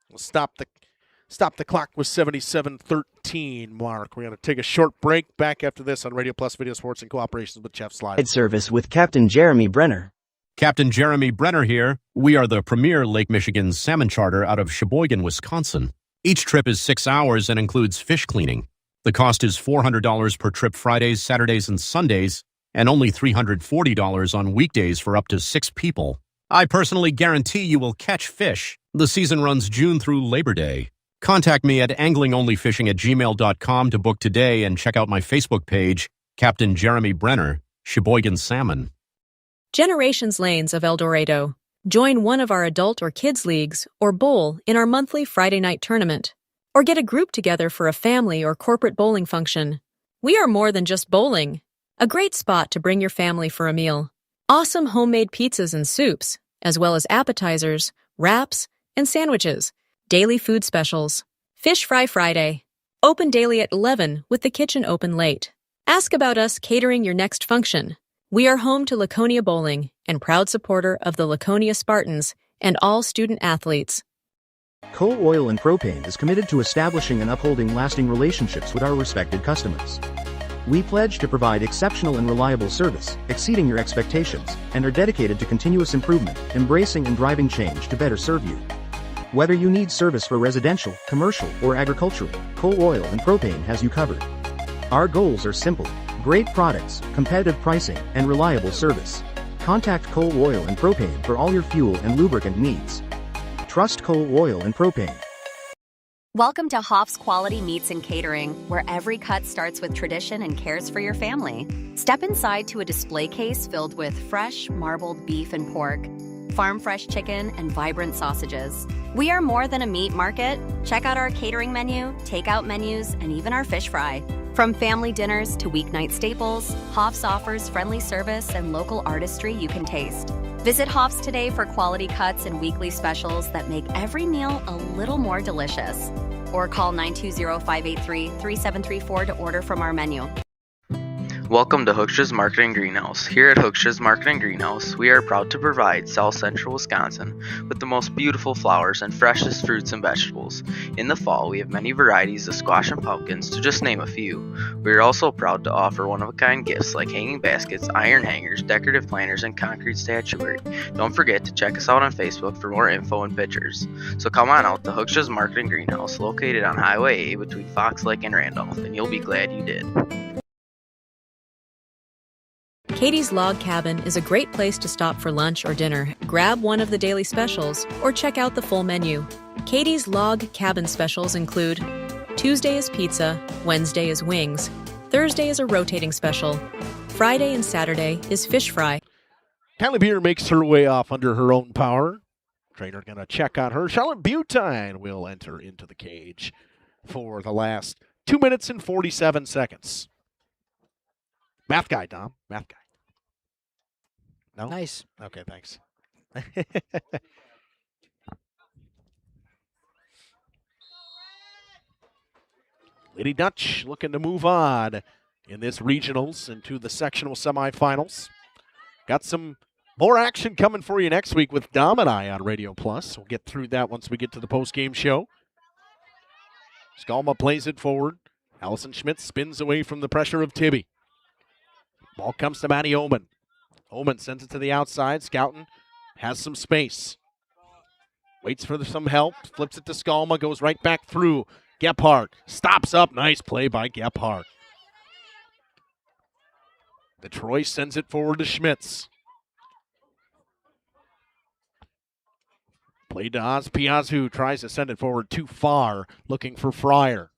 We'll stop the clock with 77:13 mark. We're going to take a short break. Back after this on Radio Plus Video Sports in cooperation with Jeff Slider. Service with Captain Jeremy Brenner. Captain Jeremy Brenner here. We are the premier Lake Michigan salmon charter out of Sheboygan, Wisconsin. Each trip is 6 hours and includes fish cleaning. The cost is $400 per trip Fridays, Saturdays, and Sundays, and only $340 on weekdays for up to 6 people. I personally guarantee you will catch fish. The season runs June through Labor Day. Contact me at anglingonlyfishing@gmail.com to book today and check out my Facebook page, Captain Jeremy Brenner, Sheboygan Salmon. Generations Lanes of El Dorado. Join one of our adult or kids leagues or bowl in our monthly Friday night tournament. Or get a group together for a family or corporate bowling function. We are more than just bowling. A great spot to bring your family for a meal. Awesome homemade pizzas and soups, as well as appetizers, wraps, and sandwiches. Daily food specials. Fish Fry Friday. Open daily at 11 with the kitchen open late. Ask about us catering your next function. We are home to Laconia Bowling and proud supporter of the Laconia Spartans and all student athletes. Coal Oil and Propane is committed to establishing and upholding lasting relationships with our respected customers. We pledge to provide exceptional and reliable service, exceeding your expectations, and are dedicated to continuous improvement, embracing and driving change to better serve you. Whether you need service for residential, commercial, or agricultural, Coal Oil and Propane has you covered. Our goals are simple: great products, competitive pricing, and reliable service. Contact Coal Oil and Propane for all your fuel and lubricant needs. Trust Coal Oil and Propane. Welcome to Hoff's Quality Meats and Catering, where every cut starts with tradition and cares for your family. Step inside to a display case filled with fresh, marbled beef and pork, farm-fresh chicken, and vibrant sausages. We are more than a meat market. Check out our catering menu, takeout menus, and even our fish fry. From family dinners to weeknight staples, Hoff's offers friendly service and local artistry you can taste. Visit Hoff's today for quality cuts and weekly specials that make every meal a little more delicious. Or call 920-583-3734 to order from our menu. Welcome to Hookstra's Marketing Greenhouse. Here at Hookstra's Marketing Greenhouse, we are proud to provide South Central Wisconsin with the most beautiful flowers and freshest fruits and vegetables. In the fall, we have many varieties of squash and pumpkins, to just name a few. We are also proud to offer one-of-a-kind gifts like hanging baskets, iron hangers, decorative planters, and concrete statuary. Don't forget to check us out on Facebook for more info and pictures. So come on out to Hookstra's Marketing Greenhouse, located on Highway A between Fox Lake and Randolph, and you'll be glad you did. Katie's Log Cabin is a great place to stop for lunch or dinner. Grab one of the daily specials or check out the full menu. Katie's Log Cabin specials include Tuesday is pizza, Wednesday is wings, Thursday is a rotating special, Friday and Saturday is fish fry. Kylie Beer makes her way off under her own power. Trainer going to check on her. Charlotte Butine will enter into the cage for the last 2 minutes and 47 seconds. Math guy, Dom. Math guy. No? Nice. Okay, thanks. Lady Dutch looking to move on in this regionals into the sectional semifinals. Got some more action coming for you next week with Dom and I on Radio Plus. We'll get through that once we get to the post-game show. Skalma plays it forward. Allison Schmidt spins away from the pressure of Tibby. Ball comes to Maddie Oman. Oman sends it to the outside. Scouten has some space. Waits for some help. Flips it to Skalma. Goes right back through. Gephardt stops up. Nice play by Gephardt. Detroit sends it forward to Schmitz. Played to Oz Piazzu. Tries to send it forward too far. Looking for Fryer.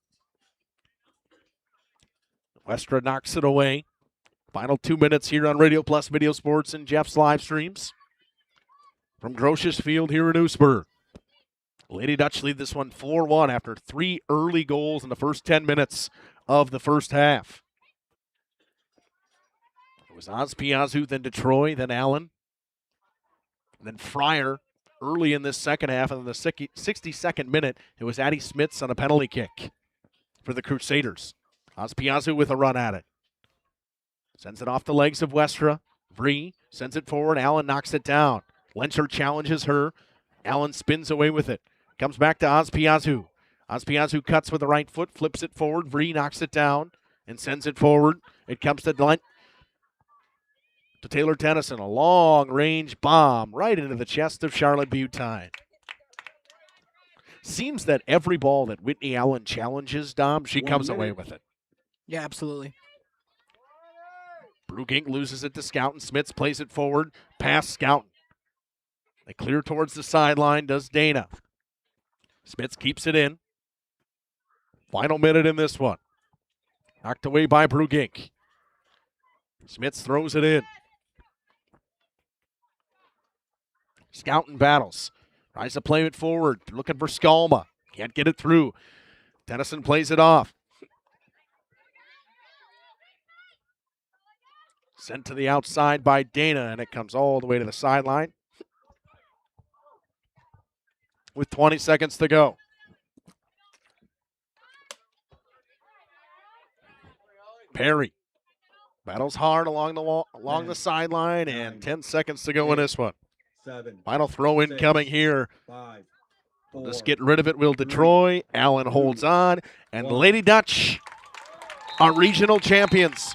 Westra knocks it away. Final 2 minutes here on Radio Plus Video Sports and Jeff's live streams. from Grotius Field here in Oostburg. Lady Dutch lead this one 4-1 after 3 early goals in the first 10 minutes of the first half. It was Ospiazu, then Detroit, then Allen, and then Fryer early in this second half. And in the 62nd minute, it was Addie Smits on a penalty kick for the Crusaders. Ospiazu with a run at it. Sends it off the legs of Westra. Vree sends it forward. Allen knocks it down. Lencher challenges her. Allen spins away with it. Comes back to Ospiazu. Ospiazu cuts with the right foot, flips it forward. Vree knocks it down and sends it forward. It comes to Taylor Tennyson. A long-range bomb right into the chest of Charlotte Butine. Seems that every ball that Whitney Allen challenges, Dom, she comes away with it. Yeah, absolutely. Brugink loses it to Scouten. Smits plays it forward. Pass Scouten. They clear towards the sideline, does Dana. Smits keeps it in. Final minute in this one. Knocked away by Brugink. Smits throws it in. Scouten battles. Tries to play it forward. Looking for Skalma. Can't get it through. Tennyson plays it off. Sent to the outside by Dana, and it comes all the way to the sideline. With 20 seconds to go. Perry battles hard along the wall, along the sideline, and 10 seconds to go in this one. Final throw in coming here. We'll just get rid of it, will Detroit. Allen holds on, and the Lady Dutch are regional champions.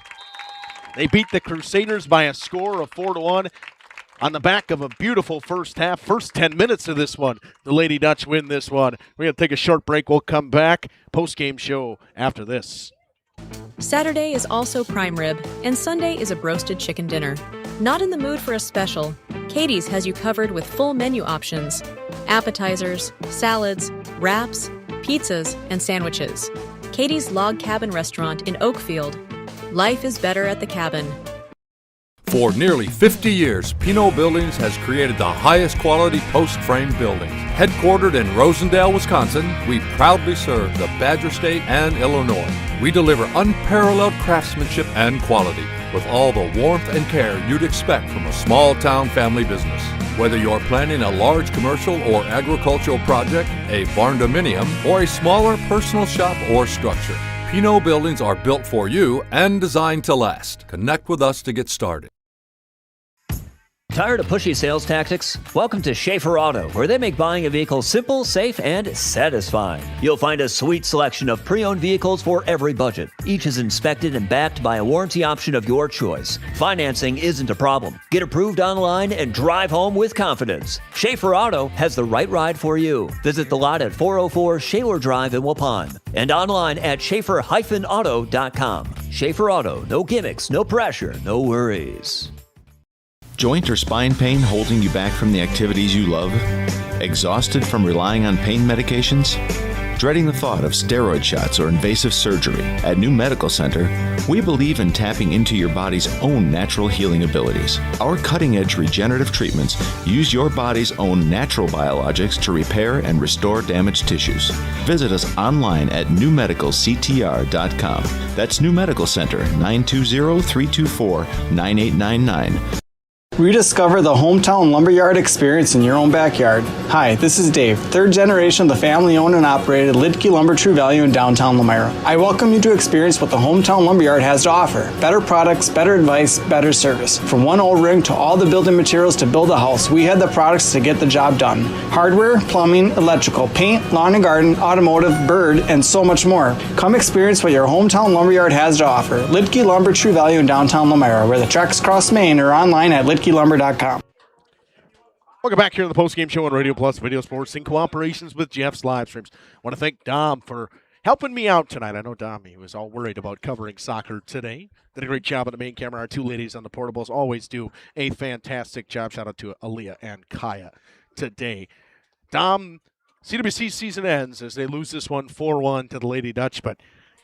They beat the Crusaders by a score of 4-1 on the back of a beautiful first half. First 10 minutes of this one, the Lady Dutch win this one. We're going to take a short break. We'll come back. Post-game show after this. Saturday is also prime rib, and Sunday is a broasted chicken dinner. Not in the mood for a special? Katie's has you covered with full menu options. Appetizers, salads, wraps, pizzas, and sandwiches. Katie's Log Cabin Restaurant in Oakfield. Life is better at the cabin. For nearly 50 years, Pinot Buildings has created the highest quality post-frame buildings. Headquartered in Rosendale, Wisconsin, we proudly serve the Badger State and Illinois. We deliver unparalleled craftsmanship and quality with all the warmth and care you'd expect from a small-town family business. Whether you're planning a large commercial or agricultural project, a barn-dominium, or a smaller personal shop or structure, Pinot Buildings are built for you and designed to last. Connect with us to get started. Tired of pushy sales tactics? Welcome to Schaefer Auto, where they make buying a vehicle simple, safe, and satisfying. You'll find a sweet selection of pre-owned vehicles for every budget. Each is inspected and backed by a warranty option of your choice. Financing isn't a problem. Get approved online and drive home with confidence. Schaefer Auto has the right ride for you. Visit the lot at 404 Shaler Drive in Waupun and online at schaefer-auto.com. Schaefer Auto, no gimmicks, no pressure, no worries. Joint or spine pain holding you back from the activities you love? Exhausted from relying on pain medications? Dreading the thought of steroid shots or invasive surgery? At New Medical Center, we believe in tapping into your body's own natural healing abilities. Our cutting-edge regenerative treatments use your body's own natural biologics to repair and restore damaged tissues. Visit us online at newmedicalctr.com. That's New Medical Center, 920-324-9899. Rediscover the hometown lumberyard experience in your own backyard. Hi, this is Dave, third generation of the family-owned and operated Lidke Lumber True Value in downtown Lamira. I welcome you to experience what the hometown lumberyard has to offer. Better products, better advice, better service. From one old ring to all the building materials to build a house, we had the products to get the job done. Hardware, plumbing, electrical, paint, lawn and garden, automotive, bird, and so much more. Come experience what your hometown lumberyard has to offer. Lidke Lumber True Value in downtown Lamira, where the tracks cross Main, or online at lidkelumber.com. Welcome back here to the postgame show on Radio Plus Video Sports in cooperation with Jeff's Livestreams. I want to thank Dom for helping me out tonight. I know Dom, he was all worried about covering soccer today. Did a great job on the main camera. Our two ladies on the portables always do a fantastic job. Shout out to Aaliyah and Kaya today. Dom, CWC season ends as they lose this one 4-1 to the Lady Dutch, but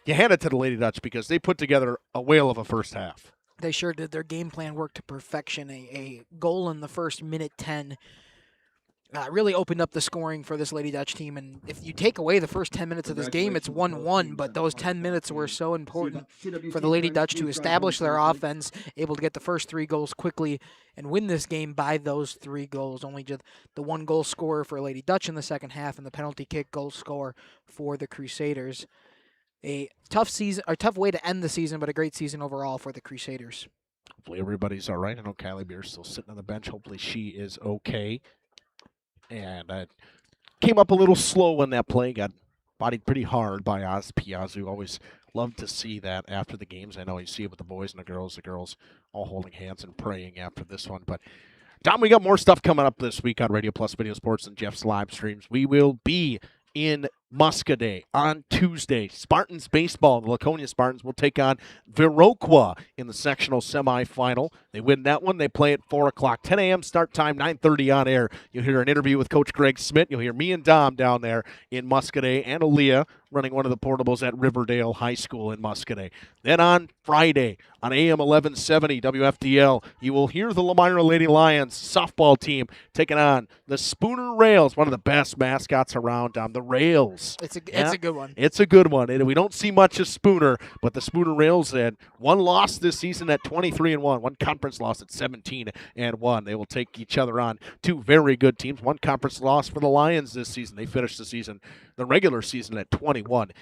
you hand it to the Lady Dutch because they put together a whale of a first half. They sure did. Their game plan worked to perfection. A goal in the first minute 10 really opened up the scoring for this Lady Dutch team. And if you take away the first 10 minutes of this game, it's 1-1, but those 10 minutes were so important for the Lady Dutch to establish their offense, able to get the first 3 goals quickly and win this game by those 3 goals. Only just the 1 goal scorer for Lady Dutch in the second half and the penalty kick goal score for the Crusaders. A tough way to end the season, but a great season overall for the Crusaders. Hopefully everybody's all right. I know Kylie Beer's still sitting on the bench. Hopefully she is okay. And came up a little slow in that play. Got bodied pretty hard by Oz Piazzu. Always love to see that after the games. I know you see it with the boys and the girls all holding hands and praying after this one. But, Tom, we got more stuff coming up this week on Radio Plus Video Sports and Jeff's live streams. We will be in Muscadet on Tuesday. Spartans baseball. The Laconia Spartans will take on Viroqua in the sectional semifinal. They win that one. They play at 4 o'clock. 10 a.m. start time, 9:30 on air. You'll hear an interview with Coach Greg Smith. You'll hear me and Dom down there in Muscadet and Aaliyah running one of the portables at Riverdale High School in Muscadet. Then on Friday on AM 1170 WFDL, you will hear the Lamira Lady Lions softball team taking on the Spooner Rails, one of the best mascots around, Dom. The Rails. It's a good one. It's a good one. And we don't see much of Spooner, but the Spooner Rails had one loss this season at 23-1, one conference loss at 17-1. They will take each other on. 2 very good teams. One conference loss for the Lions this season. They finished the regular season at 21-3.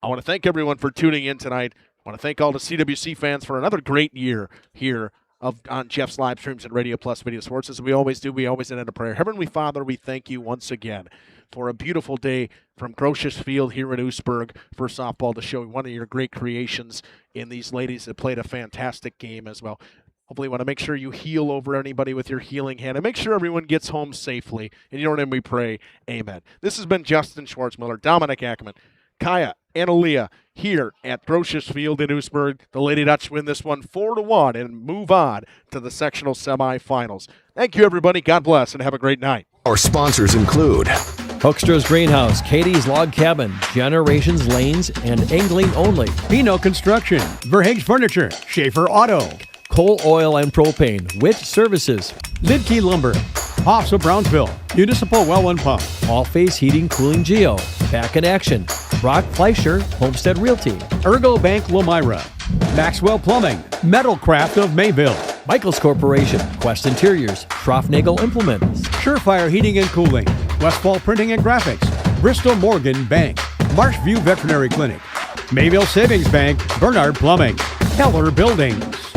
I want to thank everyone for tuning in tonight. I want to thank all the CWC fans for another great year here on Jeff's live streams and Radio Plus Video Sports. As we always do, we always end in a prayer. Heavenly Father, we thank you once again for a beautiful day from Grotius Field here in Oostburg for softball to show one of your great creations in these ladies that played a fantastic game as well. Hopefully you want to make sure you heal over anybody with your healing hand and make sure everyone gets home safely. In your name we pray, amen. This has been Justin Schwartzmiller, Dominic Ackerman, Kaya, and Aaliyah here at Grotius Field in Oostburg. The Lady Dutch win this one 4-1 and move on to the sectional semifinals. Thank you, everybody. God bless, and have a great night. Our sponsors include Hoekstra's Greenhouse, Katie's Log Cabin, Generations Lanes, and Angling Only. Pino Construction, Verhaeg's Furniture, Schaefer Auto, Coal, Oil, and Propane, Witt Services, Lidkey Lumber, Hoffs of Brownsville, Municipal Well and Pump, All Face Heating, Cooling Geo, Back in Action, Brock Fleischer, Homestead Realty, Ergo Bank Lamira, Maxwell Plumbing, Metalcraft of Mayville, Michaels Corporation, Quest Interiors, Schroffnagel Implements, Surefire Heating and Cooling, Westfall Printing and Graphics, Bristol Morgan Bank, Marshview Veterinary Clinic, Mayville Savings Bank, Bernard Plumbing, Keller Buildings.